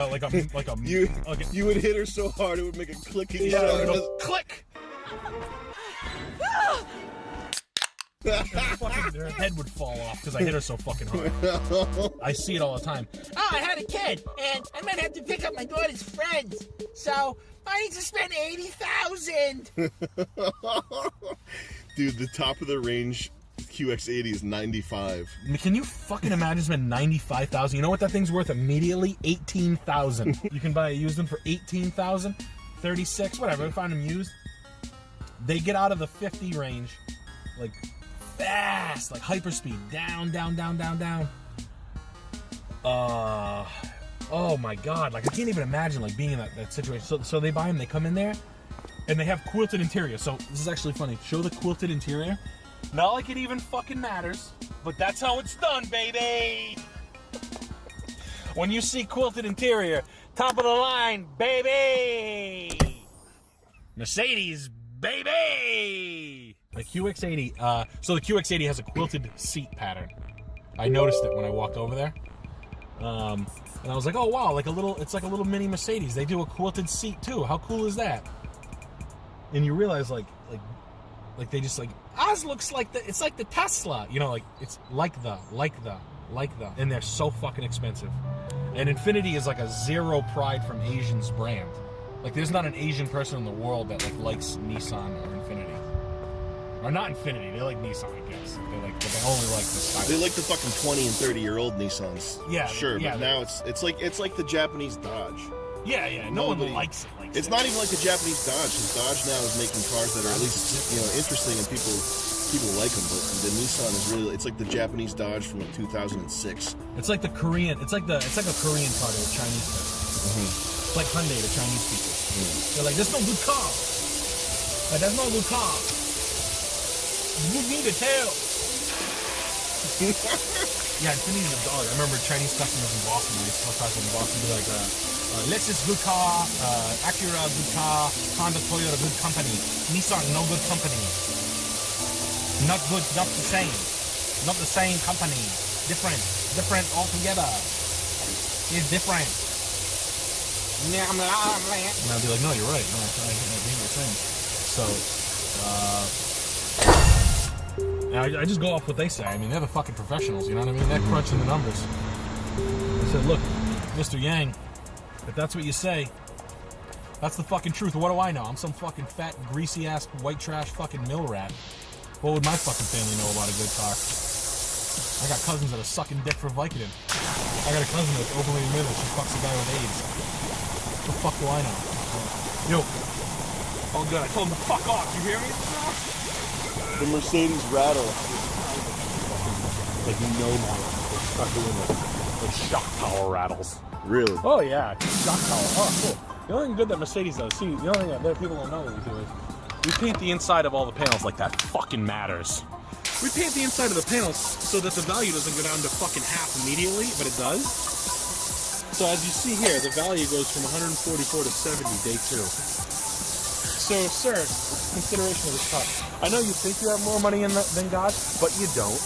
You would hit her so hard it would make a clicking sound. Click. Her head would fall off because I hit her so fucking hard. I see it all the time. Oh, I had a kid, and I might have to pick up my daughter's friends, so I need to spend $80,000. Dude, the top of the range QX80 is 95. Can you fucking imagine spending $95,000? You know what that thing's worth immediately? $18,000. You can buy a used one for $18,000, $36,000, whatever. We find them used. They get out of the 50 range, like fast, like hyperspeed, down. Oh my god, like I can't even imagine like being in that situation. So they buy them, they come in there, and they have quilted interior. So this is actually funny. Show the quilted interior. Not like it even fucking matters, but that's how it's done, baby. When you see quilted interior, top of the line, baby. Mercedes, baby. The QX80, so the QX80 has a quilted seat pattern. I noticed it when I walked over there. And I was like, oh wow, it's like a little mini Mercedes. They do a quilted seat too. How cool is that? And you realize like they just like, ours looks like it's like the Tesla, you know, like it's like the, and they're so fucking expensive. And Infiniti is like a zero pride from Asians brand. Like there's not an Asian person in the world that like likes Nissan or Infiniti. Or not Infiniti, they like Nissan, I guess. They only like the style. They like the fucking 20 and 30-year-old Nissans. Yeah, sure, yeah, but now it's like the Japanese Dodge. Yeah, no one likes it. It's not even like the Japanese Dodge. Because Dodge now is making cars that are at least interesting and people like them. But the Nissan is really, it's like the Japanese Dodge from like 2006. It's like the Korean. It's like a Korean car to a Chinese person. Mm-hmm. It's like Hyundai to Chinese people. Mm. They're like, there's no good car. Like, there's no good car. You need a tail. Yeah, Infiniti is a dog. I remember Chinese customers in Boston. They used to cars in Boston. Be like, Lexus good car, Acura good car, Honda, Toyota good company, Nissan no good company. Not good, not the same. Not the same company. Different altogether. It's different. And I'll be like, no, you're right. No, I think you're saying. So, I just go off what they say. I mean, they're the fucking professionals, you know what I mean? They're crunching the numbers. I said, look, Mr. Yang, if that's what you say, that's the fucking truth. What do I know? I'm some fucking fat, greasy-ass, white trash fucking mill rat. What would my fucking family know about a good car? I got cousins that are sucking dick for Vicodin. I got a cousin that's openly admitted she fucks a guy with AIDS. What the fuck do I know? Yo. Oh, good. I told him to fuck off. You hear me? The Mercedes rattle. Like, no matter. They're stuck doing like shock power rattles. Really? Oh, yeah. Shock power. Oh, cool. The only thing good that Mercedes does, see, the only thing that people don't know what we do is we paint the inside of all the panels like that fucking matters. We paint the inside of the panels so that the value doesn't go down to fucking half immediately, but it does. So as you see here, the value goes from 144 to 70 day 2. So, sir, consideration of this car. I know you think you have more money than God, but you don't.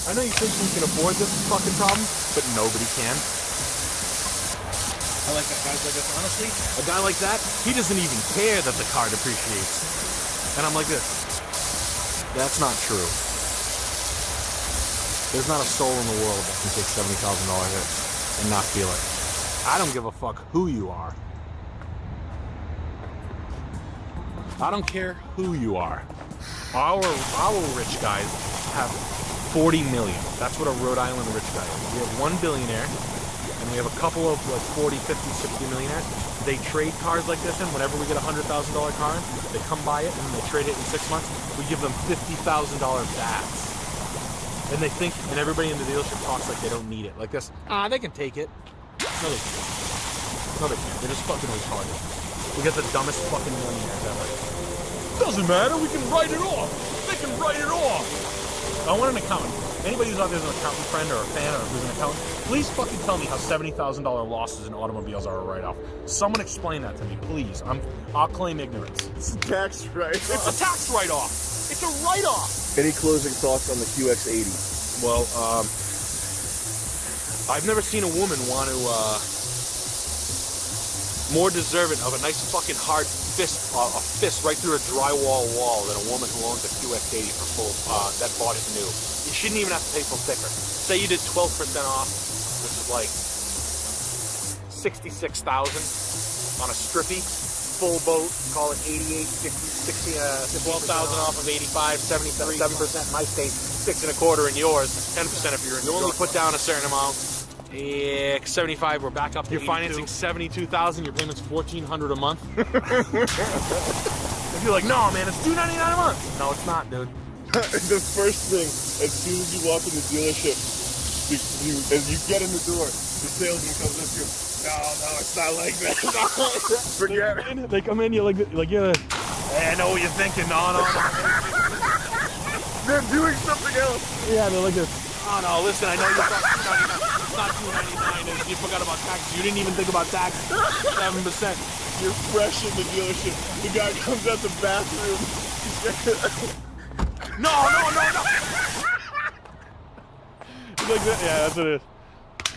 I know you think you can afford this fucking problem, but nobody can. I like that guys like this. Honestly, a guy like that, he doesn't even care that the car depreciates. And I'm like this. That's not true. There's not a soul in the world that can take $70,000 hit and not feel it. I don't give a fuck who you are. I don't care who you are. Our rich guys have 40 million. That's what a Rhode Island rich guy is. We have one billionaire, and we have a couple of like 40, 50, 60 millionaires. They trade cars like this in. Whenever we get a $100,000 car in, they come buy it, and then they trade it in 6 months. We give them $50,000 backs. And they think, and everybody in the dealership talks like they don't need it. Like this, they can take it. No, they can't. No, they can't. They're just fucking retarded. We get the dumbest fucking millionaires ever. Doesn't matter, we can write it off. They can write it off. I want an accountant. Anybody who's out there is an accountant friend or a fan or who's an accountant, please fucking tell me how $70,000 losses in automobiles are a write-off. Someone explain that to me, please. I'll claim ignorance. It's a tax write-off. It's a tax write-off. It's a write-off. Any closing thoughts on the QX80? Well, I've never seen a woman want to, more deserving of a nice fucking hard fist, a fist right through a drywall wall than a woman who owns a QX80 for full, that bought it new. You shouldn't even have to pay full sticker. Say you did 12% off, which is like 66,000 on a strippy, full boat, call it 88, 60, 12,000 off of 85, 73, 7% in my state, 6 1/4 in yours, 10% if you're in. You only put down a certain amount. 75, we're back up to You're 82. Financing 72,000, your payment's 1,400 a month. If you're like, no man, it's $299 a month. No, it's not, dude. The first thing, as soon as you walk in the dealership, as you get in the door, the salesman comes up to you. No, it's not like that. Forget it. They come in, you're like, yeah. Hey, I know what you're thinking. No. They're doing something else. Yeah, they're like this. Oh no, listen, I know you thought $299. It's not $299. You forgot about taxes. You didn't even think about taxes. 7%. You're fresh in the dealership. The guy comes out the bathroom. No. He's like that. Yeah, that's what it is.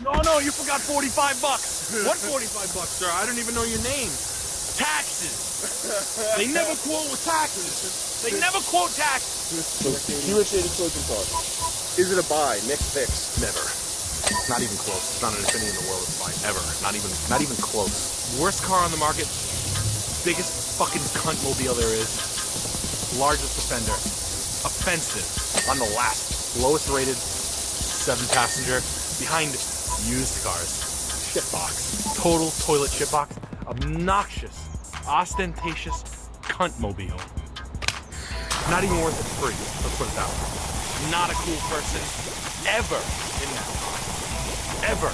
No, you forgot $45. What $45, sir? I don't even know your name. Taxes. They never quote with taxes. They never quote taxes. So, QX80 closing cost. Is it a buy? Next fix? Never. Not even close. It's not an Infiniti in the world that's fine. Ever. Not even close. Worst car on the market. Biggest fucking cunt mobile there is. Largest offender. Offensive. On the last. Lowest rated. 7-passenger. Behind used cars. Shitbox. Total toilet shitbox. Obnoxious. Ostentatious cunt mobile. Not even worth it free. Let's put it that way. Not a cool person ever in that car. Ever.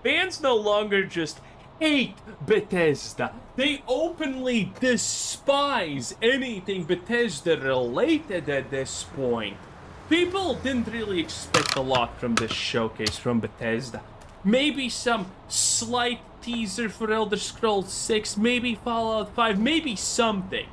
Fans no longer just hate Bethesda. They openly despise anything Bethesda related at this point. People didn't really expect a lot from this showcase from Bethesda. Maybe some slight teaser for Elder Scrolls 6, maybe Fallout 5, maybe something.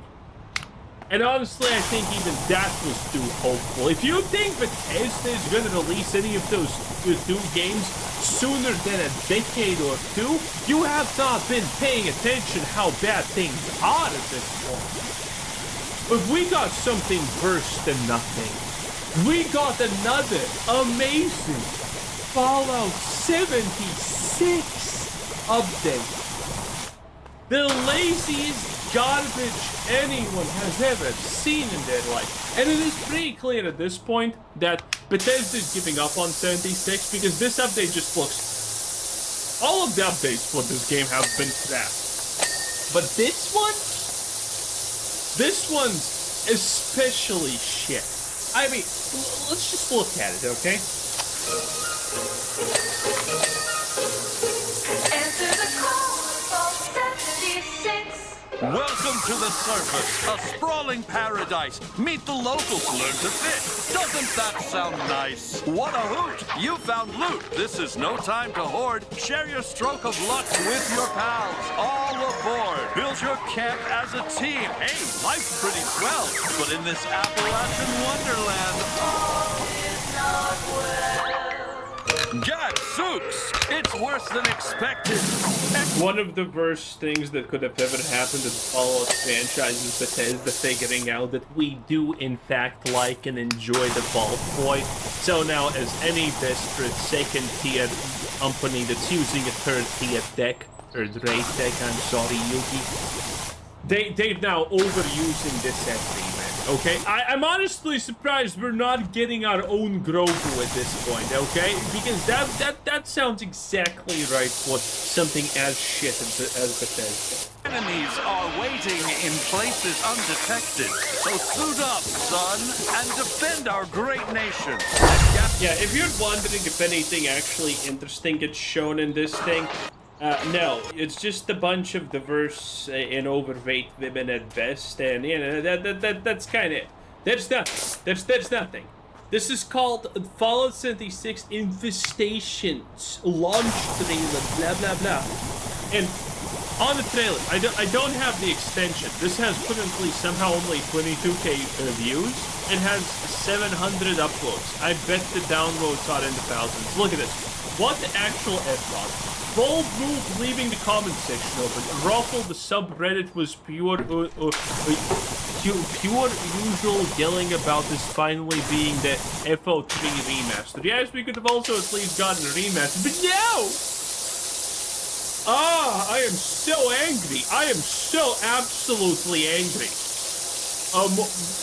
And honestly, I think even that was too hopeful. If you think Bethesda is going to release any of those two games sooner than a decade or two, you have not been paying attention how bad things are at this point. If we got something worse than nothing, we got another amazing Fallout 76 update. The laziest garbage anyone has ever seen in their life. And it is pretty clear at this point that Bethesda is giving up on 76 because this update just looks... All of the updates for this game have been crap. But this one's especially shit. I mean, let's just look at it, okay? Answer the call for 76. Welcome to the surface, a sprawling paradise. Meet the locals, learn to fish. Doesn't that sound nice? What a hoot! You found loot. This is no time to hoard. Share your stroke of luck with your pals. All aboard. Build your camp as a team. Hey, life's pretty swell, but in this Appalachian wonderland, all is not well. Gadzooks! It's worse than expected. One of the worst things that could have ever happened to the Fallout franchise is Bethesda figuring out that we do in fact like and enjoy the Vault Boy. So now, as any desperate second-tier company that's using a third-tier tech, third-rate tech, I'm sorry, Yugi, they're now overusing this everywhere, okay? I'm honestly surprised we're not getting our own Grogu at this point, okay? Because that sounds exactly right for something as shit as Bethesda. Enemies are waiting in places undetected. So suit up, son, and defend our great nation. Yeah, if you're wondering if anything actually interesting gets shown in this thing, no, it's just a bunch of diverse and overweight women at best, and you know that's kind of it. There's nothing. This is called Fallout 76 Infestations launch trailer, blah blah blah. And on the trailer, I don't have the extension. This has currently somehow only 22k views. It has 700 uploads. I bet the downloads are in the thousands. Look at this. What the actual F-bomb? Bold move leaving the comment section open. Ruffle, the subreddit was pure usual yelling about this finally being the FO3 remaster. Yes, we could have also at least gotten a remaster, but no! I am so angry. I am so absolutely angry.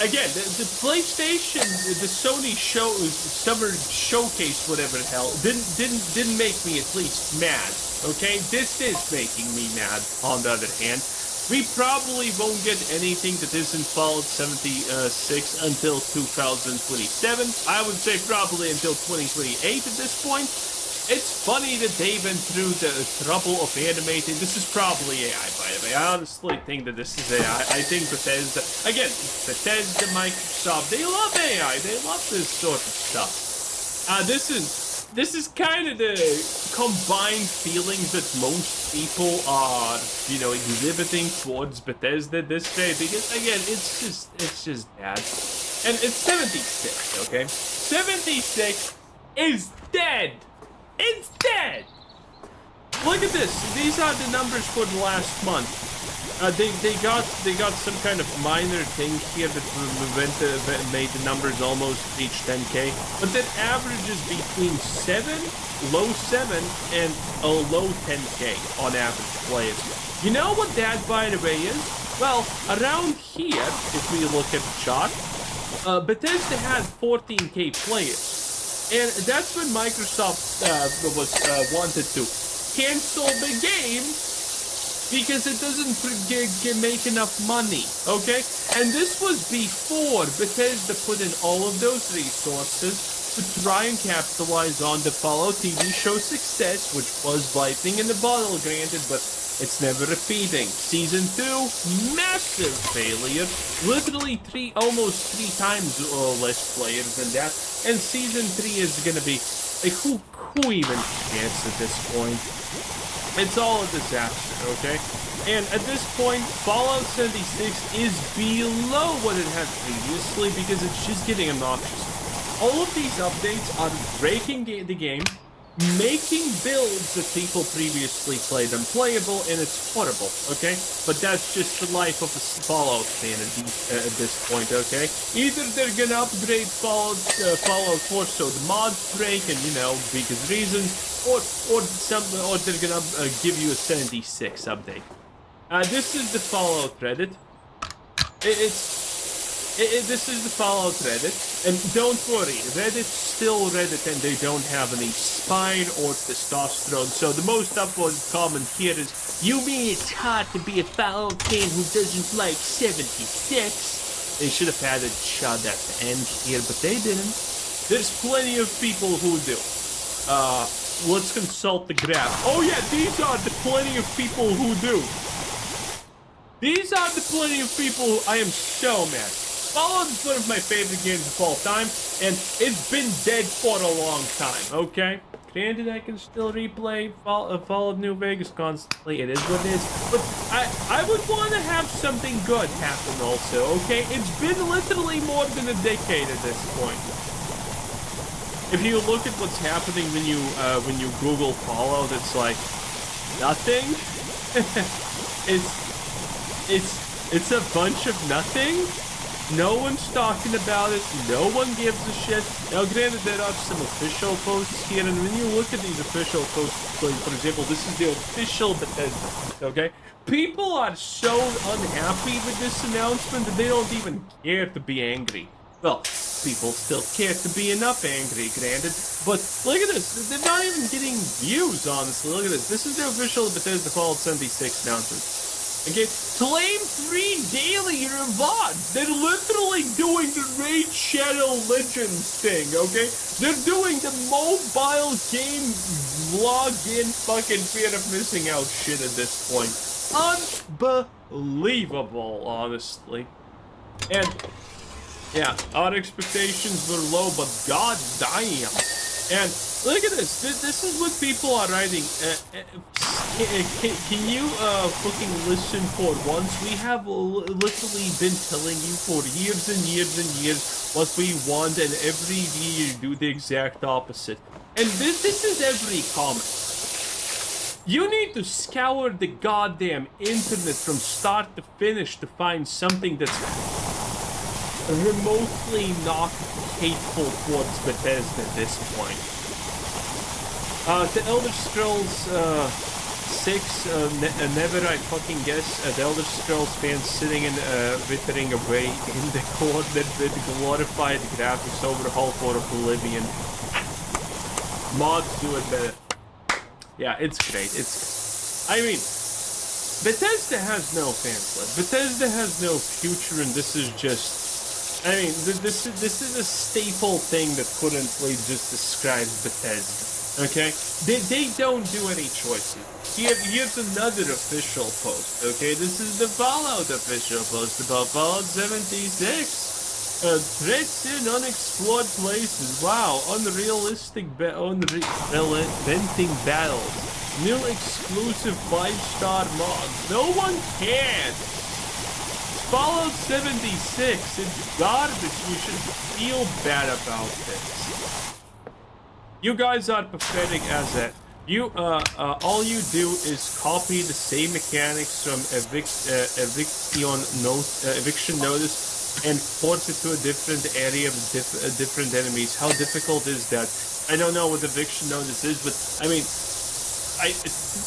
Again, the PlayStation, the Sony summer showcase, whatever the hell, didn't make me at least mad. Okay, this is making me mad. On the other hand, we probably won't get anything that isn't Fallout 76 until 2027. I would say probably until 2028 at this point. It's funny that they went through the trouble of animating. This is probably AI, by the way. I honestly think that this is AI. I think Bethesda, again, Bethesda, Microsoft, they love AI. They love this sort of stuff. This is kind of the combined feelings that most people are, you know, exhibiting towards Bethesda this day. Because again, it's just bad. And it's 76, okay? 76 is dead. It's dead! Look at this. These are the numbers for the last month. They got some kind of minor thing here that made the numbers almost reach 10k. But that averages between low 7 and a low 10k on average players. You know what that, by the way, is? Well, around here, if we look at the chart, Bethesda had 14k players. And that's when Microsoft wanted to cancel the game because it doesn't make enough money, okay? And this was before Bethesda put in all of those resources to try and capitalize on the Fallout TV show success, which was lightning in the bottle, granted, but it's never repeating. Season 2, massive failure. Literally almost three times less players than that. And Season 3 is gonna be, like, who even cares at this point? It's all a disaster, okay? And at this point, Fallout 76 is below what it had previously because it's just getting obnoxious. All of these updates are breaking the game, making builds that people previously played unplayable, and it's horrible, okay? But that's just the life of a Fallout fan at this point, okay? Either they're gonna upgrade Fallout 4 so the mods break and, you know, because reasons, or they're gonna give you a 76 update. This is the Fallout Reddit. This is the Fallout Reddit, and don't worry, Reddit's still Reddit and they don't have any spine or testosterone, so the most upvoted comment here is, "You mean it's hard to be a Fallout fan who doesn't like 76? They should have had a shot at the end here, but they didn't. There's plenty of people who do. Let's consult the graph. Oh yeah, these are the plenty of people who do. These are the plenty of people who I am so mad. Fallout is one of my favorite games of all time, and it's been dead for a long time, okay? Granted, I can still replay Fallout New Vegas constantly, it is what it is, but I would want to have something good happen also, okay? It's been literally more than a decade at this point. If you look at what's happening when you Google Fallout, it's like nothing. it's a bunch of nothing. No one's talking about it. No one gives a shit. Now, granted, there are some official posts here, and when you look at these official posts, like, for example, this is the official Bethesda, okay? People are so unhappy with this announcement that they don't even care to be angry. Well, people still care to be enough angry, granted, but look at this. They're not even getting views, honestly. Look at this. This is the official Bethesda Fallout 76 announcement. Okay, claim 3 daily rewards. They're literally doing the Raid Shadow Legends thing, okay? They're doing the mobile game login fucking fear of missing out shit at this point. Unbelievable, honestly. And yeah, our expectations were low, but god damn. And look at this. This is what people are writing. Can you fucking listen for once? We have literally been telling you for years and years and years what we want, and every year you do the exact opposite. And this is every comment. You need to scour the goddamn internet from start to finish to find something that's remotely not hateful towards Bethesda at this point. The Elder Scrolls 6, never I fucking guess, the Elder Scrolls fans sitting and withering away in the corner with glorified graphics overhaul for Oblivion. Mods do it better. Yeah, it's great. I mean, Bethesda has no fans left. Bethesda has no future, and this is just... I mean, this is a staple thing that currently just describes Bethesda, okay? They don't do any choices. Here's another official post, okay? This is the Fallout official post about Fallout 76. Threats in unexplored places. Wow, unrealistic venting battles. New exclusive 5-star mods. No one cares. Fallout 76, it's garbage. You should feel bad about this. You guys are pathetic as that. All you do is copy the same mechanics from eviction notice and port it to a different area with different enemies. How difficult is that? I don't know what eviction notice is, but I mean,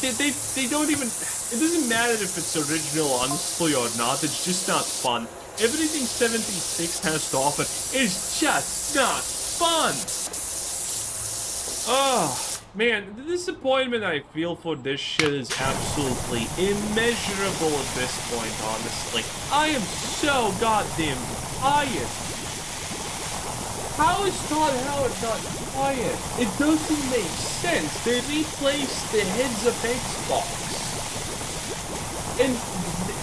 they don't even... It doesn't matter if it's original, honestly, or not. It's just not fun. Everything 76 has to offer is just not fun. Oh, man, the disappointment I feel for this shit is absolutely immeasurable at this point, honestly. I am so goddamn tired. How is Todd Howard not quiet? It doesn't make sense. They replaced the heads of Xbox. And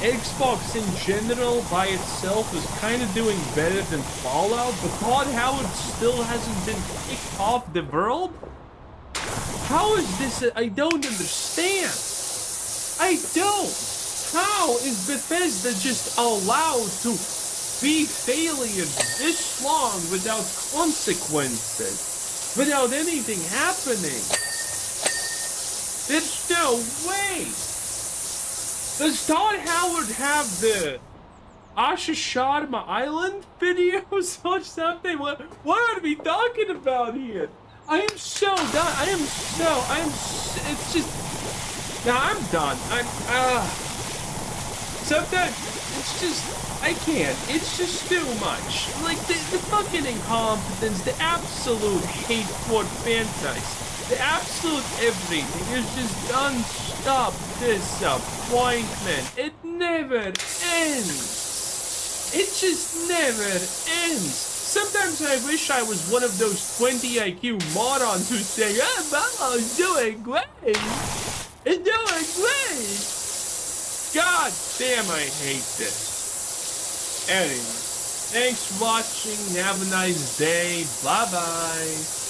Xbox in general by itself is kind of doing better than Fallout, but Todd Howard still hasn't been kicked off the world? How is this? I don't understand. I don't. How is Bethesda just allowed to be failure this long without consequences? Without anything happening? There's no way. Does Todd Howard have the Asha Sharma Island videos or something? What are we talking about here? I am so done. It's just, now I'm done. Sometimes, it's just, I can't. It's just too much. Like, the fucking incompetence, the absolute hate toward fantasy, the absolute everything is just non-stop disappointment. It never ends. It just never ends. Sometimes I wish I was one of those 20 IQ morons who say, "Oh, Mama's doing great. It's doing great." God damn, I hate this. Anyway, thanks for watching. Have a nice day. Bye-bye.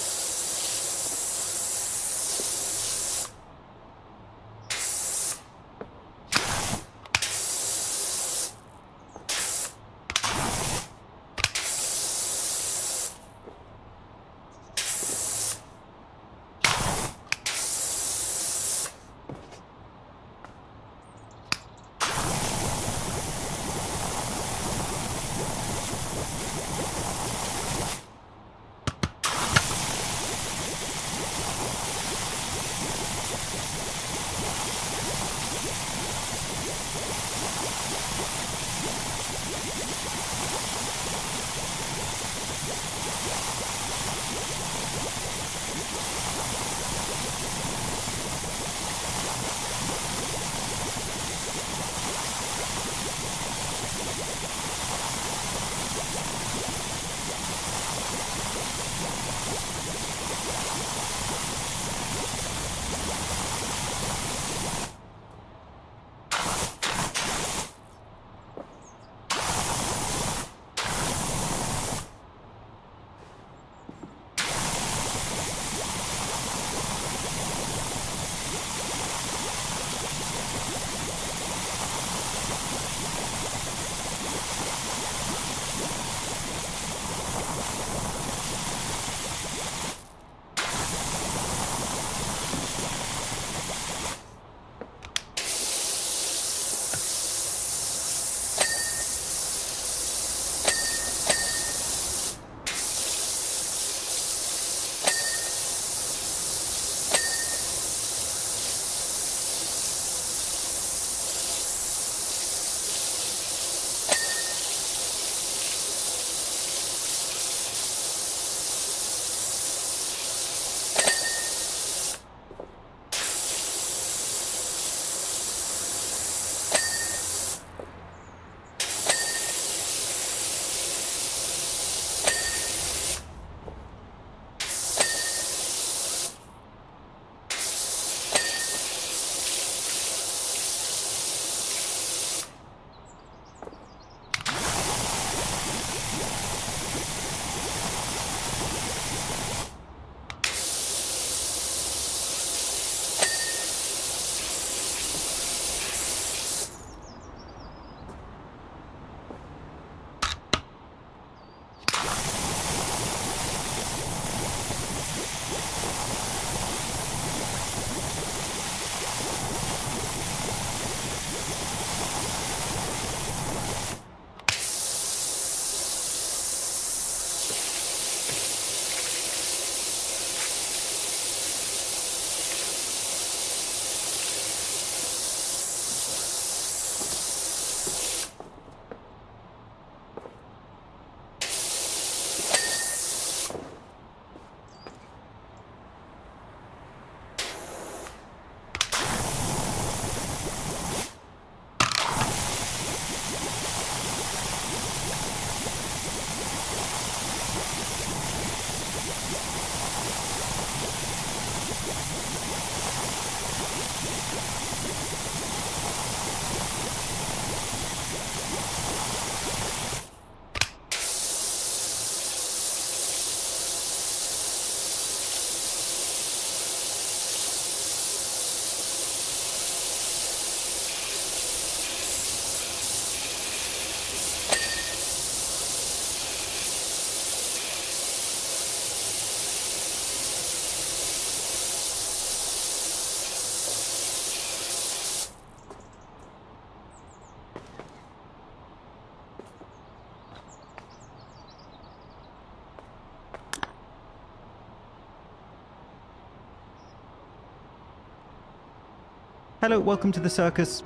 Hello, welcome to the circus.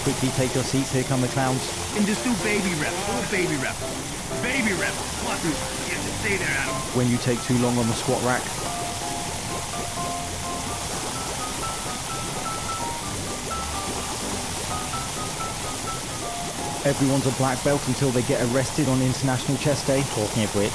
Quickly take your seats, here come the clowns. And just do baby rep. Do baby rep. Baby rep. Come on. You have to stay there, Adam. When you take too long on the squat rack. Everyone's a black belt until they get arrested on International Chest Day. Talking of which.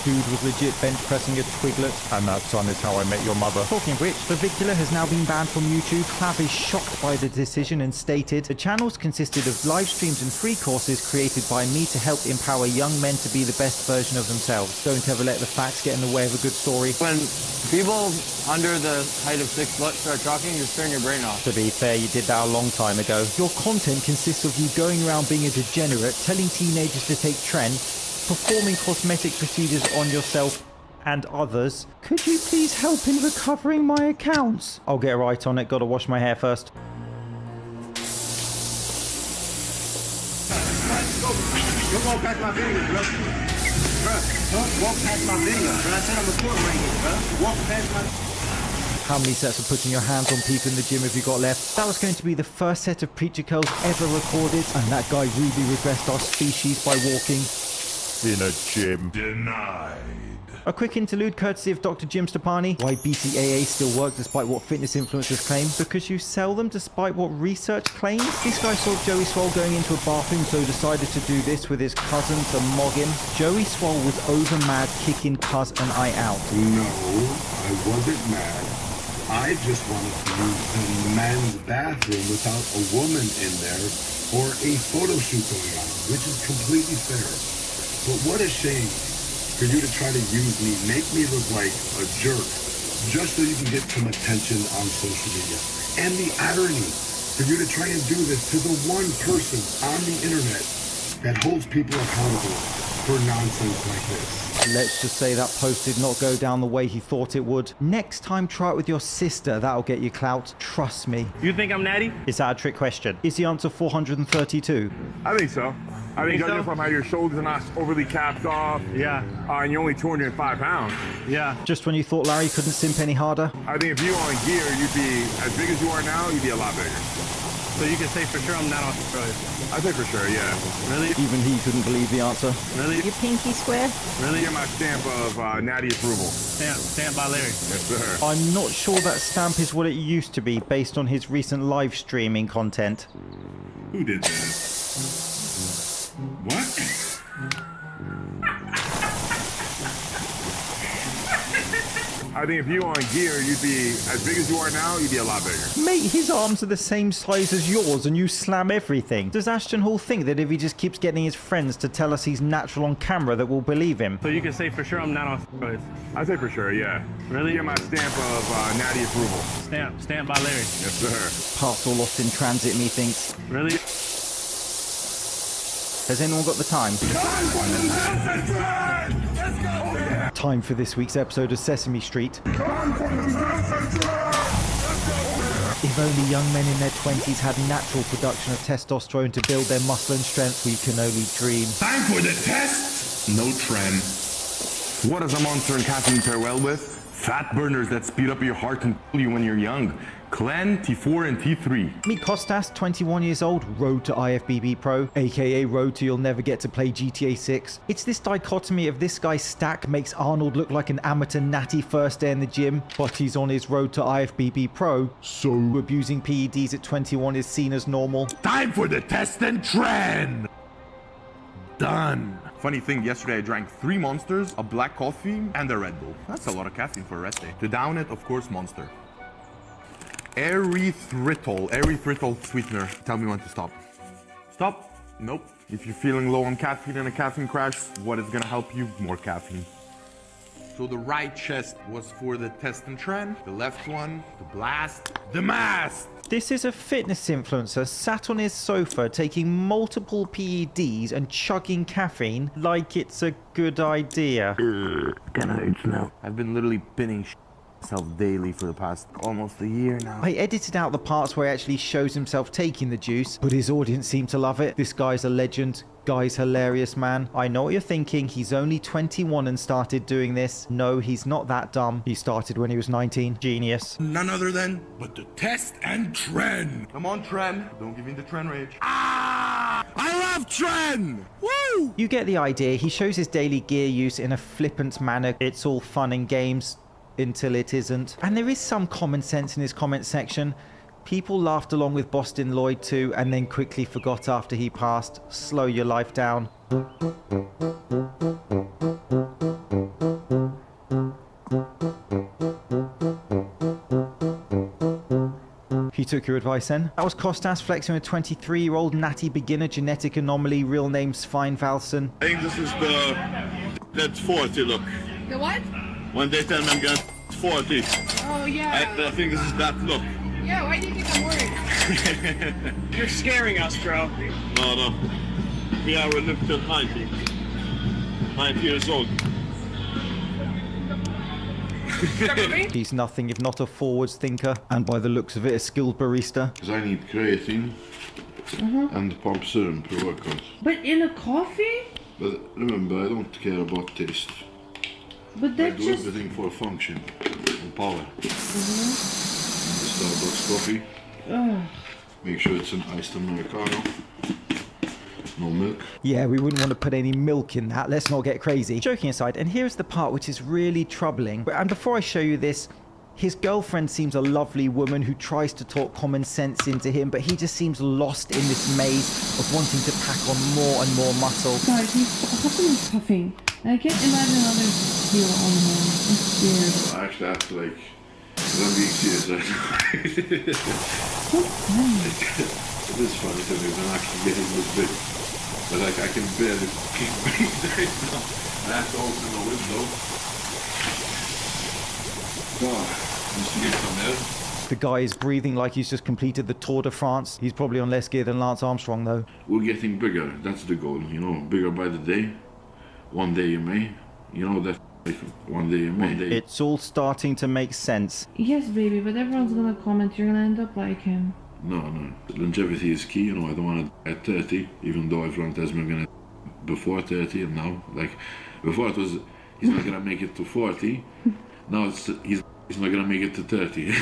Dude was legit bench pressing a twiglet. And that, son, is how I met your mother. Talking of which, the Vicula has now been banned from YouTube. Clav is shocked by the decision and stated, the channels consisted of live streams and free courses created by me to help empower young men to be the best version of themselves. Don't ever let the facts get in the way of a good story. When people under the height of 6 foot start talking, just turn your brain off. To be fair, you did that a long time ago. Your content consists of you going around being a degenerate, telling teenagers to take tren, performing cosmetic procedures on yourself and others. Could you please help in recovering my accounts? I'll get right on it, gotta wash my hair first. Don't walk past my fingers, bro. Don't walk past my fingers. When I said I'm a court ranger, bro. Walk past my... How many sets of putting your hands on people in the gym have you got left? That was going to be the first set of preacher curls ever recorded, and that guy rudely regressed our species by walking in a gym. Denied. A quick interlude courtesy of Dr. Jim Stepani. Why BCAA still work despite what fitness influencers claim? Because you sell them despite what research claims? This guy saw Joey Swole going into a bathroom, so decided to do this with his cousin to mog him. Joey Swole was over mad, kicking Cuz and I out. No, I wasn't mad. I just wanted to use the men's bathroom without a woman in there or a photo shoot going on, which is completely fair. But what a shame for you to try to use me, make me look like a jerk, just so you can get some attention on social media. And the irony for you to try and do this to the one person on the internet that holds people accountable for nonsense like this. Let's just say that post did not go down the way he thought it would. Next time, try it with your sister. That'll get you clout. Trust me. You think I'm natty? Is that a trick question? Is the answer 432? I think so. I think judging from how your shoulders are not overly capped off. Yeah. And you're only 205 pounds. Yeah. Just when you thought Larry couldn't simp any harder? I think if you were on gear, you'd be as big as you are now. You'd be a lot bigger. So you can say for sure I'm not on steroids. I think for sure, yeah. Really? Even he couldn't believe the answer. Really? Your pinky square? Really? Get my stamp of natty approval. Stamp by Larry. Yes, sir. I'm not sure that stamp is what it used to be based on his recent live streaming content. Who did that? What? I think if you were on gear, you'd be as big as you are now. You'd be a lot bigger. Mate, his arms are the same size as yours and you slam everything. Does Ashton Hall think that if he just keeps getting his friends to tell us he's natural on camera that we'll believe him? So you can say for sure I'm not on steroids. I say for sure, yeah. Really? Get my stamp of natty approval. Stamp by Larry. Yes, sir. Parcel lost in transit, methinks. Really? Has anyone got the time? Time for this week's episode of Sesame Street. If only young men in their 20s had natural production of testosterone to build their muscle and strength, we can only dream. Time for the test! No trend. What does a monster and caffeine pair well with? Fat burners that speed up your heart and kill you when you're young. Clen, T4 and T3. Meet Kostas, 21 years old, road to IFBB Pro, aka road to you'll never get to play GTA 6. It's this dichotomy of this guy's stack makes Arnold look like an amateur natty first day in the gym, but he's on his road to IFBB Pro, so abusing PEDs at 21 is seen as normal. Time for the test and trend! Done. Funny thing, yesterday I drank 3 Monsters, a black coffee, and a Red Bull. That's a lot of caffeine for a rest day. To down it, of course, Monster. Erythritol sweetener. Tell me when to stop. Stop. Nope. If you're feeling low on caffeine and a caffeine crash, what is gonna help you? More caffeine. So the right chest was for the test and trend, the left one, the blast, the mass. This is a fitness influencer sat on his sofa taking multiple PEDs and chugging caffeine like it's a good idea. Kinda hurts now. I've been literally pinning Myself daily for the past almost a year now. I edited out the parts where he actually shows himself taking the juice, but his audience seemed to love it. This guy's a legend. Guy's hilarious, man. I know what you're thinking. He's only 21 and started doing this. No, he's not that dumb. He started when he was 19. Genius. None other than but the Test and Tren. Come on, Tren. Don't give me the Tren rage. I love Tren. Woo! You get the idea. He shows his daily gear use in a flippant manner. It's all fun and games until it isn't. And there is some common sense in his comment section. People laughed along with Boston Lloyd too, and then quickly forgot after he passed. Slow your life down. He took your advice then. That was Kostas flexing with 23-year-old natty beginner genetic anomaly, real name Svein Valsen. I think this is that 40 look. The what? When they tell me I'm going 40. Oh, yeah. I think this is that look. Yeah, why do you think I'm worried? You're scaring us, bro. No. Yeah, we look till 90. 90 years old. He's nothing if not a forwards thinker, and by the looks of it, a skilled barista. Because I need creatine and pump serum per workout. But in a coffee? But remember, I don't care about taste. But I that do just... everything for function and power. Starbucks coffee. Make sure it's an iced Americano. No milk. Yeah, we wouldn't want to put any milk in that. Let's not get crazy. Joking aside, and here's the part which is really troubling. And before I show you this, his girlfriend seems a lovely woman who tries to talk common sense into him, but he just seems lost in this maze of wanting to pack on more and more muscle. Guys, he's huffing and puffing. And I can't imagine another heel on him. I'm scared. I actually have to like, I'm being serious right now. So funny. It is funny to me when I'm actually getting this big. But like I can barely keep breathing right now. I have to open the window. God, just to get some air. The guy is breathing like he's just completed the Tour de France. He's probably on less gear than Lance Armstrong though. We're getting bigger, that's the goal, you know, bigger by the day. One day you may, you know that like one day you may. It's all starting to make sense. Yes, baby, but everyone's gonna comment you're gonna end up like him. No. Longevity is key, you know, I don't want to at 30, even though I've learned as I'm gonna before 30 and now, like, before it was, he's not gonna make it to 40, now it's, he's not gonna make it to 30.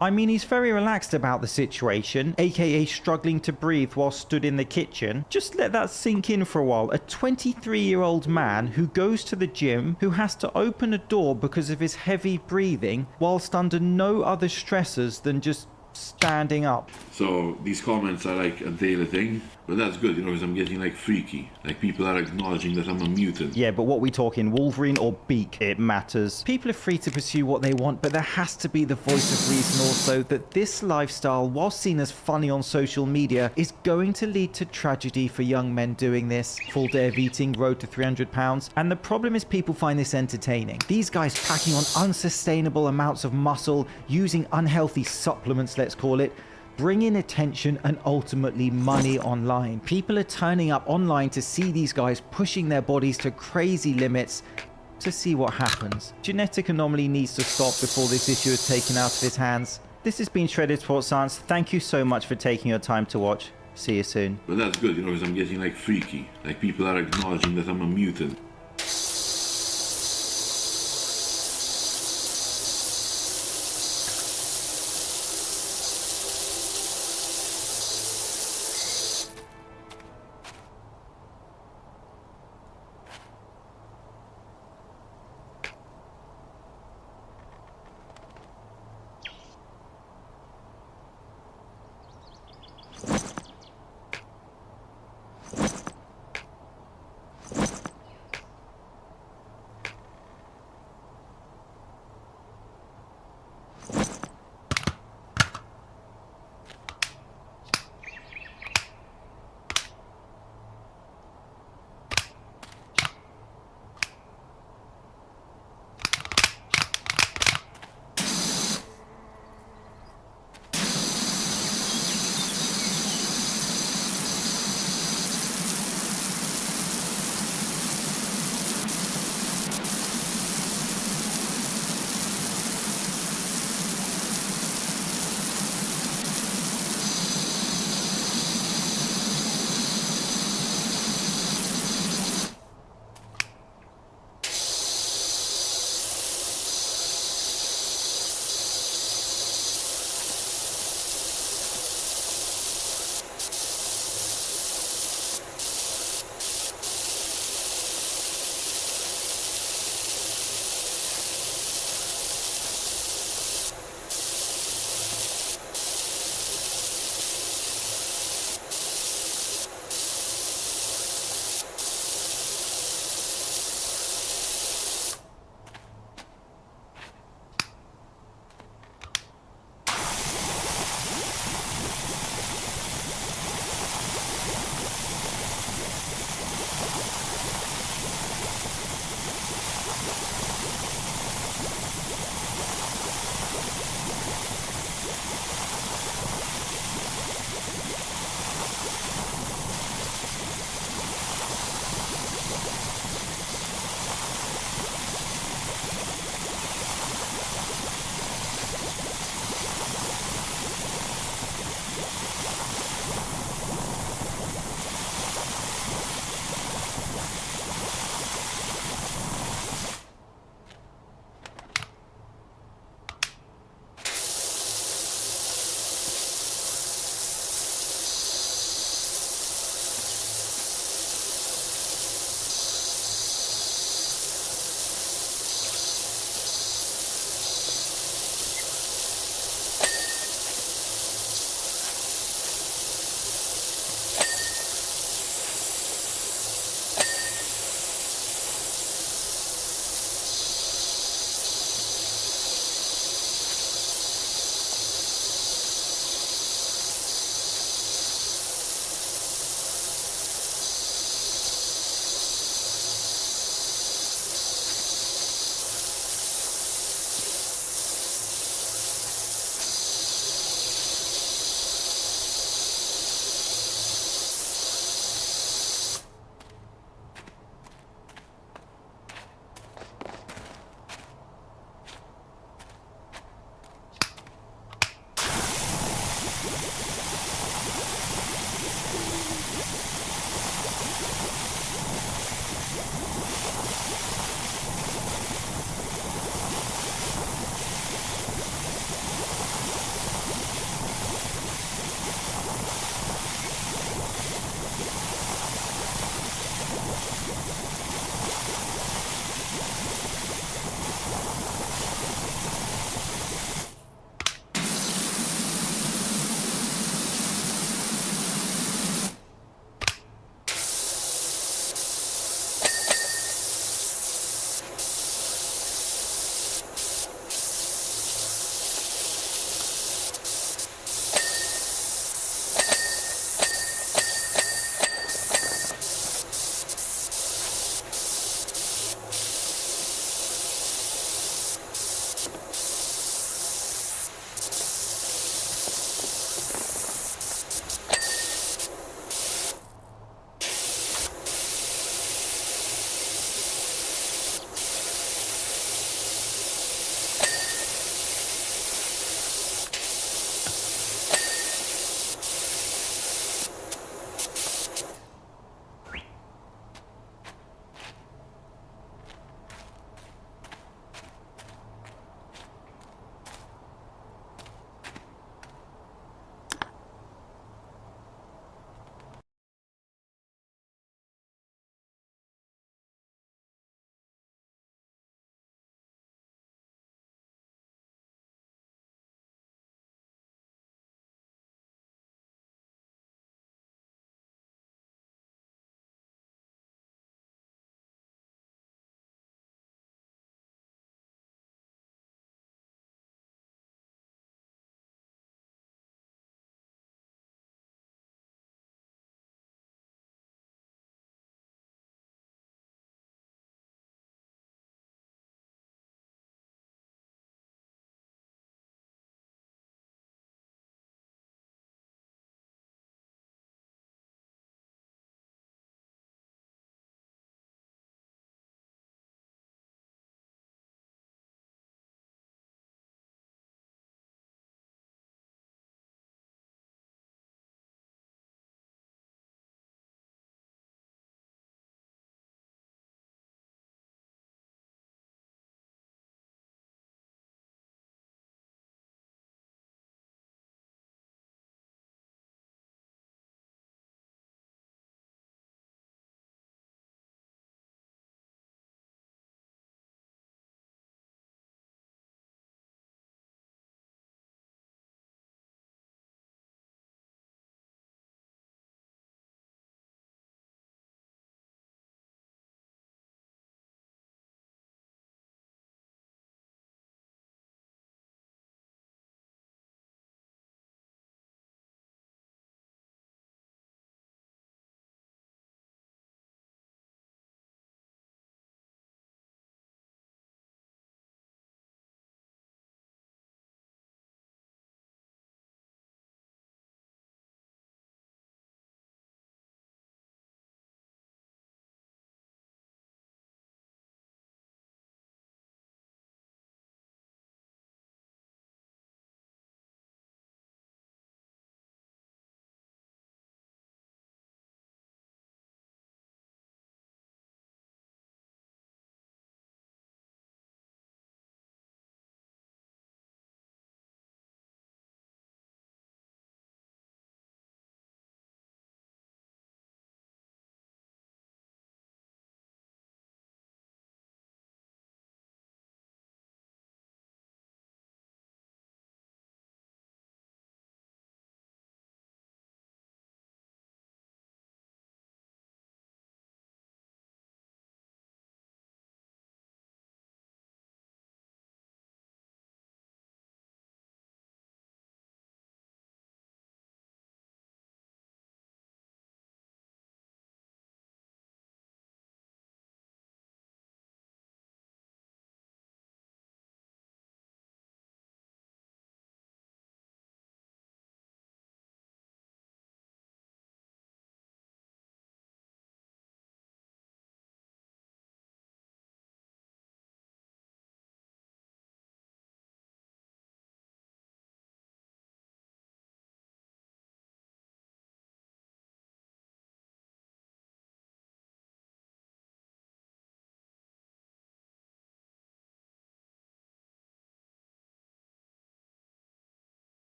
I mean, he's very relaxed about the situation, aka struggling to breathe while stood in the kitchen. Just let that sink in for a while. A 23-year-old man who goes to the gym, who has to open a door because of his heavy breathing, whilst under no other stressors than just standing up. So these comments are like a daily thing, but that's good, you know, because I'm getting like freaky. Like people are acknowledging that I'm a mutant. Yeah, but what we talking, Wolverine or Beak? It matters. People are free to pursue what they want, but there has to be the voice of reason also that this lifestyle, while seen as funny on social media, is going to lead to tragedy for young men doing this. Full day of eating, road to 300 pounds. And the problem is people find this entertaining. These guys packing on unsustainable amounts of muscle, using unhealthy supplements, let's call it, bring in attention and ultimately money online. People are turning up online to see these guys pushing their bodies to crazy limits to see what happens. Genetic anomaly needs to stop before this issue is taken out of his hands. This has been Shredded Sports Science. Thank you so much for taking your time to watch. See you soon. But that's good, you know, because I'm getting like freaky. Like people are acknowledging that I'm a mutant.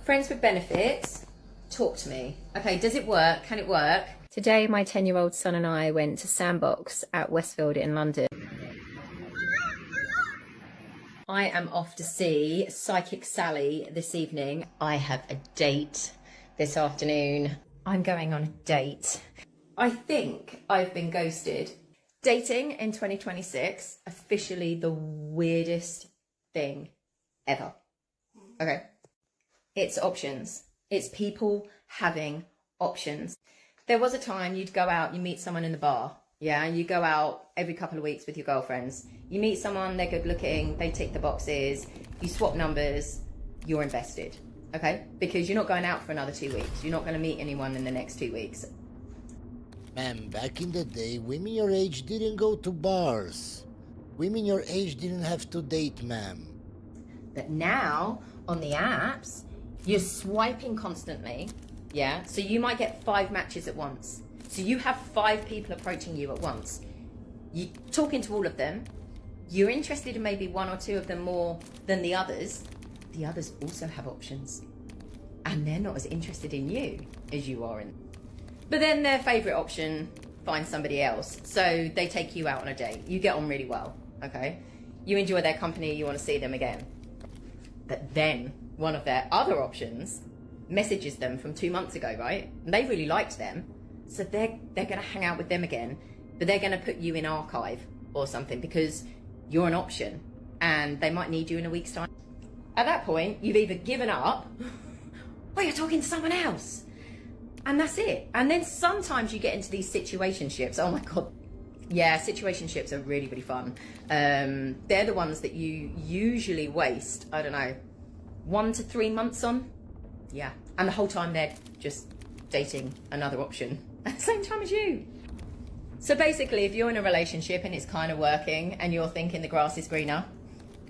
Friends with benefits. Talk to me. Okay, does it work? Can it work? Today, my 10-year-old son and I went to Sandbox at Westfield in London. I am off to see Psychic Sally this evening. I have a date this afternoon. I'm going on a date. I think I've been ghosted. Dating in 2026, officially the weirdest thing ever. Okay. It's options. It's people having options. There was a time you'd go out, you meet someone in the bar. Yeah, you go out every couple of weeks with your girlfriends. You meet someone, they're good looking, they tick the boxes, you swap numbers, you're invested. Okay? Because you're not going out for another 2 weeks. You're not going to meet anyone in the next 2 weeks. Ma'am, back in the day, women your age didn't go to bars. Women your age didn't have to date, ma'am. But now, on the apps, you're swiping constantly, yeah? So you might get 5 matches at once. So you have 5 people approaching you at once. You're talking to all of them. You're interested in maybe 1 or 2 of them more than the others. The others also have options. And they're not as interested in you as you are in. But then their favourite option finds somebody else. So they take you out on a date. You get on really well, okay? You enjoy their company, you want to see them again. But then one of their other options messages them from 2 months ago, right? And they really liked them. So they're going to hang out with them again. But they're going to put you in archive or something because you're an option. And they might need you in a week's time. At that point, you've either given up or you're talking to someone else. And that's it. And then sometimes you get into these situationships. Oh my God. Yeah, situationships are really, really fun. They're the ones that you usually waste, I don't know, 1 to 3 months on. Yeah. And the whole time they're just dating another option at the same time as you. So basically, if you're in a relationship and it's kind of working and you're thinking the grass is greener,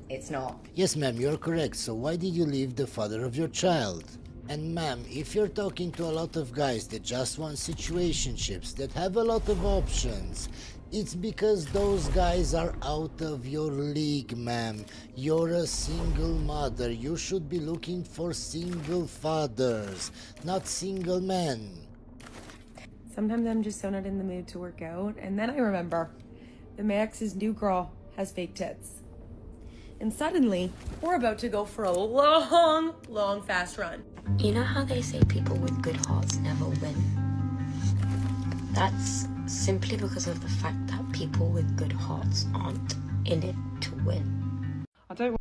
it's not. Yes, ma'am, you're correct. So why did you leave the father of your child? And ma'am, if you're talking to a lot of guys that just want situationships, that have a lot of options, it's because those guys are out of your league, ma'am. You're a single mother. You should be looking for single fathers, not single men. Sometimes I'm just so not in the mood to work out, and then I remember that my ex's new girl has fake tits. And suddenly, we're about to go for a long, fast run. You know how they say people with good hearts never win? That's simply because of the fact that people with good hearts aren't in it to win. I don't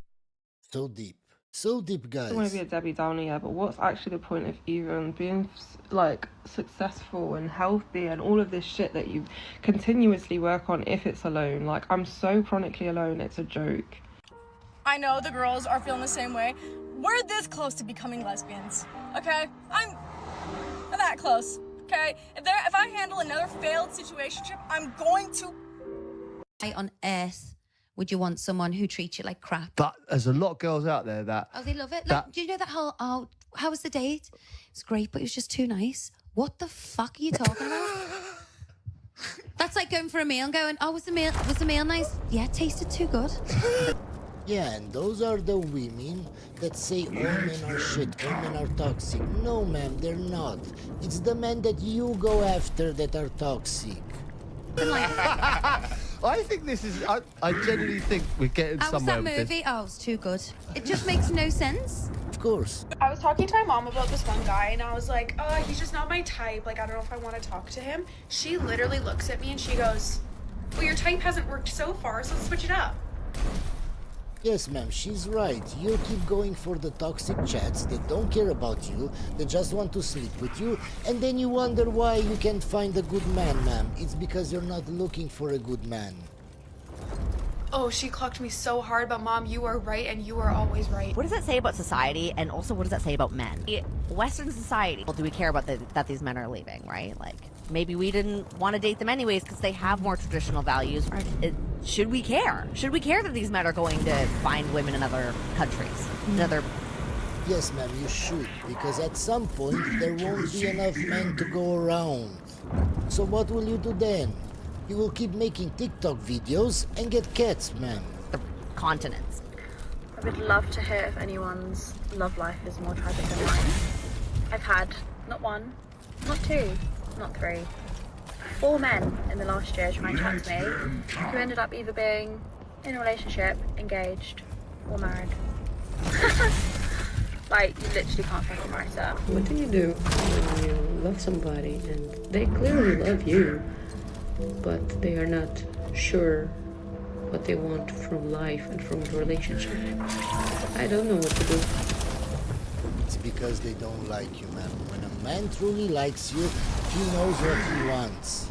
So deep, guys. want to be a Debbie Downer yet, but what's actually the point of even being like successful and healthy and all of this shit that you continuously work on if it's alone? Like, I'm so chronically alone, it's a joke. I know the girls are feeling the same way. We're this close to becoming lesbians, okay? I'm that close, okay? If I handle another failed situationship, I'm going to... Why on earth would you want someone who treats you like crap? But there's a lot of girls out there that... Oh, they love it. Like, do you know that whole, oh, how was the date? It's great, but it was just too nice. What the fuck are you talking about? That's like going for a meal and going, oh, was the meal nice? Yeah, it tasted too good. Yeah, and those are the women that say all men are shit, all men are toxic. No, ma'am, they're not. It's the men that you go after that are toxic. I think this is... I genuinely think we're getting How was somewhere that with this. movie? Oh, it's too good. It just makes no sense. Of course. I was talking to my mom about this one guy, and I was like, he's just not my type. Like, I don't know if I want to talk to him. She literally looks at me and she goes, well, your type hasn't worked so far, so let's switch it up. Yes, ma'am, she's right. You keep going for the toxic chats that don't care about you, that just want to sleep with you, and then you wonder why you can't find a good man, ma'am. It's because you're not looking for a good man. Oh, she clocked me so hard, but Mom, you are right, and you are always right. What does that say about society, and also what does that say about men? Western society, well, do we care about that these men are leaving, right? Like, maybe we didn't want to date them anyways because they have more traditional values. Should we care? Should we care that these men are going to find women in other countries? Yes, ma'am, you should, because at some point there won't be enough men to go around. So what will you do then? You will keep making TikTok videos and get cats, ma'am. Continents. would love to hear if anyone's love life is more tragic than mine. I've had not one, not two, not three, 4 men in the last year try and chat to me who ended up either being in a relationship, engaged, or married. Like, you literally can't fucking write it. What do you do when you love somebody and they clearly love you, but they are not sure what they want from life and from the relationship? I don't know what to do. It's because they don't like you, man. When a man truly likes you, he knows what he wants.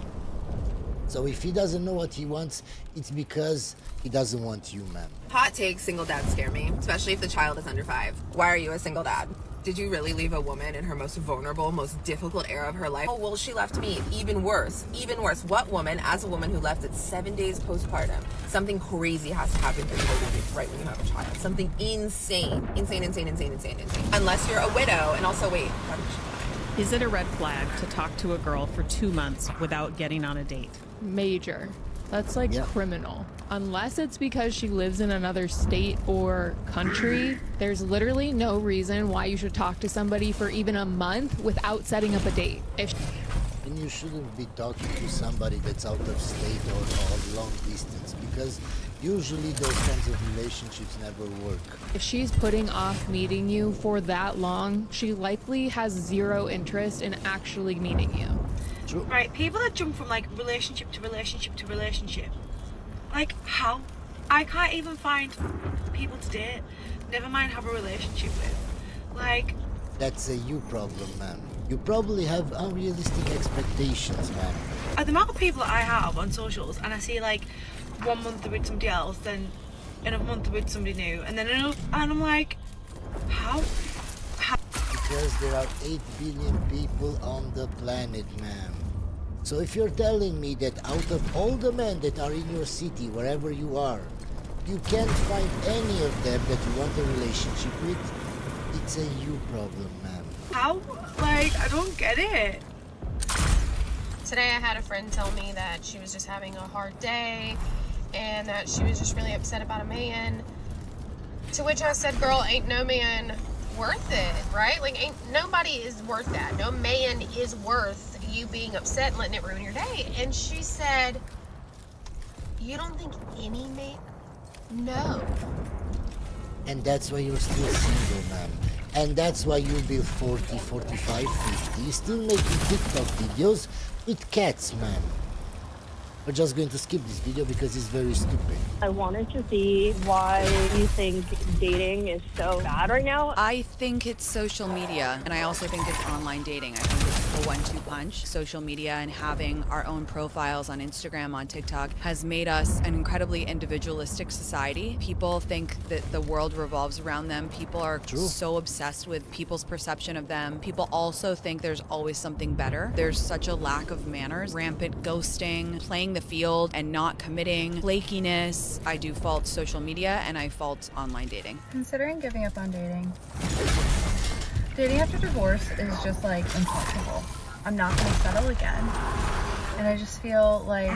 So if he doesn't know what he wants, it's because he doesn't want you, man. Hot take, single dads scare me, especially if the child is under 5. Why are you a single dad? Did you really leave a woman in her most vulnerable, most difficult era of her life? Oh, well, she left me. Even worse. Even worse. What woman, as a woman who left at 7 days postpartum, something crazy has to happen for you to leave right when you have a child. Something insane. Insane. Unless you're a widow, and also, wait, how did she die? Is it a red flag to talk to a girl for 2 months without getting on a date? Major. That's like criminal. Unless it's because she lives in another state or country, there's literally no reason why you should talk to somebody for even a month without setting up a date. And you shouldn't be talking to somebody that's out of state or long distance, because usually those kinds of relationships never work. If she's putting off meeting you for that long, she likely has zero interest in actually meeting you. True. Right, people that jump from like relationship to relationship to relationship. Like, how? I can't even find people to date, never mind have a relationship with. Like... That's a you problem, man. You probably have unrealistic expectations, man. The amount of people that I have on socials, and I see like 1 month they're with somebody else, then in a month they're with somebody new, and then another, and I'm like, how? Because there are 8 billion people on the planet, man. So if you're telling me that out of all the men that are in your city, wherever you are, you can't find any of them that you want a relationship with, it's a you problem, man. How? Like, I don't get it. Today I had a friend tell me that she was just having a hard day and that she was just really upset about a man. To which I said, girl, ain't no man worth it, right? Like, ain't nobody is worth that. No man is worth you being upset and letting it ruin your day. And she said, you don't think any man? No. And that's why you're still single, man. And that's why you'll be 40, 45, 50. You're still making TikTok videos with cats, man. We're just going to skip this video because it's very stupid. I wanted to see why you think dating is so bad right now. I think it's social media, and I also think it's online dating. I think it's the 1-2 punch. Social media and having our own profiles on Instagram, on TikTok, has made us an incredibly individualistic society. People think that the world revolves around them. People are so obsessed with people's perception of them. People also think there's always something better. There's such a lack of manners, rampant ghosting, playing the field and not committing, flakiness. I do fault social media and I fault online dating. Considering giving up on dating. Dating after divorce is just like impossible. I'm not gonna settle again. And I just feel like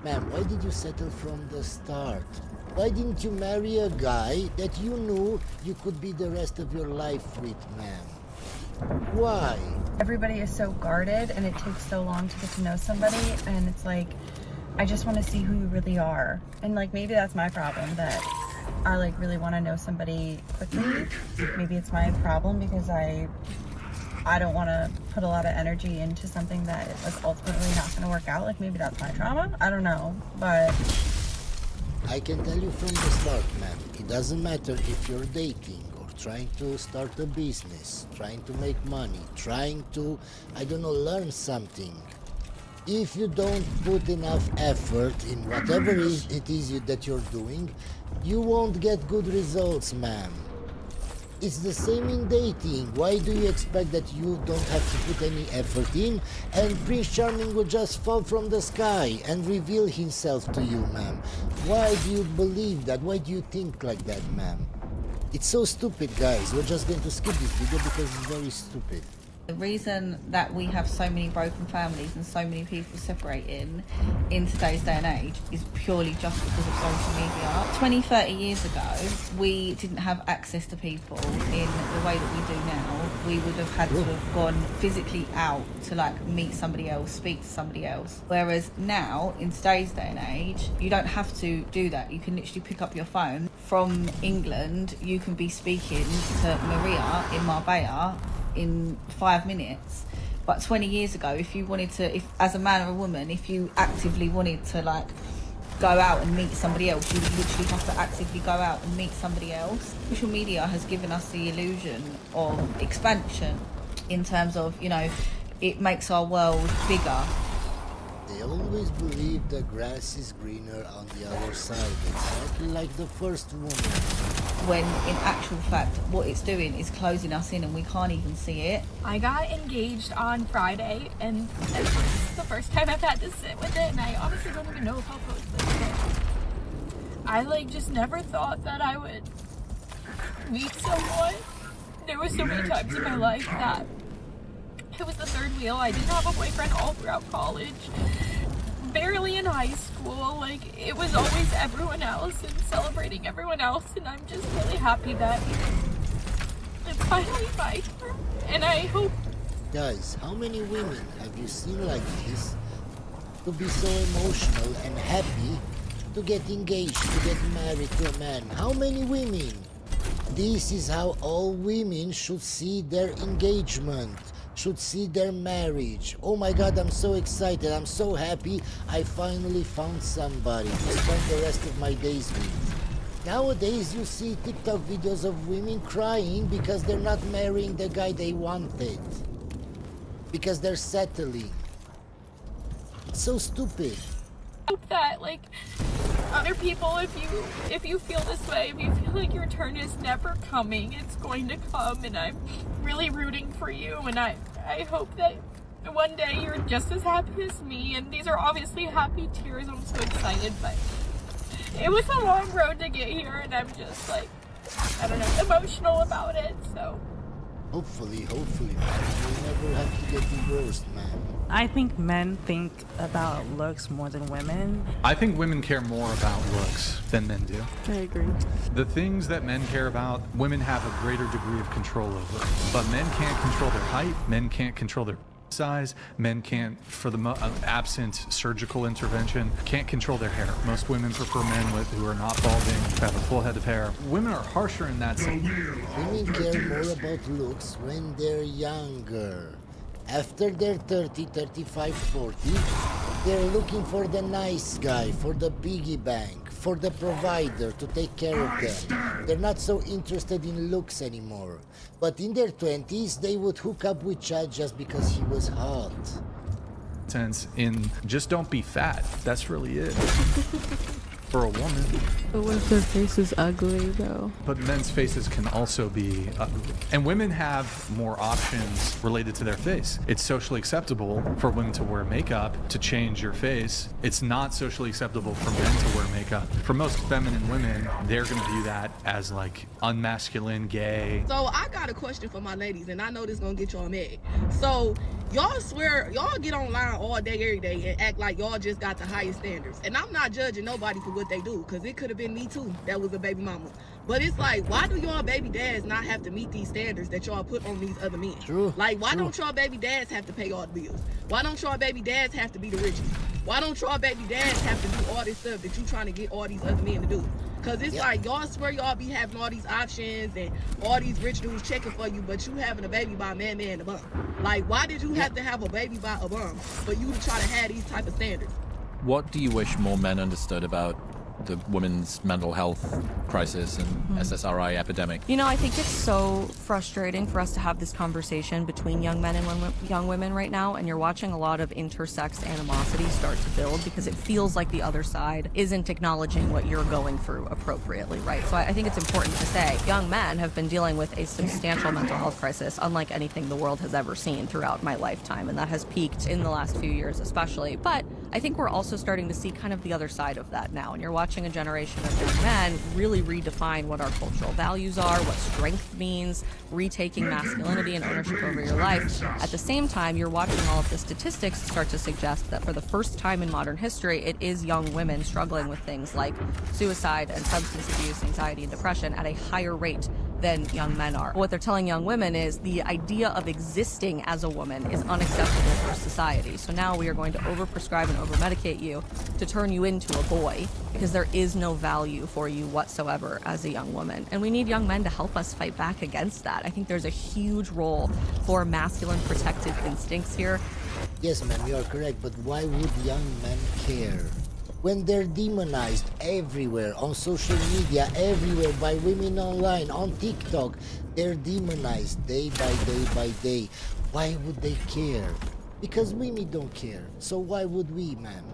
Ma'am, why did you settle from the start? Why didn't you marry a guy that you knew you could be the rest of your life with, ma'am? Why? everybody is so guarded and it takes so long to get to know somebody, and it's like I just want to see who you really are. And like maybe that's my problem, that I like really want to know somebody quickly. Maybe it's my problem because I don't want to put a lot of energy into something that is ultimately not going to work out. Like maybe that's my trauma. I don't know, but I can tell you from the start, ma'am, it doesn't matter if you're dating or trying to start a business, trying to make money, trying to, I don't know, learn something. If you don't put enough effort in whatever it is that you're doing, you won't get good results, ma'am. It's the same in dating. Why do you expect that you don't have to put any effort in and Prince Charming will just fall from the sky and reveal himself to you, ma'am? Why do you believe that? Why do you think like that, ma'am? It's so stupid, guys. We're just going to skip this video because it's very stupid. The reason that we have so many broken families and so many people separating in today's day and age is purely just because of social media. 20, 30 years ago, we didn't have access to people in the way that we do now. We would have had to have gone physically out to like meet somebody else, speak to somebody else. Whereas now, in today's day and age, you don't have to do that. You can literally pick up your phone. From England, you can be speaking to Maria in Marbella in 5 minutes. But 20 years ago, if you wanted to, if as a man or a woman, if you actively wanted to like go out and meet somebody else, you would literally have to actively go out and meet somebody else. Social media has given us the illusion of expansion in terms of, you know, it makes our world bigger. They always believe the grass is greener on the other side, exactly like the first woman. When in actual fact, what it's doing is closing us in and we can't even see it. I got engaged on Friday, and this is the first time I've had to sit with it, and I honestly don't even know if I'll post this, but I like just never thought that I would meet someone. There were so many times in my life that it was the third wheel. I didn't have a boyfriend all throughout college, barely in high school. Like, it was always everyone else and celebrating everyone else, and I'm just really happy that it's finally my turn, and I hope... Guys, how many women have you seen like this to be so emotional and happy to get engaged, to get married to a man? How many women? This is how all women should see their engagement, should see their marriage. Oh my god, I'm so excited, I'm so happy I finally found somebody to spend the rest of my days with. Nowadays you see TikTok videos of women crying because they're not marrying the guy they wanted. Because they're settling. It's so stupid. I hope that, like, other people, if you feel this way, if you feel like your turn is never coming, it's going to come, and I'm really rooting for you, and I hope that one day you're just as happy as me, and these are obviously happy tears. I'm so excited, but it was a long road to get here, and I'm just like, I don't know, emotional about it, so. Hopefully, man, you'll never have to get divorced, man. I think men think about looks more than women. I think women care more about looks than men do. I agree. The things that men care about, women have a greater degree of control over. But men can't control their height, men can't control their size, men can't, for the absent surgical intervention, can't control their hair. Most women prefer men who are not balding, who have a full head of hair. Women are harsher in that sense. Women care more about looks when they're younger. After they're 30, 35, 40, they're looking for the nice guy, for the piggy bank, for the provider to take care of them. They're not so interested in looks anymore. But in their 20s, they would hook up with Chad just because he was hot. Sense in just don't be fat. That's really it. For a woman. But what if their face is ugly, though? But men's faces can also be ugly. And women have more options related to their face. It's socially acceptable for women to wear makeup to change your face. It's not socially acceptable for men to wear makeup. For most feminine women, they're going to view that as like unmasculine, gay. So I got a question for my ladies, and I know this is going to get y'all mad. So y'all swear, y'all get online all day, every day, and act like y'all just got the highest standards. And I'm not judging nobody for what they do, because it could have been me too that was a baby mama. But it's like, why do y'all baby dads not have to meet these standards that y'all put on these other men? Like, why don't y'all baby dads have to pay all the bills? Why don't y'all baby dads have to be the richest? Why don't y'all baby dads have to do all this stuff that you trying to get all these other men to do? Because it's like, y'all swear y'all be having all these options and all these rich dudes checking for you, but you having a baby by a man and a bum. Like, why did you have to have a baby by a bum for you to try to have these type of standards? What do you wish more men understood about the women's mental health crisis and SSRI epidemic? You know, I think it's so frustrating for us to have this conversation between young men and young women right now, and you're watching a lot of intersex animosity start to build because it feels like the other side isn't acknowledging what you're going through appropriately, right? So I think it's important to say young men have been dealing with a substantial mental health crisis unlike anything the world has ever seen throughout my lifetime, and that has peaked in the last few years especially. But I think we're also starting to see kind of the other side of that now. And you're watching a generation of young men really redefine what our cultural values are, what strength means, retaking masculinity and ownership over your life. At the same time, you're watching all of the statistics start to suggest that for the first time in modern history, it is young women struggling with things like suicide and substance abuse, anxiety, and depression at a higher rate than young men are. What they're telling young women is the idea of existing as a woman is unacceptable for society. So now we are going to overprescribe and overmedicate you to turn you into a boy because there is no value for you whatsoever as a young woman. And we need young men to help us fight back against that. I think there's a huge role for masculine protective instincts here. Yes, ma'am, you are correct, but why would young men care? When they're demonized everywhere, on social media, everywhere, by women online, on TikTok, they're demonized day by day by day. Why would they care? Because women don't care. So why would we, ma'am?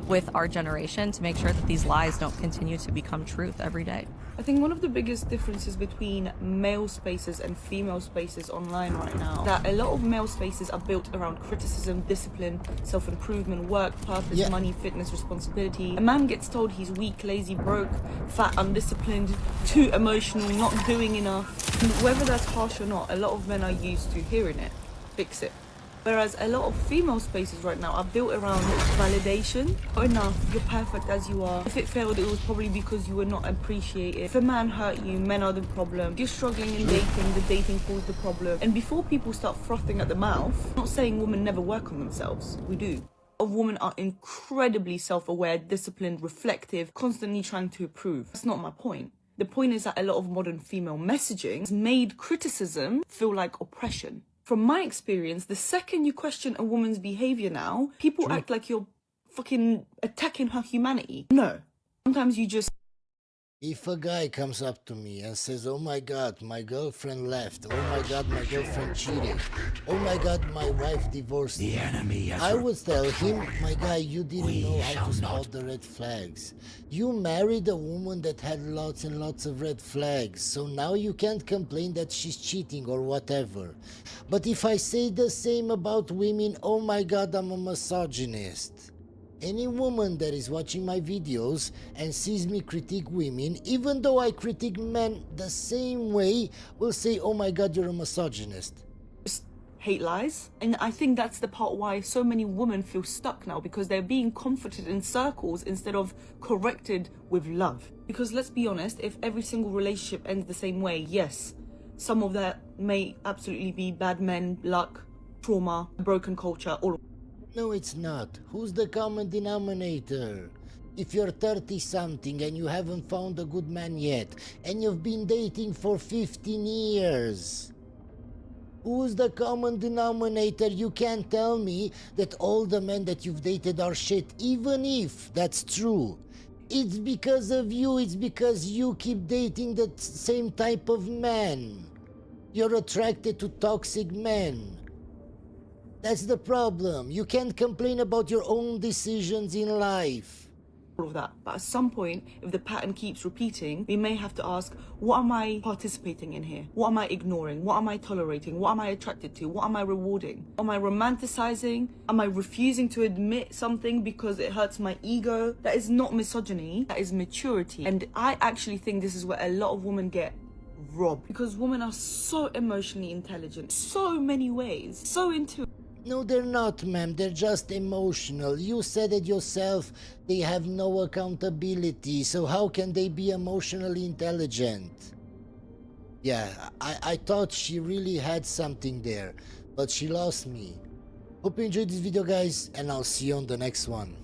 With our generation to make sure that these lies don't continue to become truth every day. I think one of the biggest differences between male spaces and female spaces online right now, that a lot of male spaces are built around criticism, discipline, self-improvement, work, purpose, money, fitness, responsibility. A man gets told he's weak, lazy, broke, fat, undisciplined, too emotional, not doing enough. And whether that's harsh or not, a lot of men are used to hearing it. Fix it. Whereas a lot of female spaces right now are built around validation. Not enough, you're perfect as you are. If it failed, it was probably because you were not appreciated. If a man hurt you, men are the problem. If you're struggling in dating, the dating pool's the problem. And before people start frothing at the mouth, I'm not saying women never work on themselves. We do. A lot of women are incredibly self-aware, disciplined, reflective, constantly trying to improve. That's not my point. The point is that a lot of modern female messaging has made criticism feel like oppression. From my experience, the second you question a woman's behavior now, people act like you're fucking attacking her humanity. No. Sometimes you just... If a guy comes up to me and says, oh my god, my girlfriend left, oh my god, my girlfriend cheated, oh my god, my wife divorced me, I would tell him, my guy, you didn't know how to spot the red flags. You married a woman that had lots and lots of red flags, so now you can't complain that she's cheating or whatever. But if I say the same about women, oh my god, I'm a misogynist. Any woman that is watching my videos and sees me critique women, even though I critique men the same way, will say, oh my god, you're a misogynist. Just hate lies. And I think that's the part why so many women feel stuck now, because they're being comforted in circles instead of corrected with love. Because let's be honest, if every single relationship ends the same way, yes, some of that may absolutely be bad men, luck, trauma, broken culture, all of it. No, it's not. Who's the common denominator? If you're 30-something and you haven't found a good man yet, and you've been dating for 15 years, who's the common denominator? You can't tell me that all the men that you've dated are shit, even if that's true. It's because of you, it's because you keep dating the same type of men. You're attracted to toxic men. That's the problem. You can't complain about your own decisions in life. All of that. But at some point, if the pattern keeps repeating, we may have to ask, what am I participating in here? What am I ignoring? What am I tolerating? What am I attracted to? What am I rewarding? Am I romanticizing? Am I refusing to admit something because it hurts my ego? That is not misogyny. That is maturity. And I actually think this is where a lot of women get robbed. Because women are so emotionally intelligent. So many ways. So intuitive. No, they're not, ma'am. They're just emotional. You said it yourself. They have no accountability, so how can they be emotionally intelligent? Yeah, I thought she really had something there, but she lost me. Hope you enjoyed this video, guys, and I'll see you on the next one.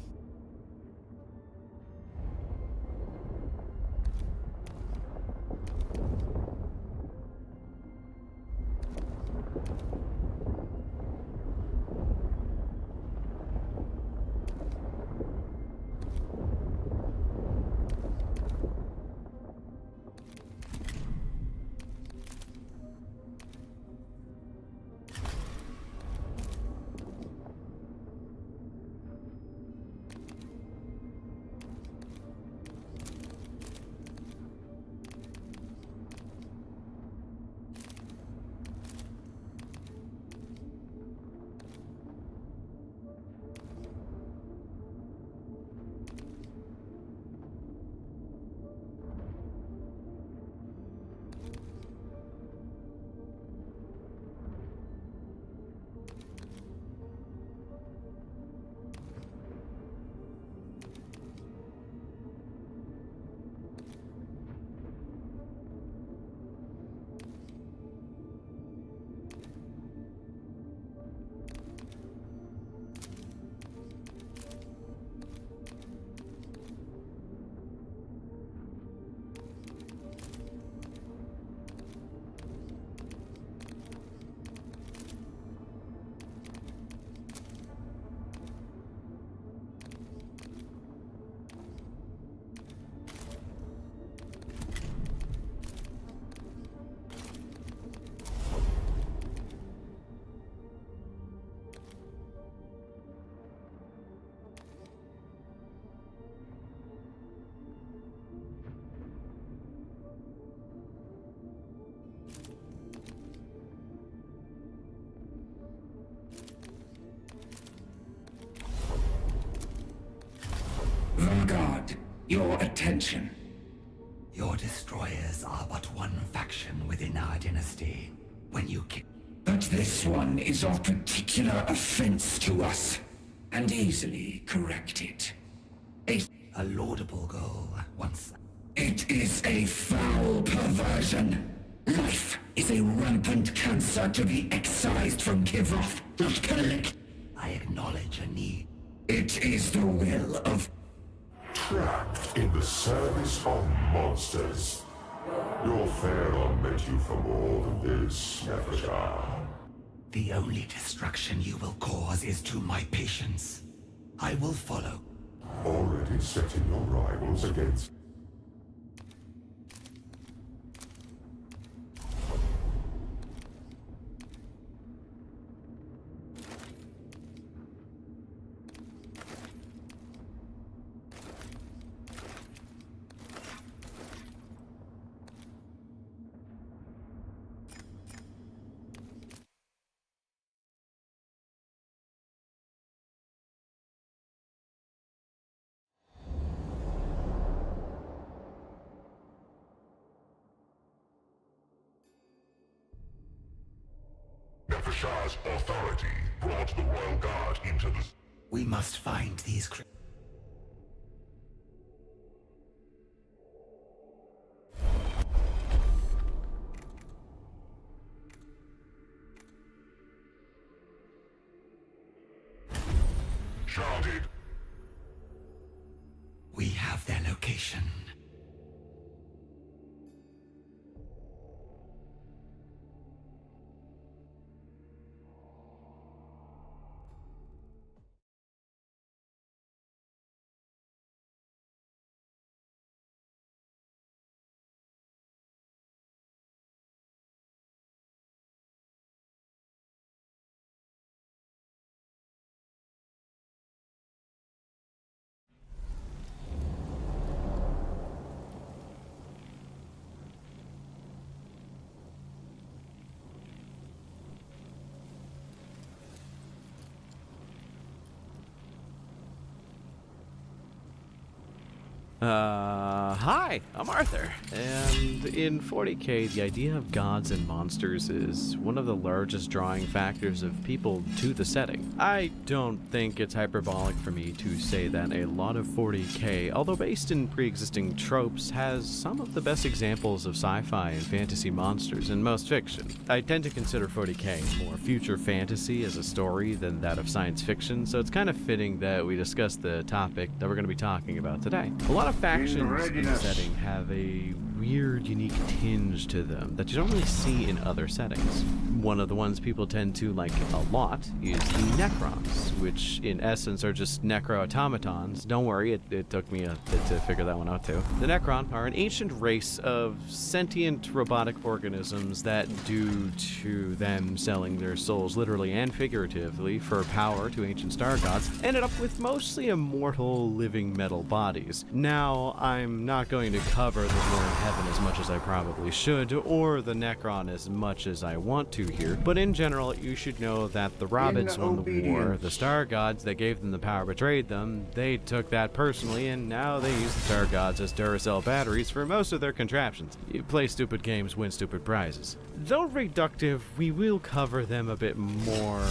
your attention. Your destroyers are but one faction within our dynasty. When you kill... But this one is of particular offense to us, and easily corrected. A laudable goal, once... It is a foul perversion. Life is a rampant cancer to be excised from Kivroth, not collect. I acknowledge a need. It is the will of... Trapped in the service of monsters. Your Pharaoh meant you for more than this, Nefertar. The only destruction you will cause is to my patience. I will follow. Already setting your rivals against... Nefertar's authority brought the Royal Guard into the... We must find these Sharded. We have their location. Hi, I'm Arthur, and in 40K, the idea of gods and monsters is one of the largest drawing factors of people to the setting. I don't think it's hyperbolic for me to say that a lot of 40K, although based in pre-existing tropes, has some of the best examples of sci-fi and fantasy monsters in most fiction. I tend to consider 40K more future fantasy as a story than that of science fiction, so it's kind of fitting that we discuss the topic that we're going to be talking about today. A lot of factions in the setting have a weird, unique tinge to them that you don't really see in other settings. One of the ones people tend to like a lot is the Necrons, which in essence are just necro-automatons. Don't worry, it took me a bit to figure that one out too. The Necron are an ancient race of sentient robotic organisms that, due to them selling their souls literally and figuratively for power to ancient star gods, ended up with mostly immortal living metal bodies. Now, I'm not going to cover the War in Heaven as much as I probably should, or the Necron as much as I want to here, but in general, you should know that the Robots won the war, the star gods that gave them the power betrayed them, they took that personally, and now they use the star gods as Duracell batteries for most of their contraptions. You play stupid games, win stupid prizes. Though reductive, we will cover them a bit more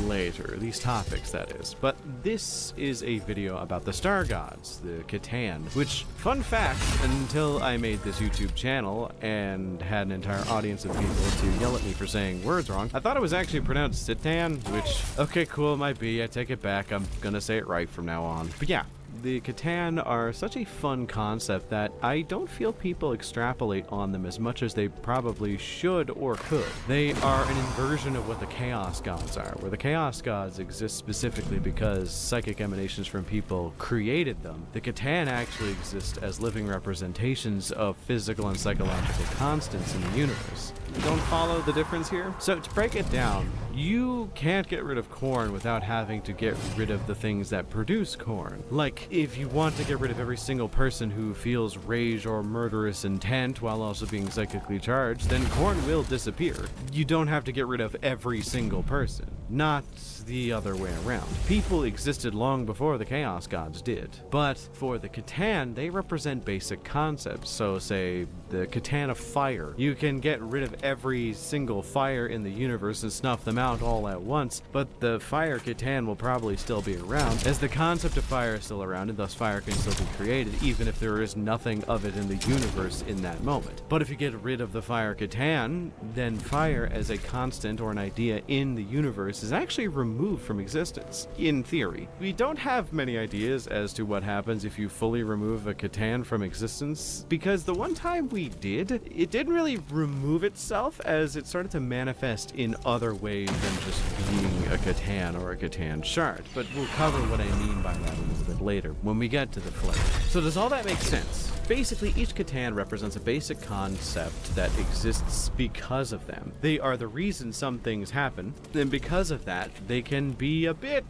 later, these topics that is, but this is a video about the star gods, the Catan, which, fun fact, until I made this YouTube channel and had an entire audience of people to yell at me for saying words wrong, I thought it was actually pronounced Citan, which, okay, cool, might be, I take it back, I'm gonna say it right from now on. But yeah, the Catan are such a fun concept that I don't feel people extrapolate on them as much as they probably should or could. They are an inversion of what the Chaos Gods are, where the Chaos Gods exist specifically because psychic emanations from people created them. The Catan actually exist as living representations of physical and psychological constants in the universe. don't follow the difference here? So to break it down, you can't get rid of corn without having to get rid of the things that produce corn. Like, if you want to get rid of every single person who feels rage or murderous intent while also being psychically charged, then corn will disappear. You don't have to get rid of every single person. Not the other way around. People existed long before the Chaos Gods did. But for the Catan, they represent basic concepts. So say the Catan of fire. You can get rid of every single fire in the universe and snuff them out all at once, but the fire Catan will probably still be around, as the concept of fire is still around, and thus fire can still be created, even if there is nothing of it in the universe in that moment. But if you get rid of the fire Catan, then fire as a constant or an idea in the universe is actually removed from existence, in theory. We don't have many ideas as to what happens if you fully remove a Catan from existence, because the one time we did, it didn't really remove itself, as it started to manifest in other ways than just being a Catan or a Catan shard. But we'll cover what I mean by that a little bit later when we get to the flavor. So does all that make sense? Basically, each Catan represents a basic concept that exists because of them. They are the reason some things happen, and because of that, they can be a bit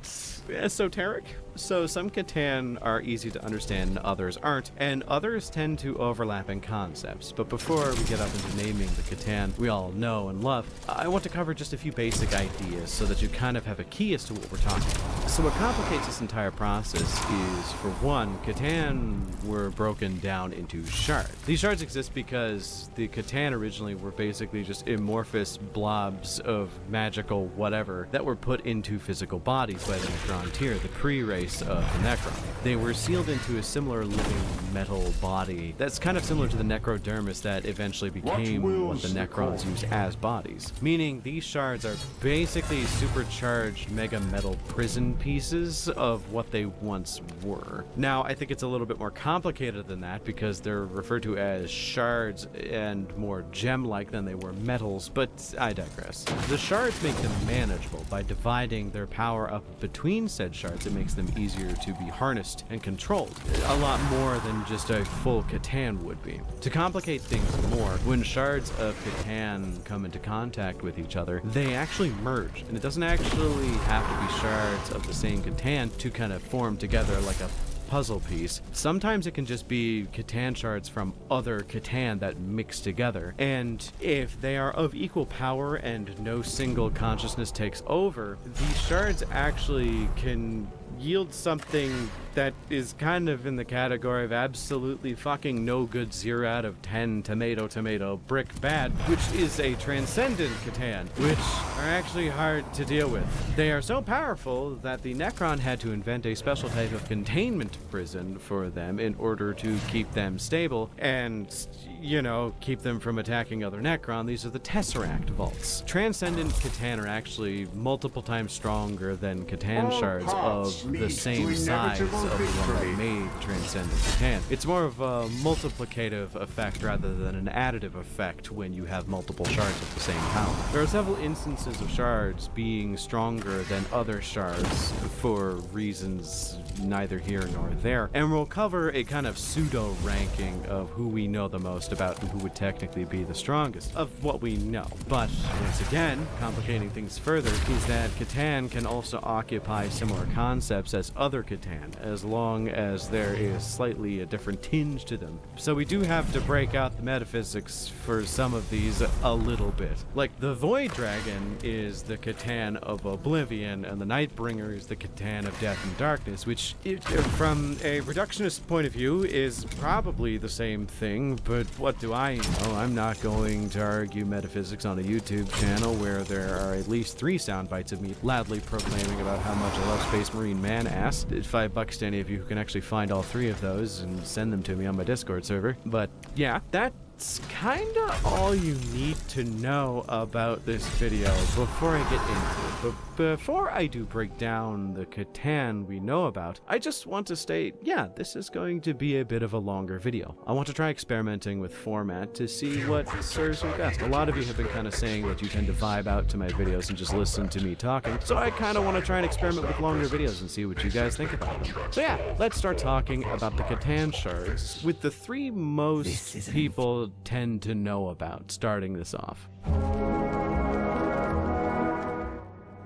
esoteric. So some Catan are easy to understand and others aren't, and others tend to overlap in concepts. But before we get up into naming the Catan we all know and love, I want to cover just a few basic ideas so that you kind of have a key as to what we're talking about. So what complicates this entire process is, for one, Catan were broken down into shards. These shards exist because the Catan originally were basically just amorphous blobs of magical whatever that were put into physical bodies by the Necron-Tyr, the pre-race of the Necron. They were sealed into a similar living metal body that's kind of similar to the Necrodermis that eventually became what the Necrons use as bodies. Meaning these shards are basically supercharged mega metal prison pieces of what they once were. Now, I think it's a little bit more complicated than that because they're referred to as shards and more gem-like than they were metals, but I digress. The shards make them manageable. By dividing their power up between said shards, it makes them easier to be harnessed and controlled. A lot more than just a full Catan would be. To complicate things more, when shards of Catan come into contact with each other, they actually merge, and it doesn't actually have to be shards of the same Catan to kind of form together like a puzzle piece. Sometimes it can just be Catan shards from other Catan that mix together, and if they are of equal power and no single consciousness takes over, these shards actually can yield something that is kind of in the category of absolutely fucking no good 0 out of 10 tomato brick bad, which is a transcendent Catan, which are actually hard to deal with. They are so powerful that the Necron had to invent a special type of containment prison for them in order to keep them stable and, you know, keep them from attacking other Necron. These are the Tesseract vaults. Transcendent Catan are actually multiple times stronger than Catan shards of the same size of the one that made Transcendent Catan. It's more of a multiplicative effect rather than an additive effect when you have multiple shards of the same power. There are several instances of shards being stronger than other shards for reasons neither here nor there, and we'll cover a kind of pseudo ranking of who we know the most about and who would technically be the strongest of what we know. But once again, complicating things further is that Catan can also occupy similar concepts as other Catan, as long as there is slightly a different tinge to them. So we do have to break out the metaphysics for some of these a little bit. Like the Void Dragon is the Catan of Oblivion, and the Nightbringer is the Catan of Death and Darkness, which from a reductionist point of view is probably the same thing, but what do I know? I'm not going to argue metaphysics on a YouTube channel where there are at least 3 sound bites of me loudly proclaiming about how much I love Space Marine man ass. $5 to any of you who can actually find all 3 of those and send them to me on my Discord server. But yeah, that's kinda all you need to know about this video before I get into it. But before I do break down the Catan we know about, I just want to state, yeah, this is going to be a bit of a longer video. I want to try experimenting with format to see what serves me best. A lot of you have been kind of saying that you tend to vibe out to my videos and just listen to me talking, so I kind of want to try and experiment with longer videos and see what you guys think about them. So yeah, let's start talking about the Catan shards, with the 3 most people people tend to know about starting this off.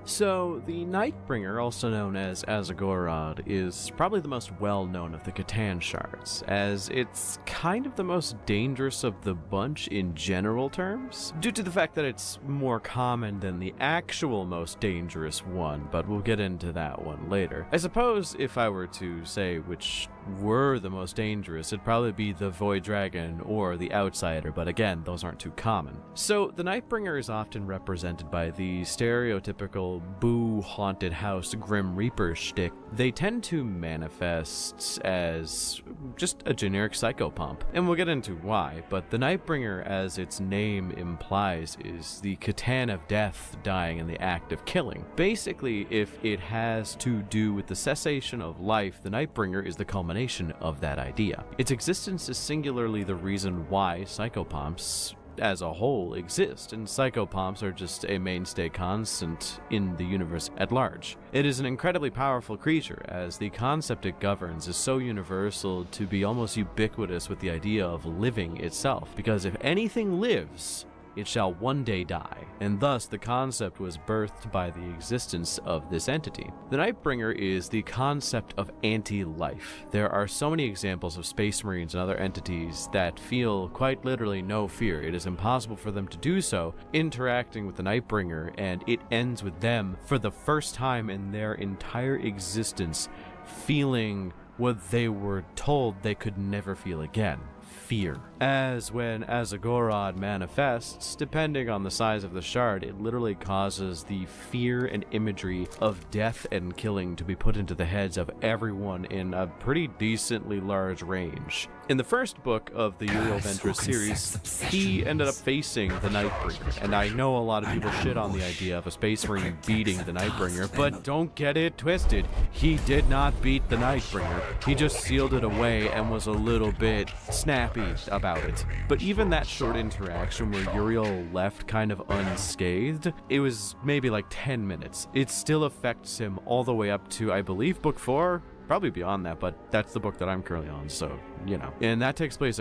So, the Nightbringer, also known as Azagorod, is probably the most well-known of the Catan shards, as it's kind of the most dangerous of the bunch in general terms, due to the fact that it's more common than the actual most dangerous one, but we'll get into that one later. I suppose if I were to say which were the most dangerous, it'd probably be the Void Dragon or the Outsider, but again, those aren't too common. So, the Nightbringer is often represented by the stereotypical boo haunted house Grim Reaper shtick. They tend to manifest as just a generic psychopomp, and we'll get into why, but the Nightbringer, as its name implies, is the Catan of death dying in the act of killing. Basically, if it has to do with the cessation of life, the Nightbringer is the culmination of that idea. Its existence is singularly the reason why psychopomps as a whole exist, and psychopomps are just a mainstay constant in the universe at large. It is an incredibly powerful creature, as the concept it governs is so universal to be almost ubiquitous with the idea of living itself, because if anything lives, it shall one day die, and thus the concept was birthed by the existence of this entity. The Nightbringer is the concept of anti-life. There are so many examples of Space Marines and other entities that feel quite literally no fear. It is impossible for them to do so, interacting with the Nightbringer, and it ends with them, for the first time in their entire existence, feeling what they were told they could never feel again. Fear. As when Azagorod manifests, depending on the size of the shard, it literally causes the fear and imagery of death and killing to be put into the heads of everyone in a pretty decently large range. In the first book of the Uriel Ventress series, he ended up facing the Nightbringer, and I know a lot of people shit on the idea of a Space Marine beating the Nightbringer, but don't get it twisted. He did not beat the Nightbringer. He just sealed it away and was a little bit snappy about it. But even that short interaction where Uriel left kind of unscathed, it was maybe like 10 minutes. It still affects him all the way up to, I believe, book 4? Probably beyond that, but that's the book that I'm currently on, so, you know. And that takes place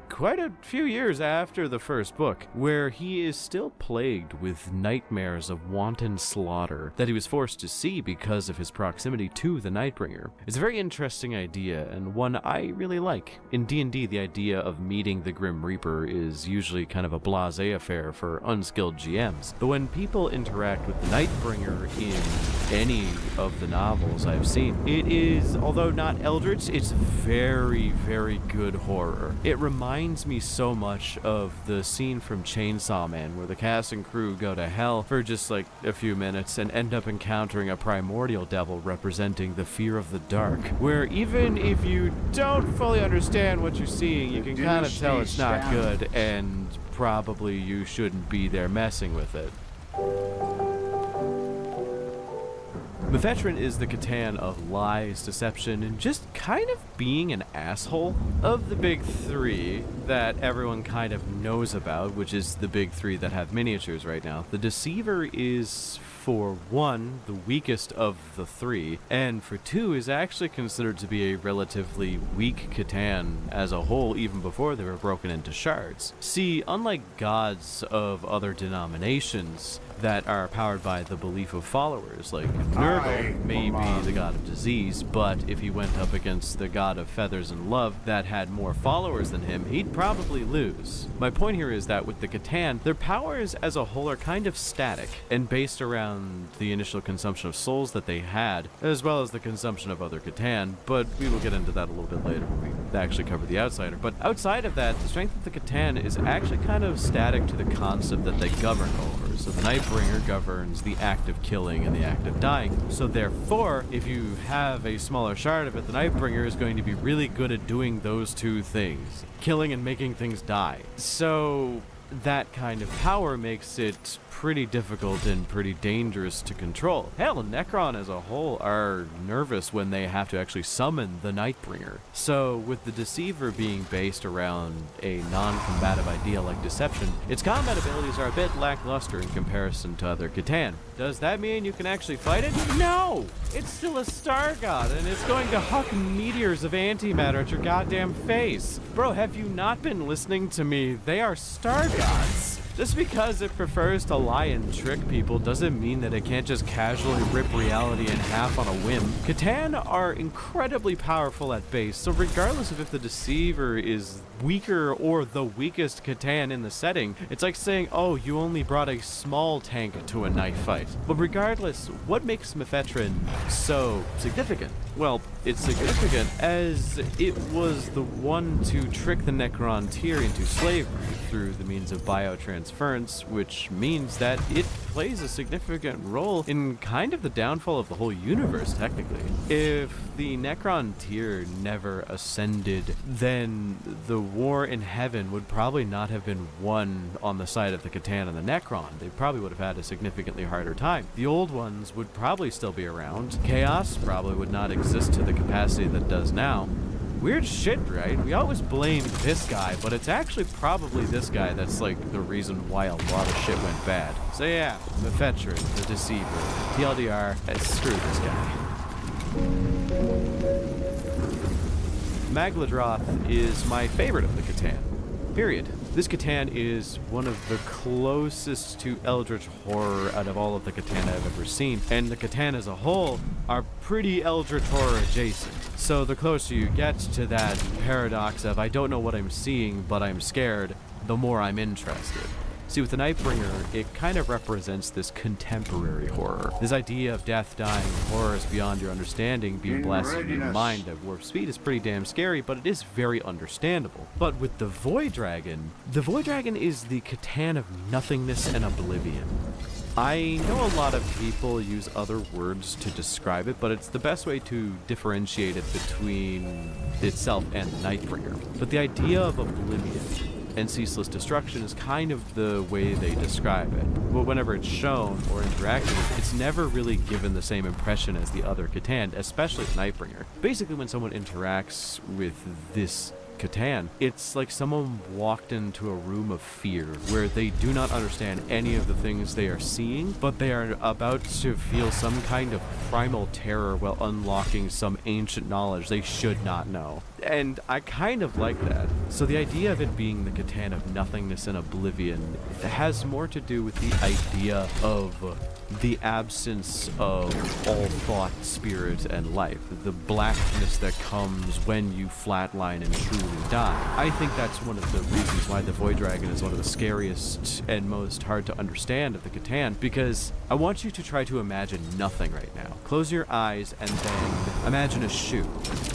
quite a few years after the first book, where he is still plagued with nightmares of wanton slaughter that he was forced to see because of his proximity to the Nightbringer. It's a very interesting idea, and one I really like. In D&D, the idea of meeting the Grim Reaper is usually kind of a blasé affair for unskilled GMs, but when people interact with the Nightbringer in any of the novels I've seen, it is, although not eldritch, it's very, very good horror. It reminds me so much of the scene from Chainsaw Man where the cast and crew go to hell for just like a few minutes and end up encountering a primordial devil representing the fear of the dark, where even if you don't fully understand what you're seeing, you can kind of tell it's not good, and probably you shouldn't be there messing with it. Mephetron is the Catan of lies, deception, and just kind of being an asshole. Of the big three that everyone kind of knows about, which is the big three that have miniatures right now, the Deceiver is, for one, the weakest of the three, and for two, is actually considered to be a relatively weak Catan as a whole, even before they were broken into shards. See, unlike gods of other denominations that are powered by the belief of followers, like Nurgle may be the god of disease, but if he went up against the god of feathers and love that had more followers than him, he'd probably lose. My point here is that with the Catan, their powers as a whole are kind of static and based around the initial consumption of souls that they had, as well as the consumption of other Catan, but we will get into that a little bit later when we actually cover the Outsider. But outside of that, the strength of the Catan is actually kind of static to the concept that they govern over. So the Nightbringer governs the act of killing and the act of dying. So therefore, if you have a smaller shard of it, the Nightbringer is going to be really good at doing those two things, killing and making things die. So that kind of power makes it pretty difficult and pretty dangerous to control. Hell, Necron as a whole are nervous when they have to actually summon the Nightbringer. So with the Deceiver being based around a non-combative idea like Deception, its combat abilities are a bit lackluster in comparison to other Catan. Does that mean you can actually fight it? No! It's still a star god, and it's going to huck meteors of antimatter at your goddamn face. Bro, have you not been listening to me? They are star gods. Just because it prefers to lie and trick people doesn't mean that it can't just casually rip reality in half on a whim. Catan are incredibly powerful at base, so regardless of if the Deceiver is weaker or the weakest Catan in the setting, it's like saying, oh, you only brought a small tank to a knife fight. But regardless, what makes Mephetrin so significant? Well, it's significant as it was the one to trick the Necron tier into slavery through the means of biotransference, which means that it plays a significant role in kind of the downfall of the whole universe, technically. If the Necron tier never ascended, then the war in heaven would probably not have been won on the side of the Catan and the Necron. They probably would have had a significantly harder time. The old ones would probably still be around. Chaos probably would not exist to the capacity that it does now. Weird shit, right? We always blame this guy, but it's actually probably this guy that's like the reason why a lot of shit went bad. So yeah, Mephetrin, the Deceiver, TLDR, screw this guy. Magladroth is my favorite of the Catan. Period. This Catan is one of the closest to Eldritch Horror out of all of the Catan I've ever seen, and the Catan as a whole are pretty Eldritch Horror adjacent. So the closer you get to that paradox of I don't know what I'm seeing, but I'm scared, the more I'm interested. See, with the Nightbringer, it kind of represents this contemporary horror. This idea of death, dying, horrors beyond your understanding being blasted in your mind at warp speed is pretty damn scary, but it is very understandable. But with the Void Dragon is the Catan of nothingness and oblivion. I know a lot of people use other words to describe it, but it's the best way to differentiate it between itself and the Nightbringer. But the idea of oblivion and ceaseless destruction is kind of the way they describe it. But whenever it's shown or interacted with, it's never really given the same impression as the other Catan, especially Nightbringer. Basically, when someone interacts with this Catan, it's like someone walked into a room of fear where they do not understand any of the things they are seeing, but they are about to feel some kind of primal terror while unlocking some ancient knowledge they should not know. And I kind of like that. So the idea of it being the Catan of nothingness and oblivion has more to do with the idea of the absence of all thought, spirit, and life. The blackness that comes when you flatline and truly die. I think that's one of the reasons why the Void Dragon is one of the scariest and most hard to understand of the Catan, because I want you to try to imagine nothing right now. Close your eyes and then imagine a shoe.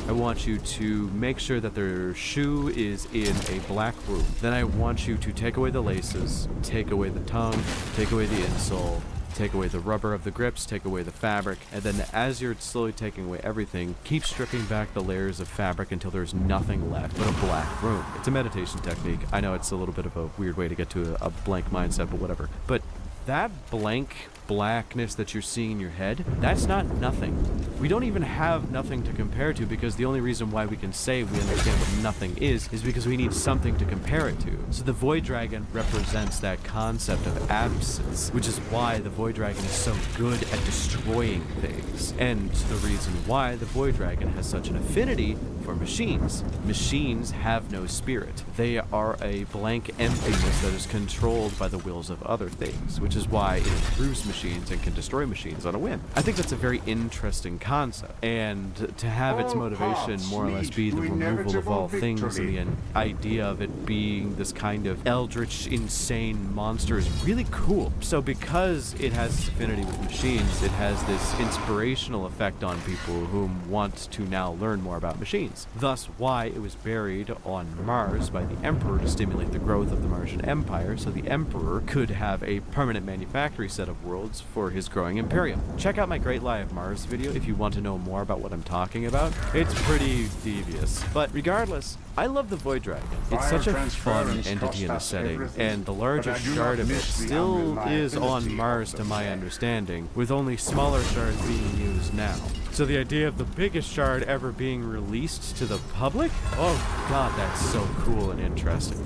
I want you to make sure that their shoe is in a black room. Then I want you to take away the laces, take away the tongue, take away the insole, take away the rubber of the grips, take away the fabric, and then as you're slowly taking away everything, keep stripping back the layers of fabric until there's nothing left but a black room. It's a meditation technique. I know it's a little bit of a weird way to get to a blank mindset, but whatever. But that blank blackness that you're seeing in your head, that's not nothing. We don't even have nothing to compare to, because the only reason why we can say we understand what nothing is because we need something to compare it to. So the Void Dragon represents that concept of absence, which is why the Void Dragon is so good at destroying things. And the reason why the Void Dragon has such an affinity for machines. Machines have no spirit. They are a blank emptiness that is controlled by the wills of other things, which is why it improves machines and can destroy machines on a whim. I think that's a very interesting concept, and to have its motivation more or less be the removal of all things and the idea of it being this kind of eldritch, insane monster is really cool. So because it has this affinity with machines, it has this inspirational effect on people who want to now learn more about machines. Thus why it was buried on Mars by the Emperor to stimulate the growth of the Martian Empire, so the Emperor could have a permanent giant manufactory set of worlds for his growing imperium. Check out my Great Lie of Mars video if you want to know more about what I'm talking about. It's pretty devious. But regardless, I love the Void Dragon. It's such a fun entity in a setting, and the largest shard of it still is on Mars to my understanding, with only smaller shards being used now. So the idea of the biggest shard ever being released to the public? Oh god, that's so cool and interesting.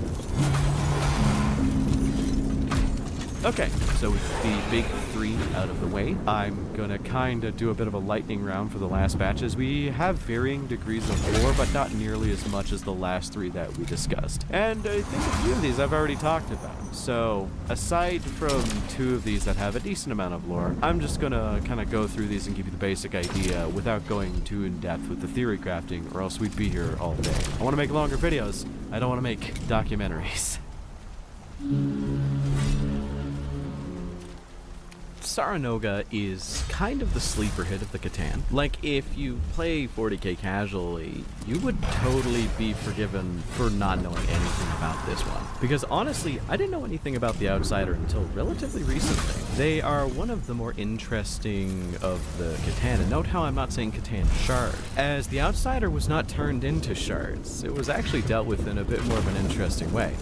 Okay, so with the big three out of the way, I'm gonna kinda do a bit of a lightning round for the last batches. We have varying degrees of lore, but not nearly as much as the last three that we discussed. And I think a few of these I've already talked about. So, aside from two of these that have a decent amount of lore, I'm just gonna kinda go through these and give you the basic idea without going too in depth with the theory crafting, or else we'd be here all day. I wanna make longer videos. I don't wanna make documentaries. Saranoga is kind of the sleeper hit of the Catan. Like, if you play 40k casually, you would totally be forgiven for not knowing anything about this one. Because honestly, I didn't know anything about the Outsider until relatively recently. They are one of the more interesting of the Catan, and note how I'm not saying Catan shard, as the Outsider was not turned into shards. It was actually dealt with in a bit more of an interesting way.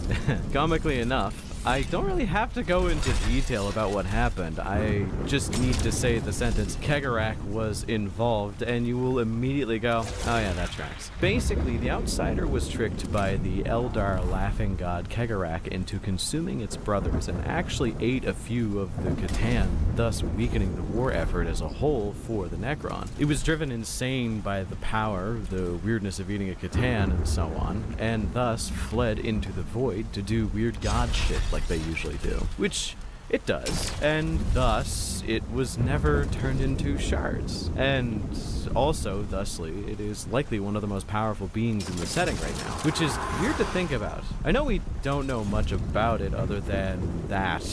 Comically enough, I don't really have to go into detail about what happened. I just need to say the sentence, Kegarak was involved, and you will immediately go, oh yeah, that tracks. Basically, the Outsider was tricked by the Eldar laughing god Kegarak into consuming its brothers and actually ate a few of the Catan, thus weakening the war effort as a whole for the Necron. It was driven insane by the power, the weirdness of eating a Catan, and so on, and thus fled into the void to do weird god shit like they usually do, which it does, and thus it was never turned into shards. And also, thusly, it is likely one of the most powerful beings in the setting right now, which is weird to think about. I know we don't know much about it other than that,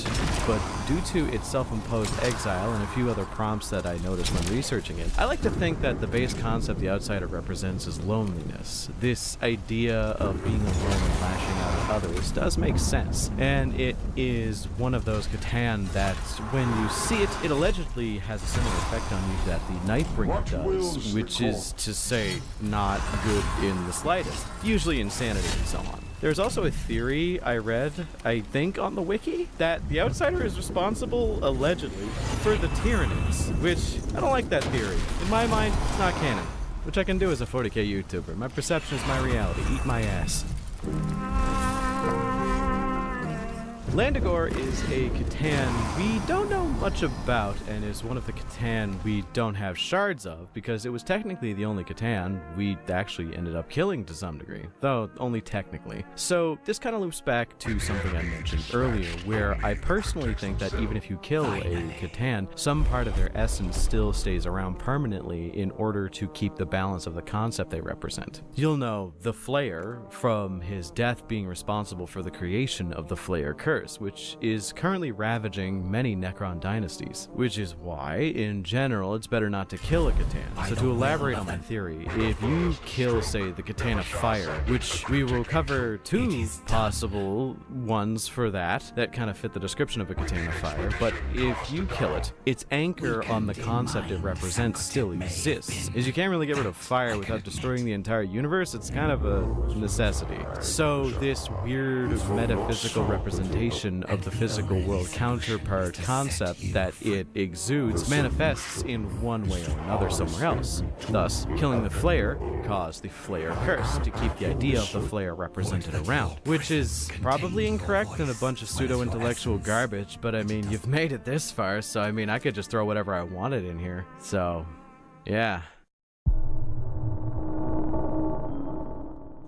but due to its self-imposed exile and a few other prompts that I noticed when researching it, I like to think that the base concept the Outsider represents is loneliness. This idea of being alone and lashing out at others does make sense, and it is one of those Catan that when you see it, it allegedly has a similar effect on you that the Nightbringer does, which is to say not good in the slightest, usually insanity and so on. There's also a theory I read, I think on the wiki, that the Outsider is responsible, allegedly, for the Tyranids, which I don't like that theory. In my mind, it's not canon, which I can do as a 40k YouTuber. My perception is my reality. Eat my ass. Landagor is a Catan we don't know much about, and is one of the Catan we don't have shards of, because it was technically the only Catan we actually ended up killing to some degree, though only technically. So this kind of loops back to something I mentioned earlier, where I personally think that even if you kill a Catan, some part of their essence still stays around permanently in order to keep the balance of the concept they represent. You'll know the Flayer from his death being responsible for the creation of the Flayer curse, which is currently ravaging many Necron dynasties, which is why, in general, it's better not to kill a Catan. So to elaborate on my theory, if you kill, say, the Catan of Fire, which we will cover two possible ones for that kind of fit the description of a Catan of Fire, but if you kill it, its anchor on the concept it represents still exists. As you can't really get rid of fire without destroying the entire universe, it's kind of a necessity. So this weird metaphysical representation of the physical world counterpart concept that it exudes manifests in one way or another somewhere else. Thus, killing the Flayer caused the Flayer curse to keep the idea of the Flayer represented around, which is probably incorrect and a bunch of pseudo-intellectual garbage, but I mean, you've made it this far, so I mean, I could just throw whatever I wanted in here. So, yeah.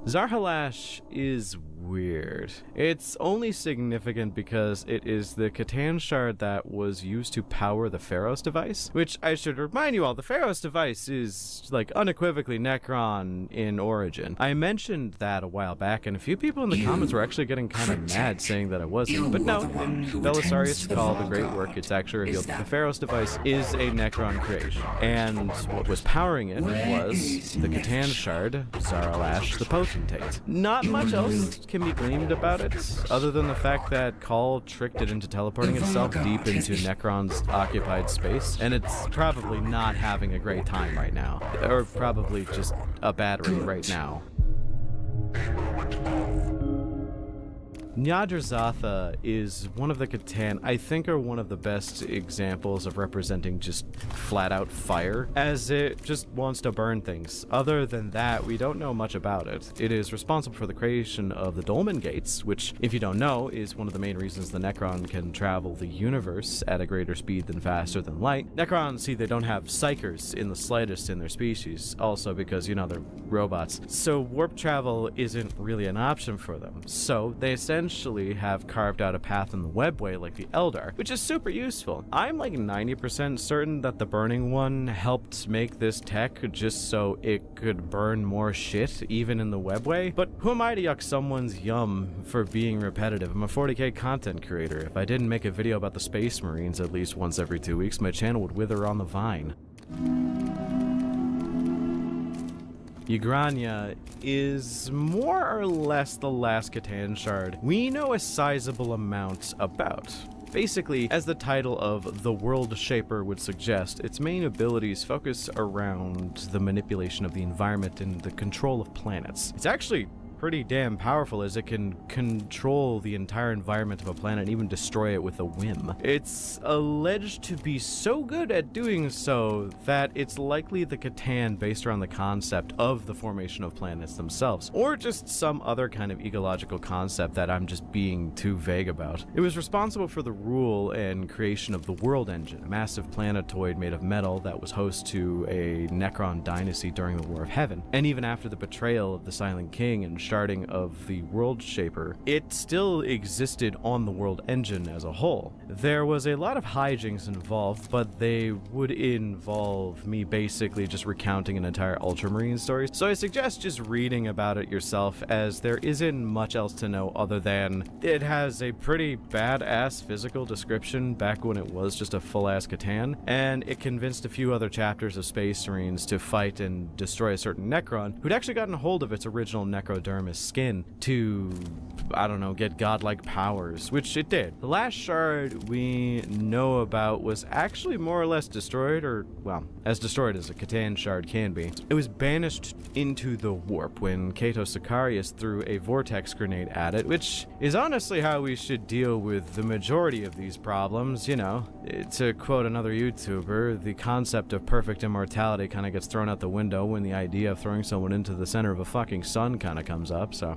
Zarhalash is weird. It's only significant because it is the Catan shard that was used to power the Pharos device, which I should remind you all, the Pharos device is like unequivocally Necron in origin. I mentioned that a while back, and a few people in the comments were actually getting kind of mad saying that I wasn't, but no, in Belisarius' Call, the Great Work, it's actually revealed that the Pharos device is a Necron creation, and what was powering it was the Catan shard, Zaralash the Potentate. Not much else can be gleaned about it, other than the fact that Call tricked it into teleporting itself deep into Necron's occupied space, and it's probably not having a great time right now. Or probably just a battery right now. Nyadrazatha is one of the Catan I think are one of the best examples of representing just flat-out fire, as it just wants to burn things. Other than that, we don't know much about it. It is responsible for the creation of the Dolmen Gates, which, if you don't know, is one of the main reasons the Necron can travel the universe at a greater speed than faster than light. Necrons, see, they don't have psychers in the slightest in their species, also because, you know, they're robots. So warp travel isn't really an option for them. So they essentially have carved out a path in the webway like the Eldar, which is super useful. I'm like 90% certain that the Burning One helped make this tech just so it could burn more shit even in the webway, but who am I to yuck someone's yum for being repetitive? I'm a 40k content creator. If I didn't make a video about the Space Marines at least once every 2 weeks, my channel would wither on the vine. Ygrania is more or less the last Catan shard we know a sizable amount about. Basically, as the title of The World Shaper would suggest, its main abilities focus around the manipulation of the environment and the control of planets. It's actually pretty damn powerful, as it can control the entire environment of a planet and even destroy it with a whim. It's alleged to be so good at doing so that it's likely the Catan based around the concept of the formation of planets themselves, or just some other kind of ecological concept that I'm just being too vague about. It was responsible for the rule and creation of the World Engine, a massive planetoid made of metal that was host to a Necron dynasty during the War of Heaven. And even after the betrayal of the Silent King and sharding of the World Shaper, it still existed on the World Engine as a whole. There was a lot of hijinks involved, but they would involve me basically just recounting an entire Ultramarine story, so I suggest just reading about it yourself, as there isn't much else to know other than it has a pretty badass physical description back when it was just a full-ass Catan, and it convinced a few other chapters of Space Marines to fight and destroy a certain Necron who'd actually gotten hold of its original Necrodermis skin to, I don't know, get godlike powers, which it did. The last shard we know about was actually more or less destroyed, or, well, as destroyed as a Catan shard can be. It was banished into the warp when Cato Sicarius threw a vortex grenade at it, which is honestly how we should deal with the majority of these problems, you know. To quote another YouTuber, the concept of perfect immortality kind of gets thrown out the window when the idea of throwing someone into the center of a fucking sun kind of comes up, so.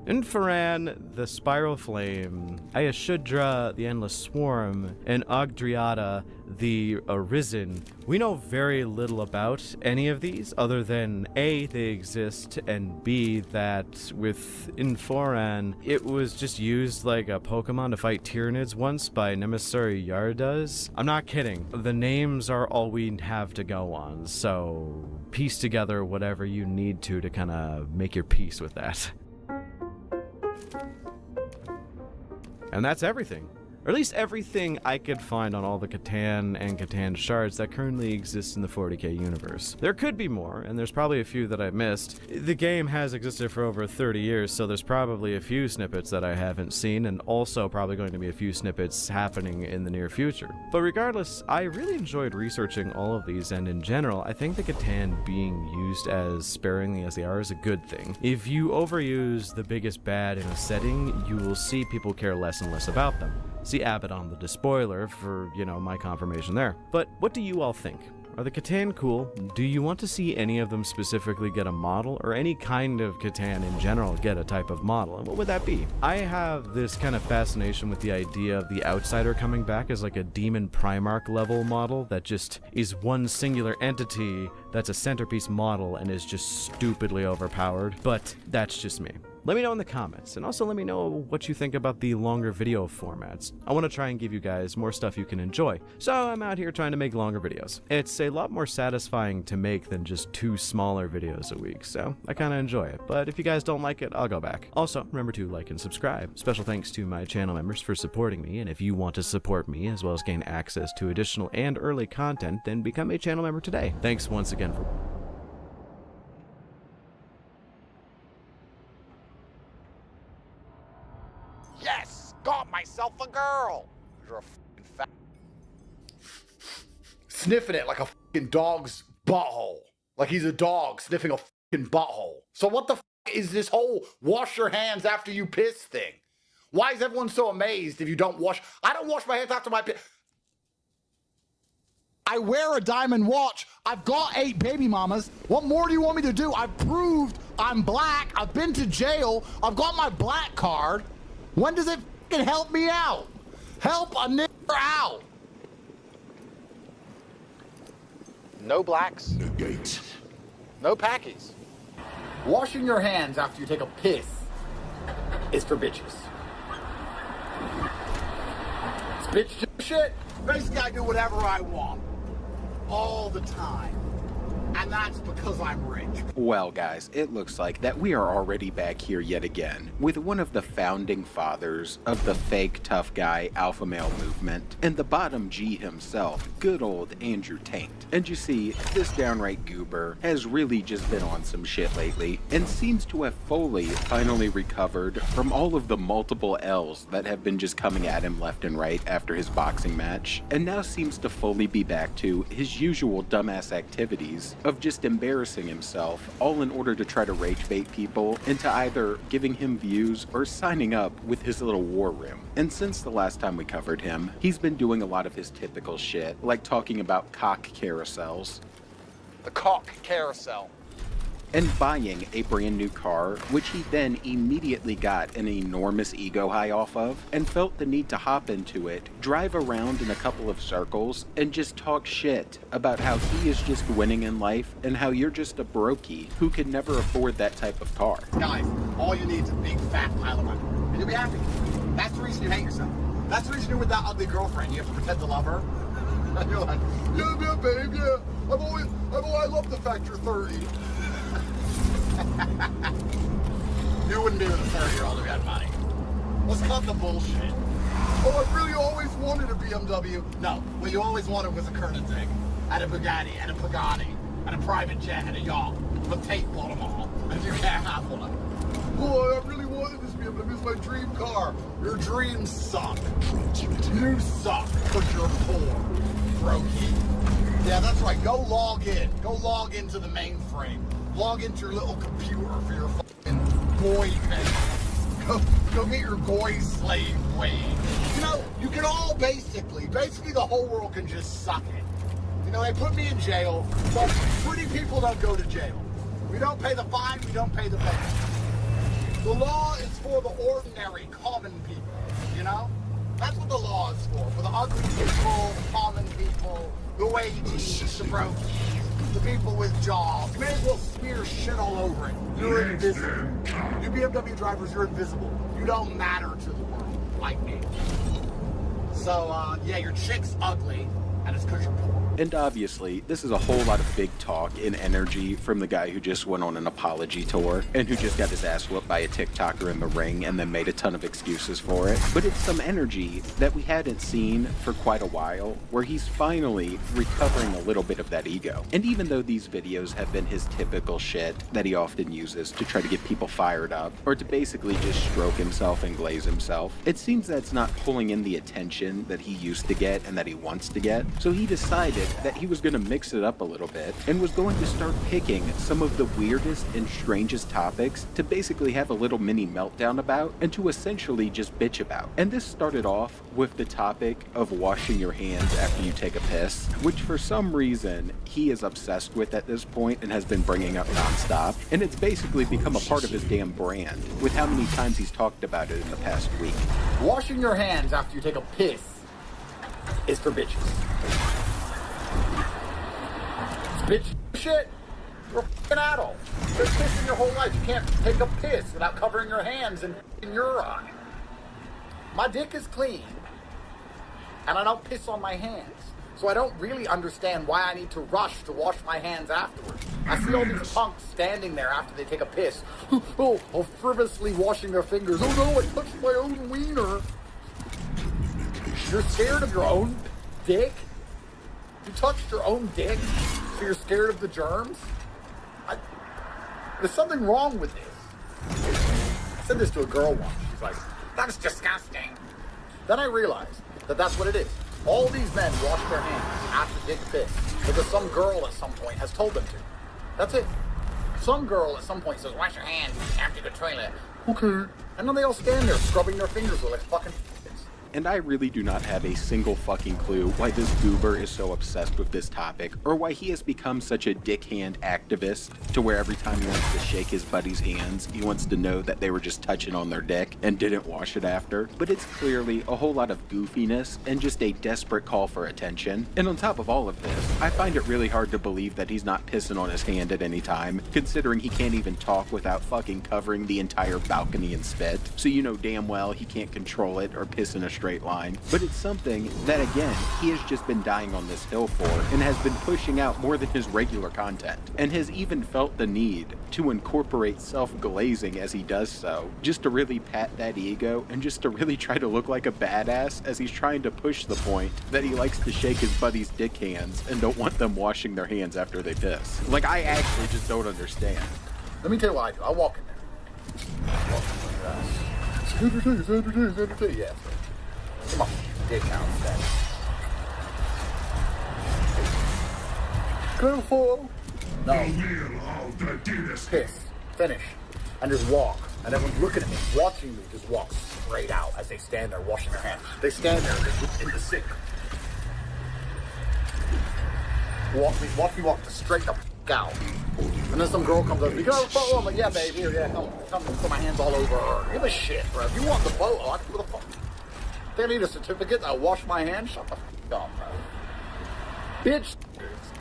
Infaran, the Spiral Flame, Ayashudra, the Endless Swarm, and Ogdriata, the Arisen. We know very little about any of these, other than A, they exist, and B, that with Infaran, it was just used like a Pokemon to fight Tyranids once by Nemesari Yardas. I'm not kidding. The names are all we have to go on, so piece together whatever you need to kind of make your peace with that. And that's everything. Or at least everything I could find on all the Catan and Catan shards that currently exist in the 40k universe. There could be more, and there's probably a few that I missed. The game has existed for over 30 years, so there's probably a few snippets that I haven't seen, and also probably going to be a few snippets happening in the near future. But regardless, I really enjoyed researching all of these, and in general, I think the Catan being used as sparingly as they are is a good thing. If you overuse the biggest bad in a setting, you will see people care less and less about them. See Abaddon the Despoiler for, you know, my confirmation there. But what do you all think? Are the Catan cool? Do you want to see any of them specifically get a model, or any kind of Catan in general get a type of model? And what would that be? I have this kind of fascination with the idea of the Outsider coming back as like a Demon Primarch level model that just is one singular entity that's a centerpiece model and is just stupidly overpowered, but that's just me. Let me know in the comments, and also let me know what you think about the longer video formats. I want to try and give you guys more stuff you can enjoy, so I'm out here trying to make longer videos. It's a lot more satisfying to make than just 2 smaller videos a week, so I kind of enjoy it. But if you guys don't like it, I'll go back. Also, remember to like and subscribe. Special thanks to my channel members for supporting me, and if you want to support me as well as gain access to additional and early content, then become a channel member today. Thanks once again for myself a girl. You're a fucking fat. Sniffing it like a fucking dog's butthole. Like he's a dog sniffing a fucking butthole. So what the fuck is this whole wash your hands after you piss thing? Why is everyone so amazed if you don't wash? I don't wash my hands after my piss. I wear a diamond watch. I've got 8 baby mamas. What more do you want me to do? I've proved I'm black. I've been to jail. I've got my black card. When does it fucking help me out? Help a nigger out. No blacks. Negate. No packies. Washing your hands after you take a piss is for bitches. It's bitch shit. Basically, I do whatever I want. All the time. And that's because I'm rich. Well, guys, it looks like that we are already back here yet again with one of the founding fathers of the fake tough guy alpha male movement and the bottom G himself, good old Andrew Tate. And you see, this downright goober has really just been on some shit lately and seems to have finally recovered from all of the multiple L's that have been just coming at him left and right after his boxing match, and now seems to fully be back to his usual dumbass activities of just embarrassing himself, all in order to try to rage bait people into either giving him views or signing up with his little war room. And since the last time we covered him, he's been doing a lot of his typical shit, like talking about cock carousels. The cock carousel. And buying a brand new car, which he then immediately got an enormous ego high off of, and felt the need to hop into it, drive around in a couple of circles, and just talk shit about how he is just winning in life, and how you're just a brokey who can never afford that type of car. Guys, all you need is a big fat pile of money, and you'll be happy. That's the reason you hate yourself. That's the reason you're with that ugly girlfriend. You have to pretend to love her. And you're like, yeah, babe, yeah. I love the fact you're 30. You wouldn't be with a 30-year-old if you had money. Let's cut the bullshit. Oh, I really always wanted a BMW. No, what you always wanted was a Koenigsegg, and a Bugatti, and a Pagani, and a private jet, and a yacht. But Tate bought them all, and you can't have one. Boy, I really wanted this BMW. It's my dream car. Your dreams suck. You suck because you're poor. Brokey. Yeah, that's right. Go log in. Go log into the mainframe. Log into your little computer for your fucking goy thing. Go get your goy slave wage. You know, you can all basically the whole world can just suck it. You know, they put me in jail, but pretty people don't go to jail. We don't pay the fine, we don't pay the bail. The law is for the ordinary, common people, you know? That's what the law is for the ugly people, the common people, the wages, the brokies, the people with jobs. You may as well smear shit all over it. You're invisible. You BMW drivers, you're invisible. You don't matter to the world, like me. So, yeah, your chick's ugly, and it's because you're poor. And obviously, this is a whole lot of big talk and energy from the guy who just went on an apology tour and who just got his ass whooped by a TikToker in the ring and then made a ton of excuses for it. But it's some energy that we hadn't seen for quite a while, where he's finally recovering a little bit of that ego. And even though these videos have been his typical shit that he often uses to try to get people fired up, or to basically just stroke himself and glaze himself, it seems that's not pulling in the attention that he used to get and that he wants to get. So he decided that he was going to mix it up a little bit and was going to start picking some of the weirdest and strangest topics to basically have a little mini meltdown about and to essentially just bitch about. And this started off with the topic of washing your hands after you take a piss, which for some reason he is obsessed with at this point and has been bringing up nonstop. And it's basically become a part of his damn brand with how many times he's talked about it in the past week. Washing your hands after you take a piss is for bitches. Bitch shit, you're a f***ing adult. You've been pissing your whole life. You can't take a piss without covering your hands in urine. My dick is clean, and I don't piss on my hands. So I don't really understand why I need to rush to wash my hands afterwards. I see all these punks standing there after they take a piss. Oh, frivolously washing their fingers. Oh no, I touched my own wiener. You're scared of your own dick? You touched your own dick? So you're scared of the germs? There's something wrong with this. I said this to a girl once. She's like, that's disgusting. Then I realized that that's what it is. All these men wash their hands after dick piss because some girl at some point has told them to. That's it. Some girl at some point says, wash your hands after the toilet. Okay. And then they all stand there scrubbing their fingers with like fucking f***ings. And I really do not have a single fucking clue why this goober is so obsessed with this topic, or why he has become such a dickhand activist to where every time he wants to shake his buddy's hands, he wants to know that they were just touching on their dick and didn't wash it after. But it's clearly a whole lot of goofiness and just a desperate call for attention. And on top of all of this, I find it really hard to believe that he's not pissing on his hand at any time, considering he can't even talk without fucking covering the entire balcony in spit. So you know damn well he can't control it or piss in a straight line. But it's something that, again, he has just been dying on this hill for and has been pushing out more than his regular content, and has even felt the need to incorporate self-glazing as he does so, just to really pat that ego and just to really try to look like a badass as he's trying to push the point that he likes to shake his buddy's dick hands and don't want them washing their hands after they piss. Like, I actually just don't understand. Let me tell you what I do. I walk in there. Yeah. Come on, dick out instead. Careful. No. Piss. Finish. And just walk. And everyone's looking at me, watching me just walk straight out as they stand there washing their hands. They stand there in the sink. Watch me walk straight the f*** out. And then some girl comes over, you can have a photo? I'm like, yeah, baby, here, yeah, come put my hands all over her. Give a shit, bro. If you want the photo, I can put a fuck. They need a certificate. I wash my hands. Shut the f*** up, bro.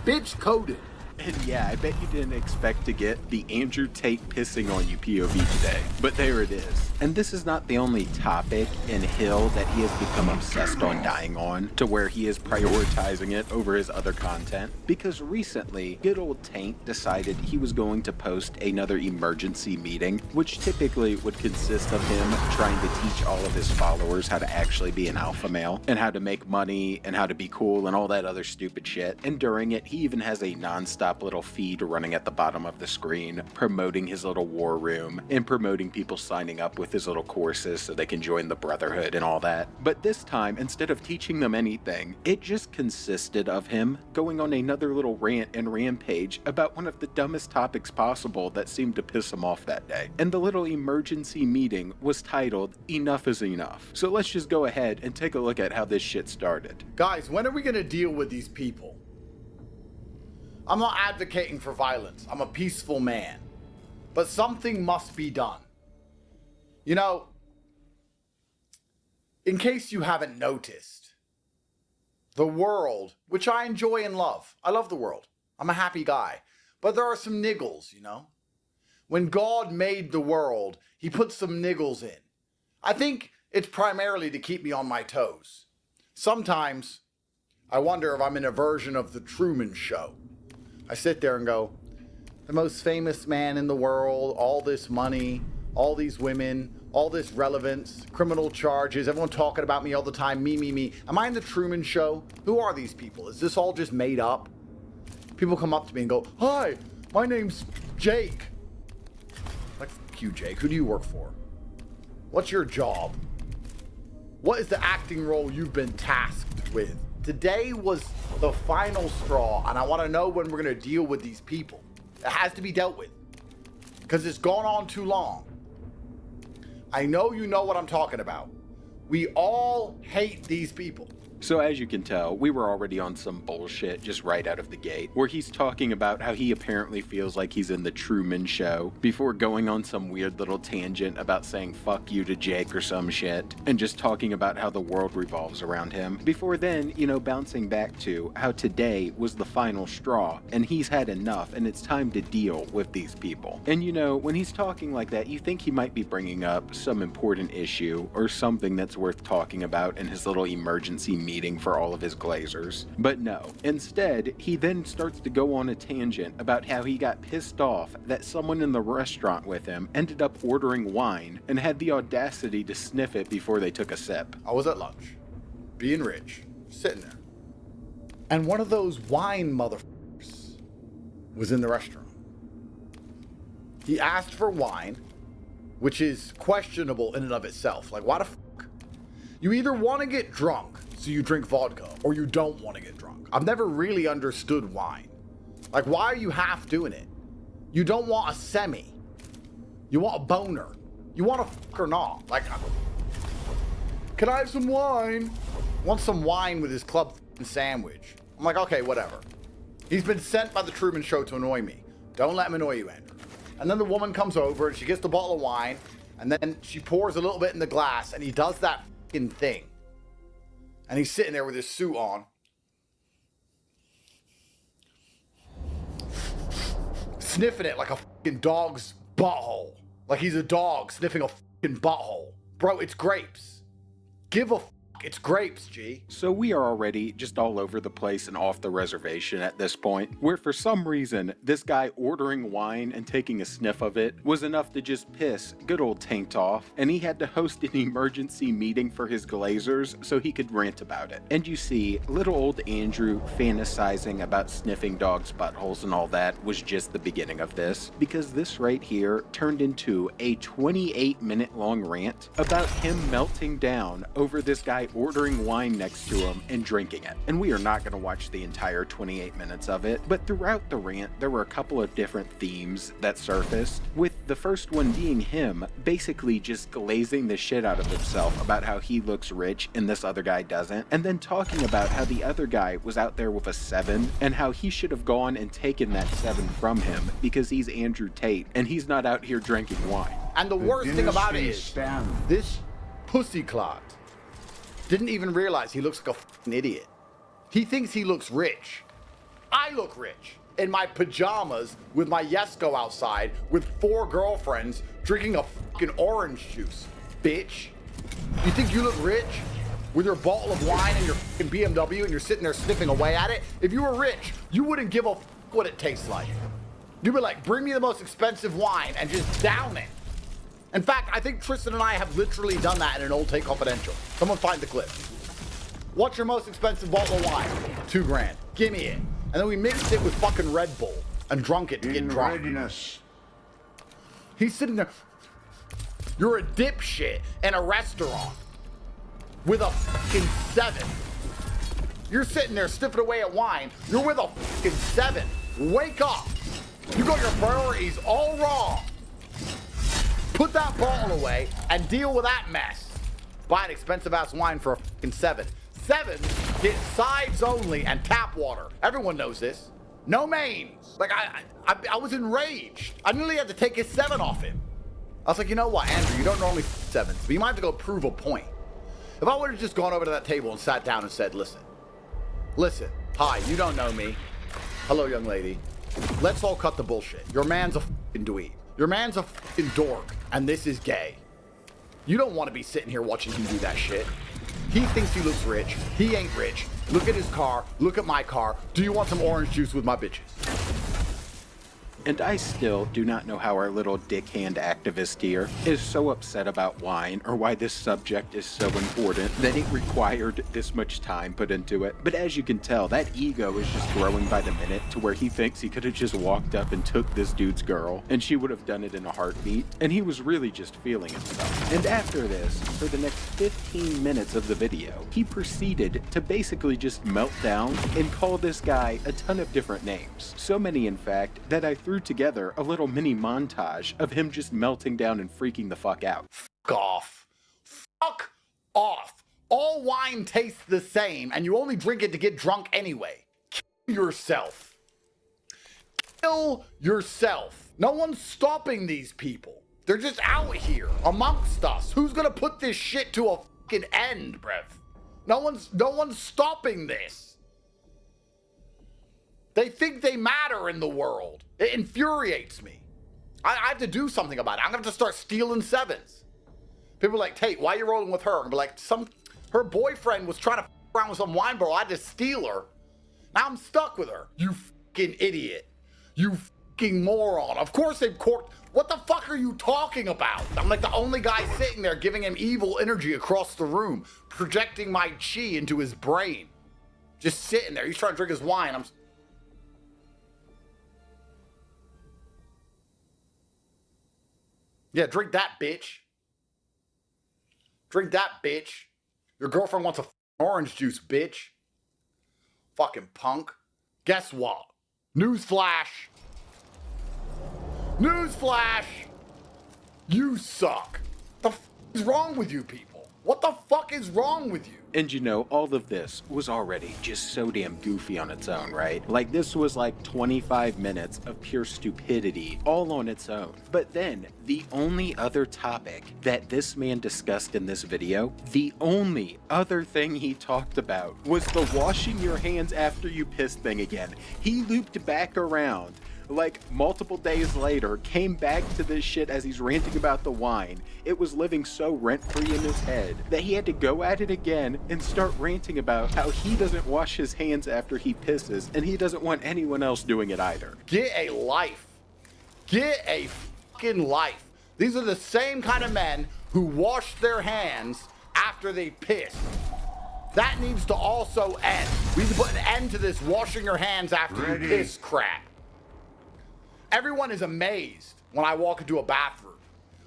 Bitch coded. And yeah, I bet you didn't expect to get the Andrew Tate pissing on you POV today, but there it is. And this is not the only topic and hill that he has become obsessed on dying on, to where he is prioritizing it over his other content, because recently, good old Taint decided he was going to post another emergency meeting, which typically would consist of him trying to teach all of his followers how to actually be an alpha male, and how to make money, and how to be cool, and all that other stupid shit. And during it, he even has a non-stop little feed running at the bottom of the screen, promoting his little war room and promoting people signing up with his little courses so they can join the Brotherhood and all that. But this time, instead of teaching them anything, it just consisted of him going on another little rant and rampage about one of the dumbest topics possible that seemed to piss him off that day. And the little emergency meeting was titled Enough is Enough. So let's just go ahead and take a look at how this shit started. Guys, when are we gonna deal with these people? I'm not advocating for violence. I'm a peaceful man. But something must be done. You know, in case you haven't noticed, the world, which I enjoy and love. I love the world. I'm a happy guy. But there are some niggles, you know? When God made the world, he put some niggles in. I think it's primarily to keep me on my toes. Sometimes I wonder if I'm in a version of the Truman Show. I sit there and go, the most famous man in the world, all this money, all these women, all this relevance, criminal charges, everyone talking about me all the time, me. Am I in the Truman Show? Who are these people? Is this all just made up? People come up to me and go, hi, my name's Jake. Like, fuck you, Jake. Who do you work for? What's your job? What is the acting role you've been tasked with? Today was the final straw, and I want to know when we're going to deal with these people. It has to be dealt with, because it's gone on too long. I know you know what I'm talking about. We all hate these people. So as you can tell, we were already on some bullshit just right out of the gate, where he's talking about how he apparently feels like he's in the Truman Show, before going on some weird little tangent about saying fuck you to Jake or some shit, and just talking about how the world revolves around him, before then, you know, bouncing back to how today was the final straw, and he's had enough, and it's time to deal with these people. And you know, when he's talking like that, you think he might be bringing up some important issue, or something that's worth talking about in his little emergency meeting for all of his glazers. But no. Instead, he then starts to go on a tangent about how he got pissed off that someone in the restaurant with him ended up ordering wine and had the audacity to sniff it before they took a sip. I was at lunch, being rich, sitting there, and one of those wine motherfuckers was in the restaurant. He asked for wine, which is questionable in and of itself. Like, why the fuck? You either want to get drunk, so you drink vodka, or you don't want to get drunk. I've never really understood wine. Like, why are you half doing it? You don't want a semi. You want a boner. You want a fuck or not. Like, can I have some wine? Want some wine with his club sandwich. I'm like, okay, whatever. He's been sent by the Truman Show to annoy me. Don't let him annoy you, Andrew. And then the woman comes over and she gets the bottle of wine, and then she pours a little bit in the glass, and he does that fucking thing. And he's sitting there with his suit on. Sniffing it like a fucking dog's butthole. Like he's a dog sniffing a fucking butthole. Bro, it's grapes. Give a fuck. It's grapes, G. So we are already just all over the place and off the reservation at this point, where for some reason, this guy ordering wine and taking a sniff of it was enough to just piss good old Taint off, and he had to host an emergency meeting for his glazers so he could rant about it. And you see, little old Andrew fantasizing about sniffing dogs' buttholes and all that was just the beginning of this, because this right here turned into a 28-minute long rant about him melting down over this guy ordering wine next to him and drinking it. And we are not going to watch the entire 28 minutes of it, but throughout the rant, there were a couple of different themes that surfaced, with the first one being him basically just glazing the shit out of himself about how he looks rich and this other guy doesn't, and then talking about how the other guy was out there with a 7 and how he should have gone and taken that 7 from him because he's Andrew Tate and he's not out here drinking wine. And the worst thing about it is, this pussy clot didn't even realize he looks like a fucking idiot. He thinks he looks rich. I look rich in my pajamas with my Yesco outside with 4 girlfriends drinking a fucking orange juice, bitch. You think you look rich with your bottle of wine and your fucking BMW and you're sitting there sniffing away at it? If you were rich, you wouldn't give a fuck what it tastes like. You'd be like, bring me the most expensive wine and just down it. In fact, I think Tristan and I have literally done that in an old Take Confidential. Someone find the clip. What's your most expensive bottle of wine? $2,000. Give me it. And then we mixed it with fucking Red Bull and drunk it to get drunk. Readiness. He's sitting there. You're a dipshit in a restaurant with a fucking 7. You're sitting there sniffing away at wine. You're with a fucking 7. Wake up. You got your priorities all wrong. Put that bottle away and deal with that mess. Buy an expensive ass wine for a fucking 7. 7s get sides only and tap water. Everyone knows this. No mains. Like I was enraged. I nearly had to take his 7 off him. I was like, you know what, Andrew, you don't normally 7s, but you might have to go prove a point. If I would have just gone over to that table and sat down and said, listen, hi, you don't know me. Hello, young lady. Let's all cut the bullshit. Your man's a fucking dweeb. Your man's a fucking dork, and this is gay. You don't want to be sitting here watching him do that shit. He thinks he looks rich. He ain't rich. Look at his car. Look at my car. Do you want some orange juice with my bitches? And I still do not know how our little dickhand activist here is so upset about wine, or why this subject is so important that it required this much time put into it. But as you can tell, that ego is just growing by the minute to where he thinks he could have just walked up and took this dude's girl, and she would have done it in a heartbeat. And he was really just feeling himself. And after this, for the next 15 minutes of the video, he proceeded to basically just melt down and call this guy a ton of different names. So many, in fact, that I threw together a little mini montage of him just melting down and freaking the fuck out. Fuck off. Fuck off. All wine tastes the same, and you only drink it to get drunk anyway. Kill yourself. Kill yourself. No one's stopping these people. They're just out here amongst us. Who's gonna put this shit to a fucking end, bruv? No one's stopping this. They think they matter in the world. It infuriates me. I have to do something about it. I'm gonna have to start stealing 7s. People are like, Tate, why are you rolling with her? I'm like, her boyfriend was trying to f around with some wine bottle. I had to steal her. Now I'm stuck with her. You fucking idiot. You fucking moron. Of course they've corked. What the fuck are you talking about? I'm like the only guy sitting there giving him evil energy across the room, projecting my chi into his brain. Just sitting there. He's trying to drink his wine. Yeah, drink that, bitch. Drink that, bitch. Your girlfriend wants a orange juice, bitch. Fucking punk. Guess what? Newsflash. Newsflash. You suck. The f is wrong with you people? What the fuck is wrong with you? And you know, all of this was already just so damn goofy on its own, right? Like, this was like 25 minutes of pure stupidity all on its own. But then, the only other topic that this man discussed in this video, the only other thing he talked about was the washing your hands after you piss thing again. He looped back around like multiple days later, came back to this shit as he's ranting about the wine. It was living so rent-free in his head that he had to go at it again and start ranting about how he doesn't wash his hands after he pisses, and he doesn't want anyone else doing it either. Get a life. Get a fucking life. These are the same kind of men who wash their hands after they piss. That needs to also end. We need to put an end to this washing your hands after you piss crap. Everyone is amazed when I walk into a bathroom.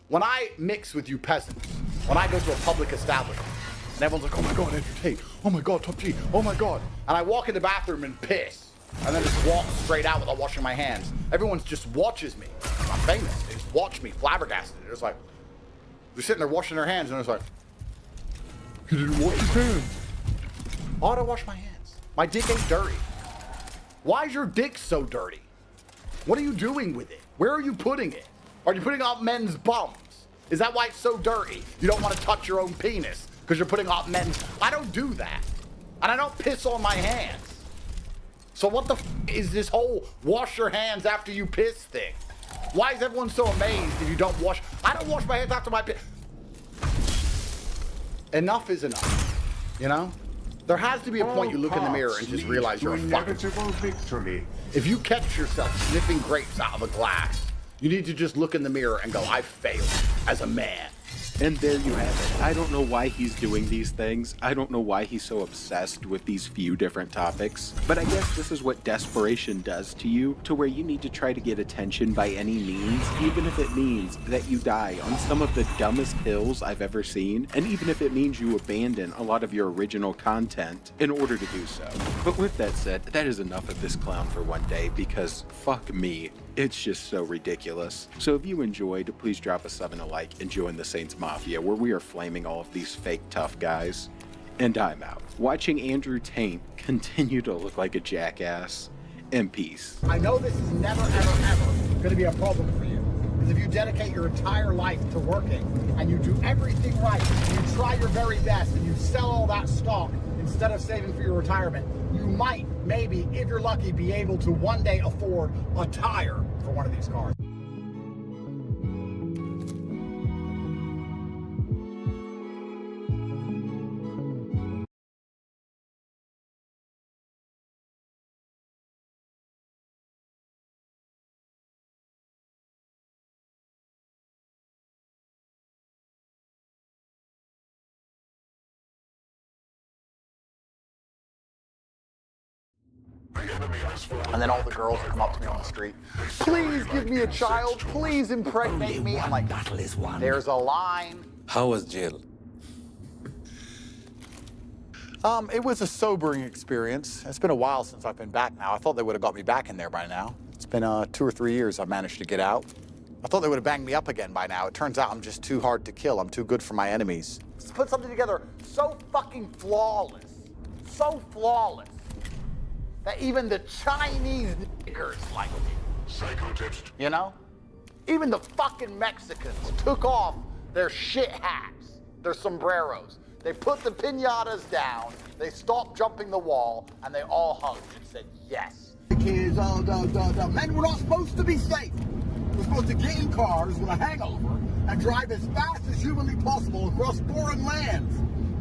When I mix with you peasants, when I go to a public establishment, and everyone's like, oh my God, Andrew Tate, oh my God, Top G, oh my God. And I walk in the bathroom and piss, and then just walk straight out without washing my hands. Everyone just watches me. I'm famous. They just watch me, flabbergasted. They're just like, they're sitting there washing their hands, and it's like, he didn't wash his hands. Why do I wash my hands? My dick ain't dirty. Why is your dick so dirty? What are you doing with it? Where are you putting it? Are you putting out men's bums? Is that why it's so dirty? You don't want to touch your own penis because you're putting out men's... I don't do that. And I don't piss on my hands. So what the f is this whole wash your hands after you piss thing? Why is everyone so amazed if you don't wash... I don't wash my hands after my piss. Enough is enough. You know? There has to be a point you look in the mirror and just realize you're a fucking... victory. If you catch yourself sniffing grapes out of a glass, you need to just look in the mirror and go, I failed as a man. And there you have it. I don't know why he's doing these things. I don't know why he's so obsessed with these few different topics. But I guess this is what desperation does to you, to where you need to try to get attention by any means, even if it means that you die on some of the dumbest hills I've ever seen, and even if it means you abandon a lot of your original content in order to do so. But with that said, that is enough of this clown for one day, because fuck me, it's just so ridiculous. So if you enjoyed, please drop a sub and a like and join the Saints Mafia, where we are flaming all of these fake tough guys. And I'm out. Watching Andrew Tate continue to look like a jackass. And peace. I know this is never, ever, ever going to be a problem for you. Because if you dedicate your entire life to working, and you do everything right, and you try your very best, and you sell all that stock instead of saving for your retirement, you might, maybe, if you're lucky, be able to one day afford a tire for one of these cars. And then all the girls come up to me on the street. Please give me a child. Please impregnate me. I'm like, there's a line. How was jail? It was a sobering experience. It's been a while since I've been back now. I thought they would have got me back in there by now. It's been 2 or 3 years I've managed to get out. I thought they would have banged me up again by now. It turns out I'm just too hard to kill. I'm too good for my enemies. Let's put something together so fucking flawless. So flawless. That even the Chinese niggers like it. Psychotips. You know? Even the fucking Mexicans took off their shit hats, their sombreros. They put the piñatas down, they stopped jumping the wall, and they all hugged and said yes. The kids, the men were not supposed to be safe. We're supposed to get in cars with a hangover and drive as fast as humanly possible across foreign lands,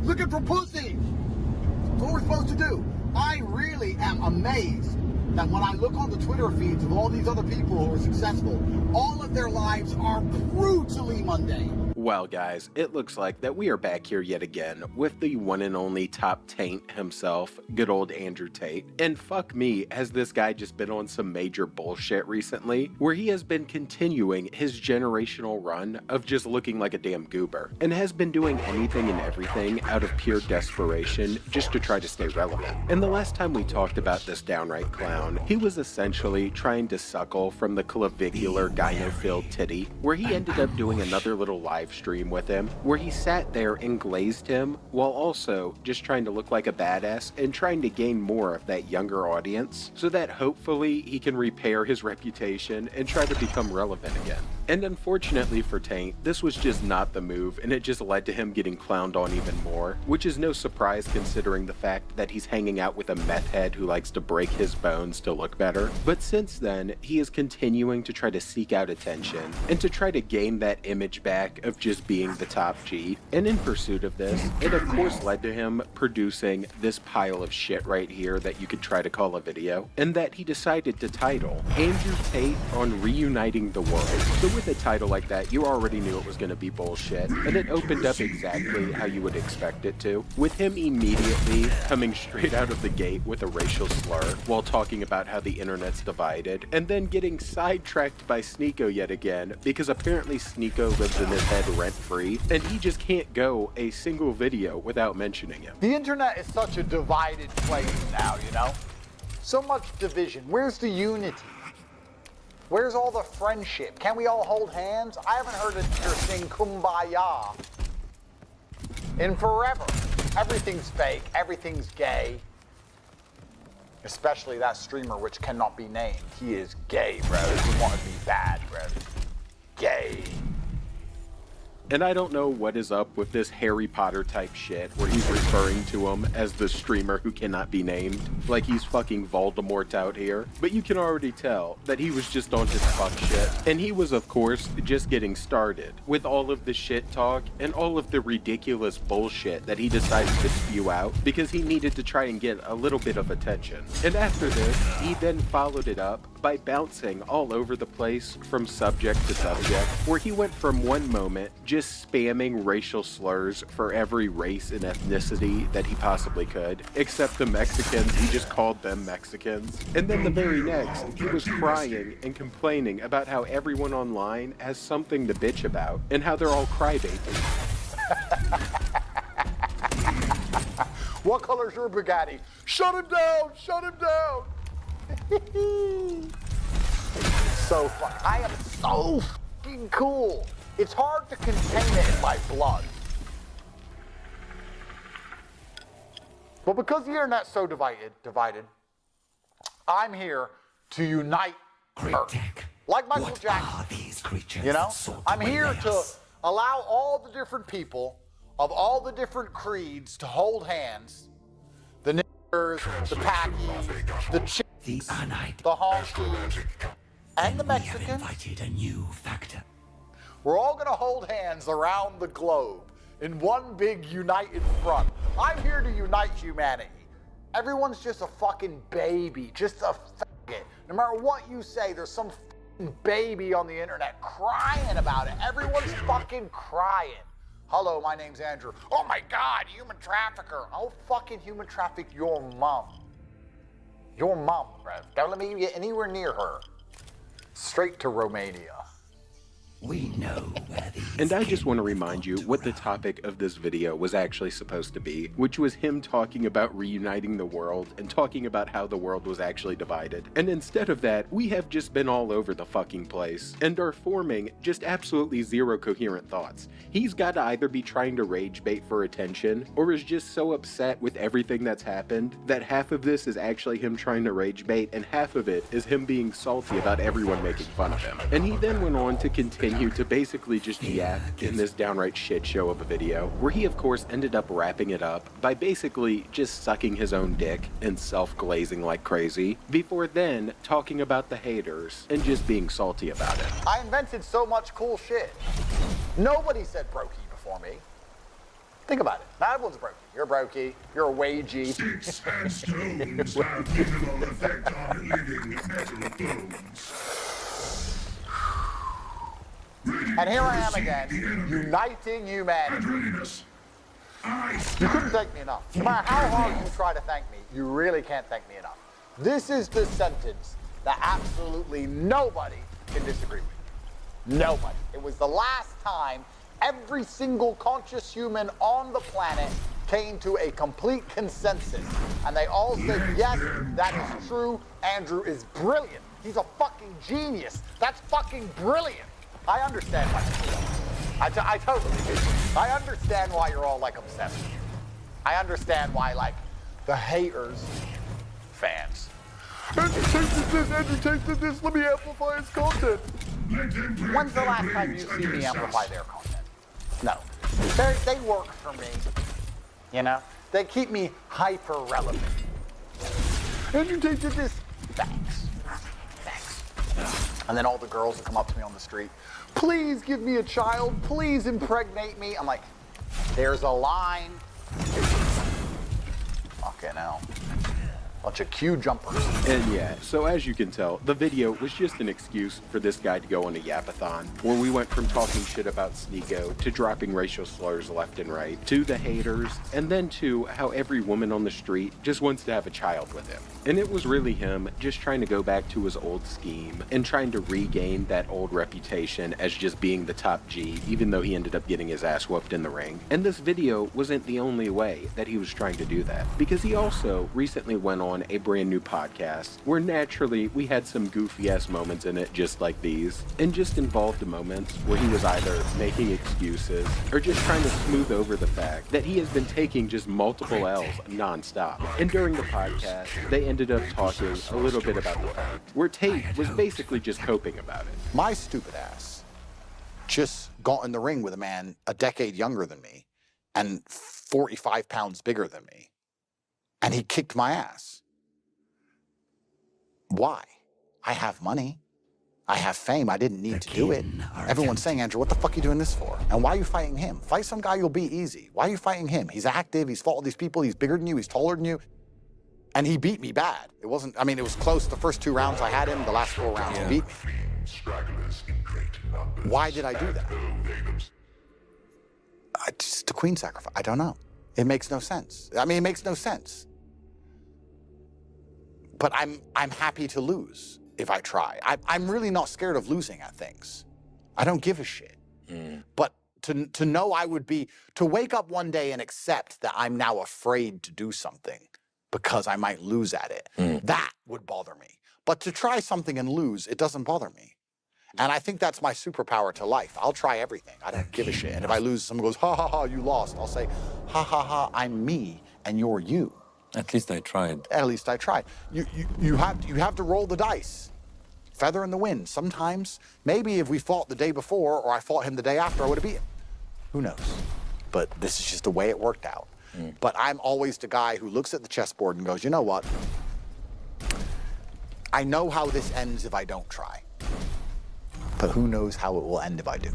looking for pussy. That's what we're supposed to do. I really am amazed that when I look on the Twitter feeds of all these other people who are successful, all of their lives are brutally mundane. Well, guys, it looks like that we are back here yet again with the one and only top taint himself, good old Andrew Tate. And fuck me, has this guy just been on some major bullshit recently, where he has been continuing his generational run of just looking like a damn goober, and has been doing anything and everything out of pure desperation just to try to stay relevant. And the last time we talked about this downright clown, he was essentially trying to suckle from the clavicular gyno-filled titty, where he ended up doing another little live stream with him, where he sat there and glazed him, while also just trying to look like a badass and trying to gain more of that younger audience, so that hopefully he can repair his reputation and try to become relevant again. And unfortunately for Taint, this was just not the move, and it just led to him getting clowned on even more, which is no surprise considering the fact that he's hanging out with a meth head who likes to break his bones to look better. But since then, he is continuing to try to seek out attention, and to try to gain that image back of just being the top G. And in pursuit of this, it of course led to him producing this pile of shit right here that you could try to call a video, and that he decided to title Andrew Tate on Reuniting the World. So with a title like that, you already knew it was going to be bullshit, and it opened up exactly how you would expect it to, with him immediately coming straight out of the gate with a racial slur while talking about how the internet's divided, and then getting sidetracked by Sneeko yet again, because apparently Sneeko lives in his head rent-free, and he just can't go a single video without mentioning him. The internet is such a divided place now, you know? So much division. Where's the unity? Where's all the friendship? Can we all hold hands? I haven't heard a teacher sing Kumbaya in forever. Everything's fake, everything's gay. Especially that streamer which cannot be named. He is gay, bro. You want to be bad, bro. Gay. And I don't know what is up with this Harry Potter type shit where he's referring to him as the streamer who cannot be named, like he's fucking Voldemort out here. But you can already tell that he was just on his fuck shit. And he was, of course, just getting started with all of the shit talk and all of the ridiculous bullshit that he decided to spew out because he needed to try and get a little bit of attention. And after this, he then followed it up by bouncing all over the place from subject to subject, where he went from one moment just spamming racial slurs for every race and ethnicity that he possibly could, except the Mexicans. He just called them Mexicans. And then the very next, he was crying and complaining about how everyone online has something to bitch about and how they're all crybabies. What color's your Bugatti? Shut him down! Shut him down! So fun. I am so fucking cool. It's hard to contain it in my blood. But because the internet's so divided, I'm here to unite Earth. Like Michael Jackson. You know? I'm here to allow all the different people of all the different creeds to hold hands. The niggers, the packies, the chicks, the honkies, and the Mexicans. We're all gonna hold hands around the globe in one big united front. I'm here to unite humanity. Everyone's just a fucking baby, just a faggot. No matter what you say, there's some fucking baby on the internet crying about it. Everyone's fucking crying. Hello, my name's Andrew. Oh my God, human trafficker. I'll fucking human traffic your mom. Your mom, bro. Don't let me get anywhere near her. Straight to Romania. We know where these And I just want to remind you what the topic of this video was actually supposed to be, which was him talking about reuniting the world and talking about how the world was actually divided. And instead of that, we have just been all over the fucking place and are forming just absolutely zero coherent thoughts. He's got to either be trying to rage bait for attention or is just so upset with everything that's happened that half of this is actually him trying to rage bait and half of it is him being salty about everyone making fun of him. And he then went on to continue to basically just yap in this downright shit show of a video, where he of course ended up wrapping it up by basically just sucking his own dick and self-glazing like crazy, before then talking about the haters and just being salty about it. I invented so much cool shit. Nobody said brokey before me. Think about it. Not everyone's a brokey. You're a brokey. You're a wagey. Sticks and stones have minimal effect on living metal bones. And here I am again, uniting humanity. You couldn't thank me enough. No matter how hard you try to thank me, you really can't thank me enough. This is the sentence that absolutely nobody can disagree with. Nobody. It was the last time every single conscious human on the planet came to a complete consensus. And they all said, yes, that is true. Andrew is brilliant. He's a fucking genius. That's fucking brilliant. I understand why you feel. I totally do. I understand why you're all, like, obsessed with you. I understand why, like, the haters, fans. Andrew tasted this, let me amplify his content. When's the last time you see me amplify their content? No. They work for me, you know? They keep me hyper-relevant. Andrew tasted this. Thanks. And then all the girls will come up to me on the street. Please give me a child. Please impregnate me. I'm like, there's a line. Fucking hell. Bunch of queue jumpers. And yeah, so as you can tell, the video was just an excuse for this guy to go on a yapathon, where we went from talking shit about Sneeko to dropping racial slurs left and right, to the haters, and then to how every woman on the street just wants to have a child with him. And it was really him just trying to go back to his old scheme and trying to regain that old reputation as just being the top G, even though he ended up getting his ass whooped in the ring. And this video wasn't the only way that he was trying to do that, because he also recently went on a brand new podcast where naturally we had some goofy ass moments in it just like these, and just involved moments where he was either making excuses or just trying to smooth over the fact that he has been taking just multiple L's non-stop. And during the podcast, they ended up talking a little bit about the fact where Tate was basically just coping about it. My stupid ass just got in the ring with a man a decade younger than me and 45 pounds bigger than me, and he kicked my ass. Why? I have money. I have fame. I didn't need to do it. Everyone's saying, Andrew, what the fuck are you doing this for? And why are you fighting him? Fight some guy, you'll be easy. Why are you fighting him? He's active. He's fought all these people. He's bigger than you. He's taller than you. And he beat me bad. It wasn't, I mean, it was close. The first 2 rounds I had him. The last 4 rounds he beat me. Why did I do that? Just the queen sacrifice. I don't know. It makes no sense. I mean, it makes no sense. But I'm happy to lose if I try. I'm really not scared of losing at things. I don't give a shit. But to know I would be, to wake up one day and accept that I'm now afraid to do something because I might lose at it, that would bother me. But to try something and lose, it doesn't bother me. And I think that's my superpower to life. I'll try everything. I don't give a shit. And if I lose, someone goes, ha ha ha, you lost. I'll say, ha ha ha, I'm me and you're you. At least I tried. At least I tried. You have to roll the dice. Feather in the wind. Sometimes, maybe if we fought the day before or I fought him the day after, I would have beat him. Who knows? But this is just the way it worked out. But I'm always the guy who looks at the chessboard and goes, you know what? I know how this ends if I don't try. But who knows how it will end if I do.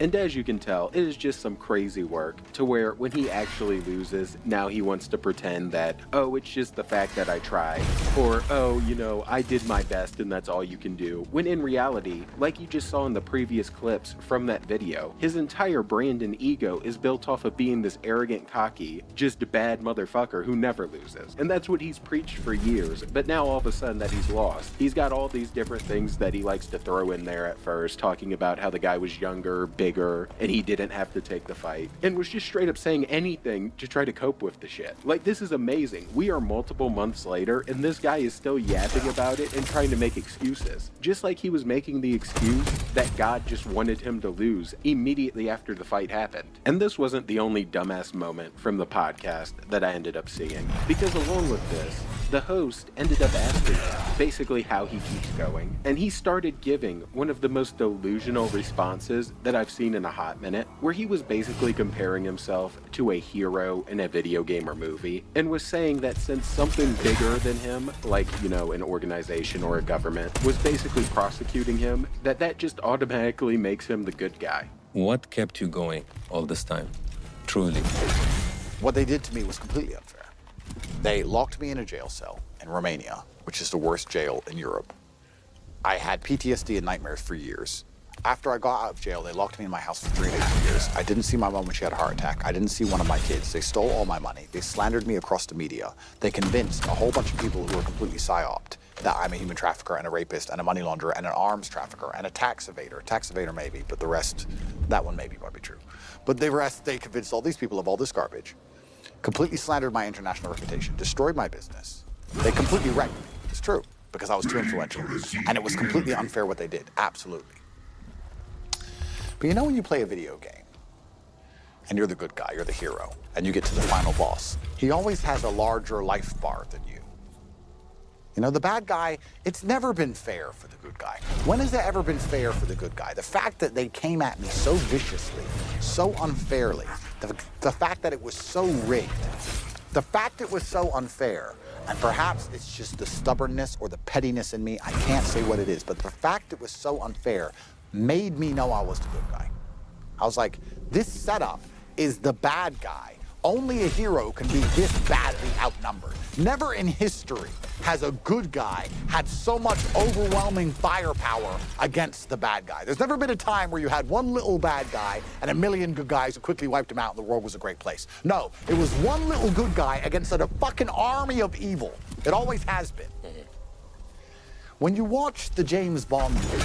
And as you can tell, it is just some crazy work to where when he actually loses, now he wants to pretend that, oh, it's just the fact that I tried. Or, oh, you know, I did my best and that's all you can do. When in reality, like you just saw in the previous clips from that video, his entire brand and ego is built off of being this arrogant, cocky, just bad motherfucker who never loses. And that's what he's preached for years. But now all of a sudden that he's lost, he's got all these different things that he likes to throw in there at first, talking about how the guy was younger, bigger, and he didn't have to take the fight, and was just straight up saying anything to try to cope with the shit. Like, this is amazing. We are multiple months later, and this guy is still yapping about it and trying to make excuses. Just like he was making the excuse that God just wanted him to lose immediately after the fight happened. And this wasn't the only dumbass moment from the podcast that I ended up seeing, because along with this, the host ended up asking him basically how he keeps going, and he started giving one of the most delusional responses that I've seen in a hot minute, where he was basically comparing himself to a hero in a video game or movie, and was saying that since something bigger than him, like, you know, an organization or a government, was basically prosecuting him, that just automatically makes him the good guy. What kept you going all this time? Truly. What they did to me was completely unfair. They locked me in a jail cell in Romania, which is the worst jail in Europe. I had PTSD and nightmares for years. After I got out of jail, they locked me in my house for 3.5 years. I didn't see my mom when she had a heart attack. I didn't see one of my kids. They stole all my money. They slandered me across the media. They convinced a whole bunch of people who were completely psyoped that I'm a human trafficker and a rapist and a money launderer and an arms trafficker and a tax evader. Tax evader maybe, but the rest, that one maybe might be true. But they convinced all these people of all this garbage, completely slandered my international reputation, destroyed my business. They completely wrecked me. It's true, because I was too influential. And it was completely unfair what they did, absolutely. But you know when you play a video game, and you're the good guy, you're the hero, and you get to the final boss, he always has a larger life bar than you. You know, the bad guy, it's never been fair for the good guy. When has it ever been fair for the good guy? The fact that they came at me so viciously, so unfairly, the fact that it was so rigged, the fact it was so unfair, and perhaps it's just the stubbornness or the pettiness in me, I can't say what it is, but the fact it was so unfair made me know I was the good guy. I was like, this setup is the bad guy. Only a hero can be this badly outnumbered. Never in history has a good guy had so much overwhelming firepower against the bad guy. There's never been a time where you had one little bad guy and a million good guys who quickly wiped him out and the world was a great place. No, it was one little good guy against a fucking army of evil. It always has been. When you watch the James Bond movie,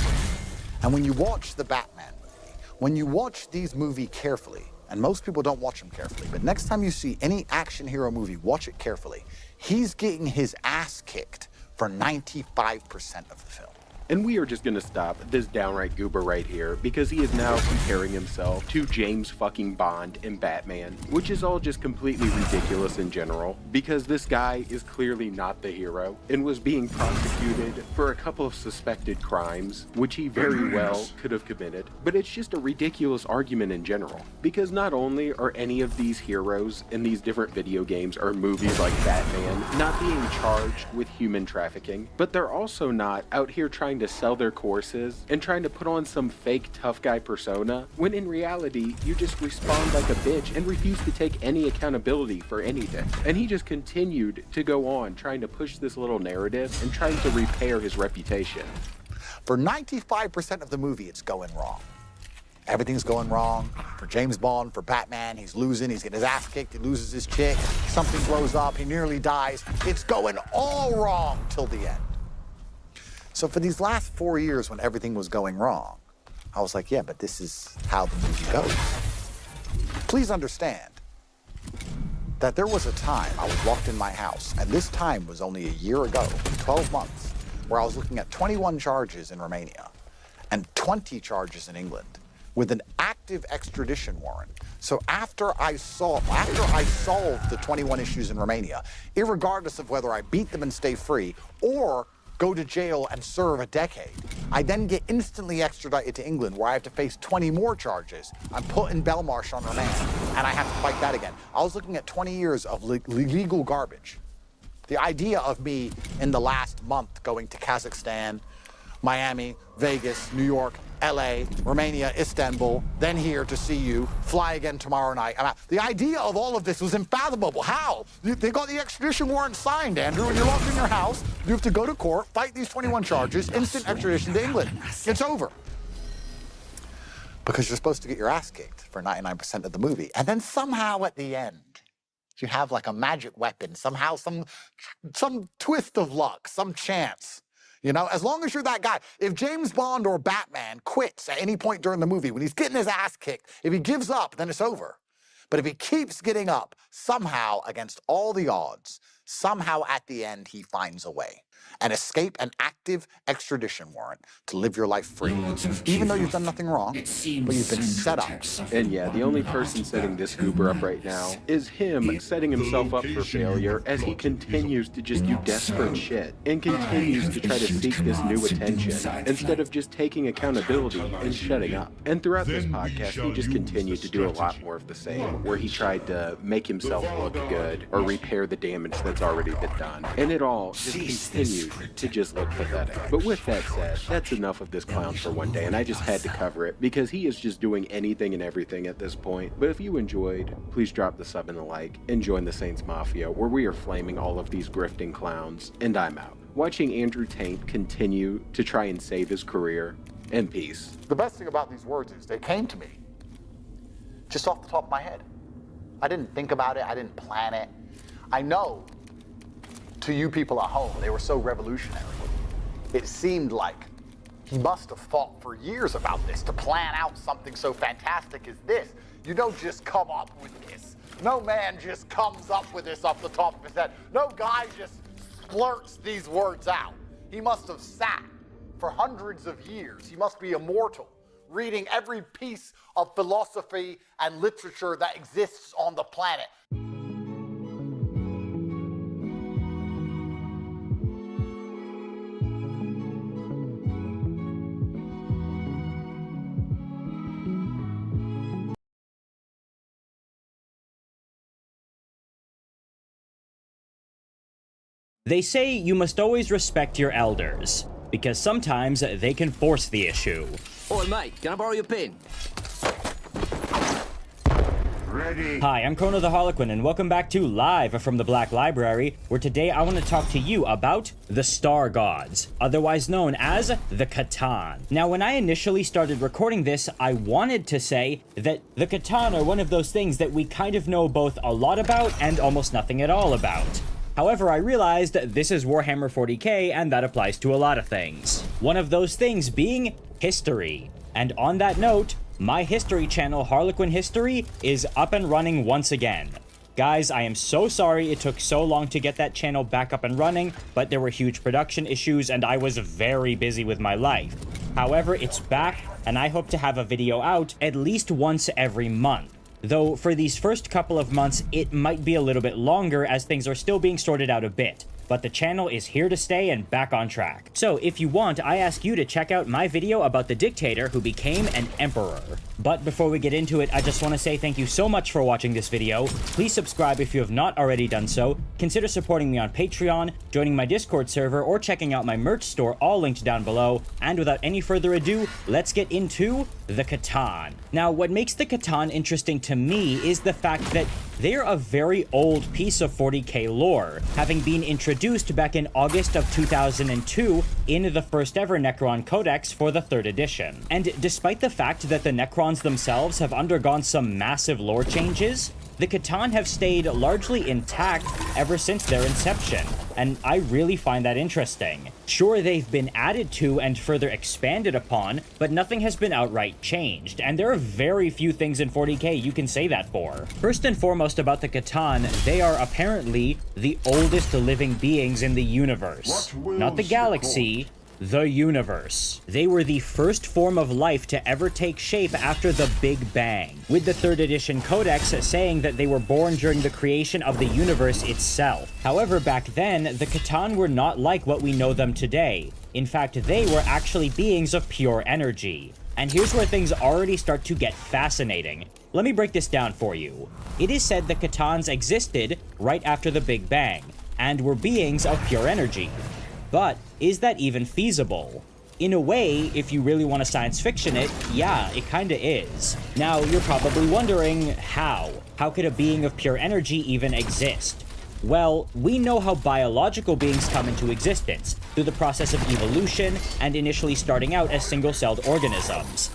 and when you watch the Batman movie, when you watch these movies carefully, and most people don't watch them carefully, but next time you see any action hero movie, watch it carefully. He's getting his ass kicked for 95% of the film. And we are just gonna stop this downright goober right here because he is now comparing himself to James fucking Bond and Batman, which is all just completely ridiculous in general because this guy is clearly not the hero and was being prosecuted for a couple of suspected crimes, which he very well could have committed. But it's just a ridiculous argument in general because not only are any of these heroes in these different video games or movies like Batman not being charged with human trafficking, but they're also not out here trying to sell their courses and trying to put on some fake tough guy persona, when in reality, you just respond like a bitch and refuse to take any accountability for anything. And he just continued to go on trying to push this little narrative and trying to repair his reputation. For 95% of the movie, it's going wrong. Everything's going wrong. For James Bond, for Batman, he's losing, he's getting his ass kicked, he loses his chick, something blows up, he nearly dies. It's going all wrong till the end. So for these last 4 years when everything was going wrong, I was like, yeah, but this is how the movie goes. Please understand that there was a time I was locked in my house, and this time was only a year ago, 12 months, where I was looking at 21 charges in Romania and 20 charges in England with an active extradition warrant. So after I solved the 21 issues in Romania, irregardless of whether I beat them and stay free or go to jail and serve a decade, I then get instantly extradited to England where I have to face 20 more charges. I'm put in Belmarsh on remand, and I have to fight that again. I was looking at 20 years of legal garbage. The idea of me in the last month going to Kazakhstan, Miami, Vegas, New York, LA, Romania, Istanbul, then here to see you, fly again tomorrow night. The idea of all of this was unfathomable. How? They got the extradition warrant signed, Andrew, and you're locked in your house. You have to go to court, fight these 21 charges, instant extradition to England. It's over. Because you're supposed to get your ass kicked for 99% of the movie. And then somehow at the end, you have like a magic weapon, somehow some twist of luck, some chance. You know, as long as you're that guy. If James Bond or Batman quits at any point during the movie, when he's getting his ass kicked, if he gives up, then it's over. But if he keeps getting up, somehow, against all the odds, somehow at the end, he finds a way and escape an active extradition warrant to live your life free. Even though you've done nothing wrong, but you've been set up. And yeah, the only person setting this goober up right now is him setting himself up for failure as he continues to just do desperate shit and continues to try to seek this new attention instead of just taking accountability and shutting up. And throughout this podcast, he just continued to do a lot more of the same, where he tried to make himself look good or repair the damage that's already been done. And it all just continued to just look pathetic. But with that said, that's enough of this clown for one day, and I just had to cover it because he is just doing anything and everything at this point. But if you enjoyed, please drop the sub and the like and join the Saints Mafia, where we are flaming all of these grifting clowns. And I'm out. Watching Andrew Tate continue to try and save his career In peace. The best thing about these words is they came to me just off the top of my head. I didn't think about it. I didn't plan it. I know to you people at home, they were so revolutionary. It seemed like he must have thought for years about this to plan out something so fantastic as this. You don't just come up with this. No man just comes up with this off the top of his head. No guy just splurts these words out. He must have sat for hundreds of years. He must be immortal, reading every piece of philosophy and literature that exists on the planet. They say you must always respect your elders, because sometimes they can force the issue. Oi mate, can I borrow your pin? Ready. Hi, I'm Chrono the Harlequin, and welcome back to Live from the Black Library, where today I want to talk to you about the Star Gods, otherwise known as the Catan. Now, when I initially started recording this, I wanted to say that the Catan are one of those things that we kind of know both a lot about and almost nothing at all about. However, I realized this is Warhammer 40k, and that applies to a lot of things. One of those things being history. And on that note, my history channel, Harlequin History, is up and running once again. Guys, I am so sorry it took so long to get that channel back up and running, but there were huge production issues and I was very busy with my life. However, it's back, and I hope to have a video out at least once every month. Though for these first couple of months, it might be a little bit longer as things are still being sorted out a bit. But the channel is here to stay and back on track. So if you want, I ask you to check out my video about the dictator who became an emperor. But before we get into it, I just want to say thank you so much for watching this video. Please subscribe if you have not already done so. Consider supporting me on Patreon, joining my Discord server, or checking out my merch store, all linked down below. And without any further ado, let's get into the Catan. Now, what makes the Catan interesting to me is the fact that they're a very old piece of 40k lore, having been introduced back in August of 2002 in the first ever Necron Codex for the 3rd edition. And despite the fact that the Necrons themselves have undergone some massive lore changes, the Catan have stayed largely intact ever since their inception, and I really find that interesting. Sure, they've been added to and further expanded upon, but nothing has been outright changed, and there are very few things in 40k you can say that for. First and foremost about the Catan, they are apparently the oldest living beings in the universe. Not the galaxy, the universe. They were the first form of life to ever take shape after the Big Bang, with the 3rd edition Codex saying that they were born during the creation of the universe itself. However, back then, the Catan were not like what we know them today. In fact, they were actually beings of pure energy. And here's where things already start to get fascinating. Let me break this down for you. It is said the Catans existed right after the Big Bang, and were beings of pure energy. But is that even feasible? In a way, if you really want to science fiction it, yeah, it kinda is. Now, you're probably wondering, how? How could a being of pure energy even exist? Well, we know how biological beings come into existence, through the process of evolution, and initially starting out as single-celled organisms.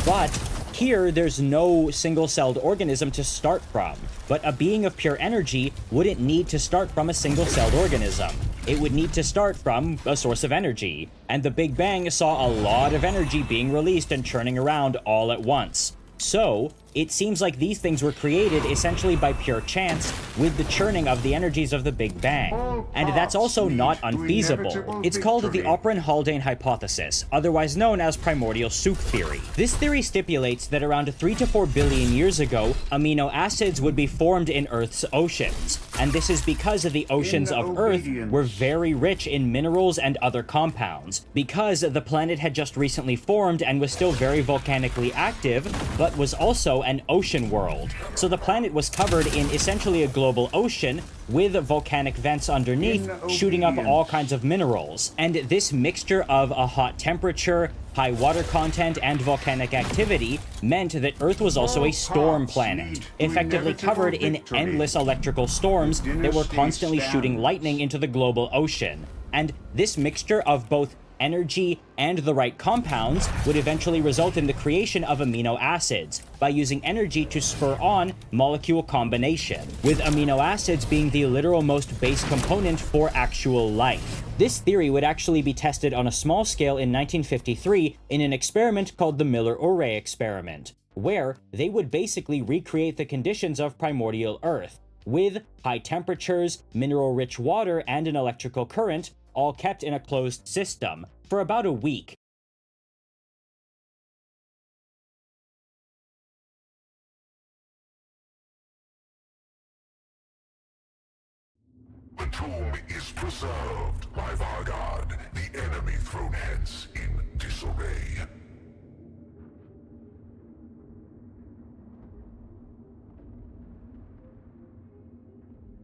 But here, there's no single-celled organism to start from. But a being of pure energy wouldn't need to start from a single-celled organism. It would need to start from a source of energy. And the Big Bang saw a lot of energy being released and churning around all at once. So, it seems like these things were created essentially by pure chance with the churning of the energies of the Big Bang. And that's also not unfeasible. It's called the Operon-Haldane hypothesis, otherwise known as primordial soup theory. This theory stipulates that around 3 to 4 billion years ago, amino acids would be formed in Earth's oceans. And this is because the oceans of Earth were very rich in minerals and other compounds, because the planet had just recently formed and was still very volcanically active, but was also an ocean world. So the planet was covered in essentially a global ocean with volcanic vents underneath shooting up all kinds of minerals. And this mixture of a hot temperature, high water content, and volcanic activity meant that Earth was also a storm planet, effectively covered in endless electrical storms that were constantly shooting lightning into the global ocean. And this mixture of both energy, and the right compounds would eventually result in the creation of amino acids by using energy to spur on molecule combination, with amino acids being the literal most base component for actual life. This theory would actually be tested on a small scale in 1953 in an experiment called the Miller-Urey experiment, where they would basically recreate the conditions of primordial Earth, with high temperatures, mineral-rich water, and an electrical current, all kept in a closed system, for about a week. The tomb is preserved by Vargard, the enemy thrown hence in disarray.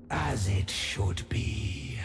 As it should be.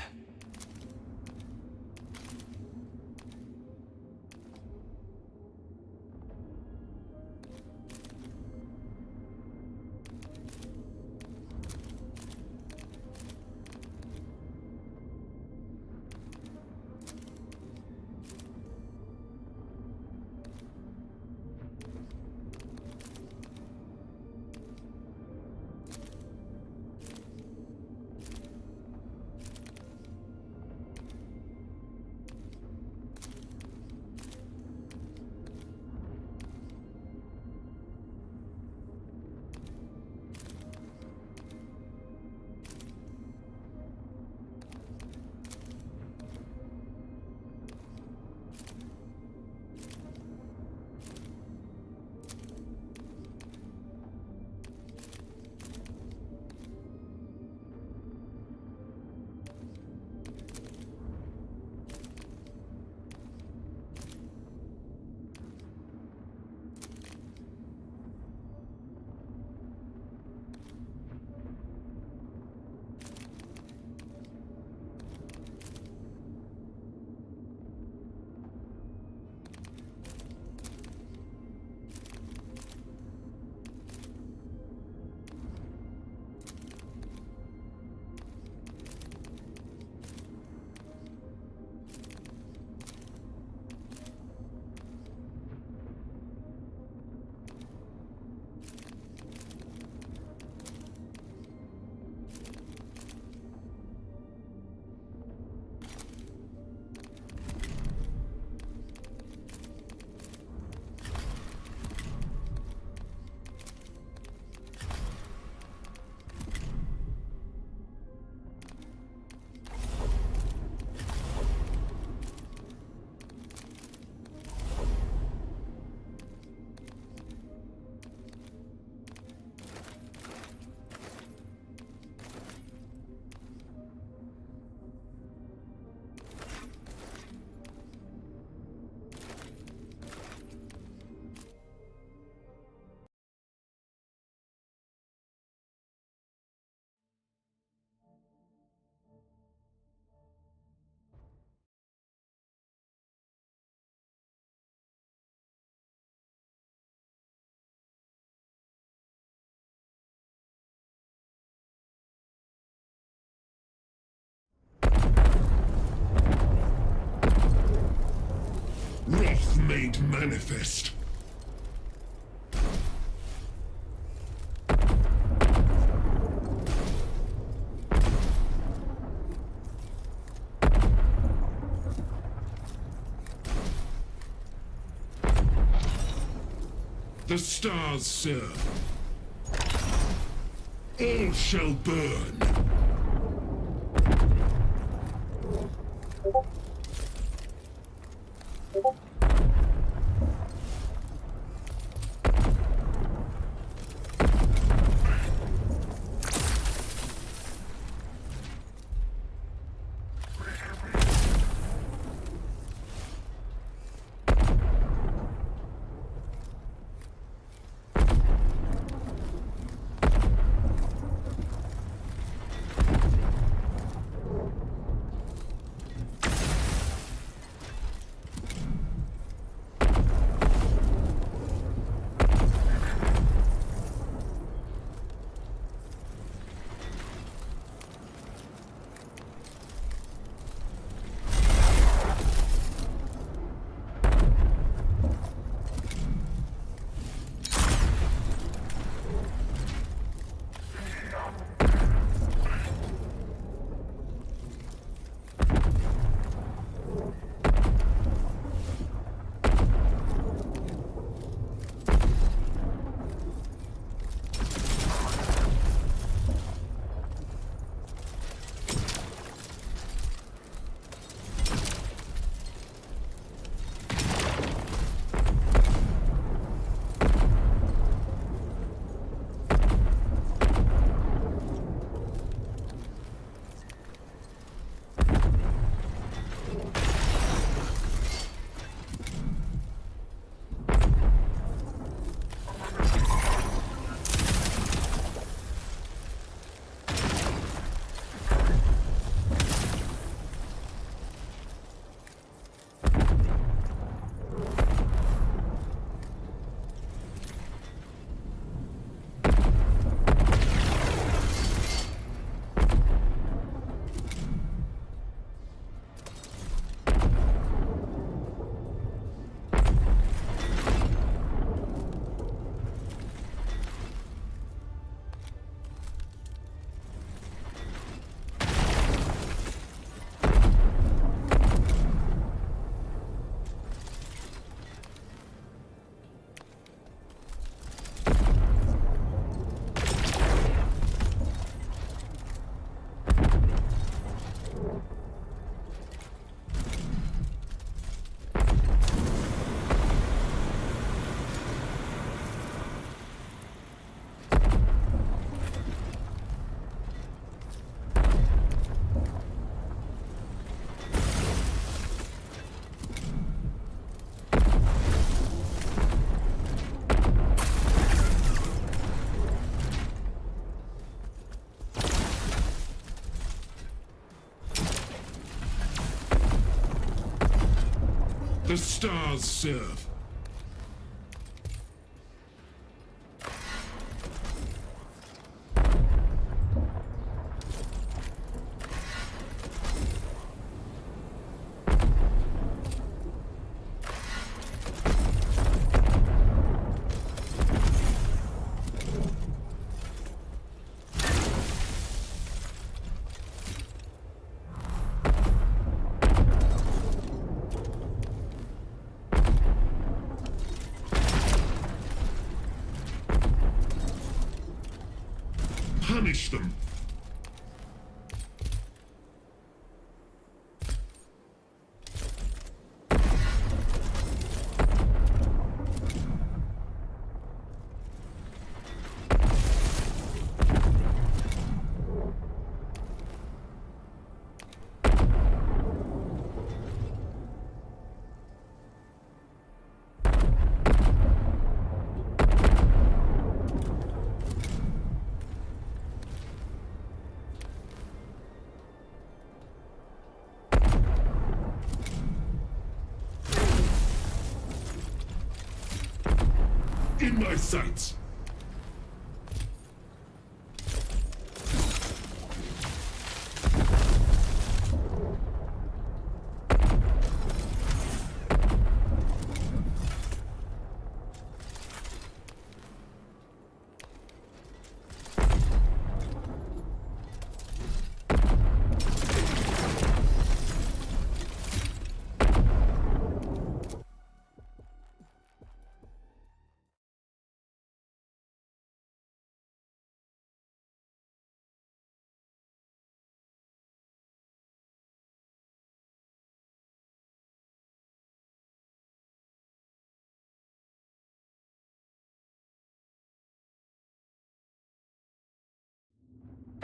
Wrath made manifest. The stars serve. All shall burn. the stars serve. Punish them. In my sights.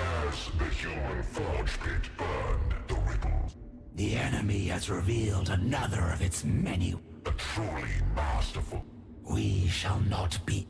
As the human forge pit burned, the ripples. The enemy has revealed another of its many. A truly masterful. We shall not be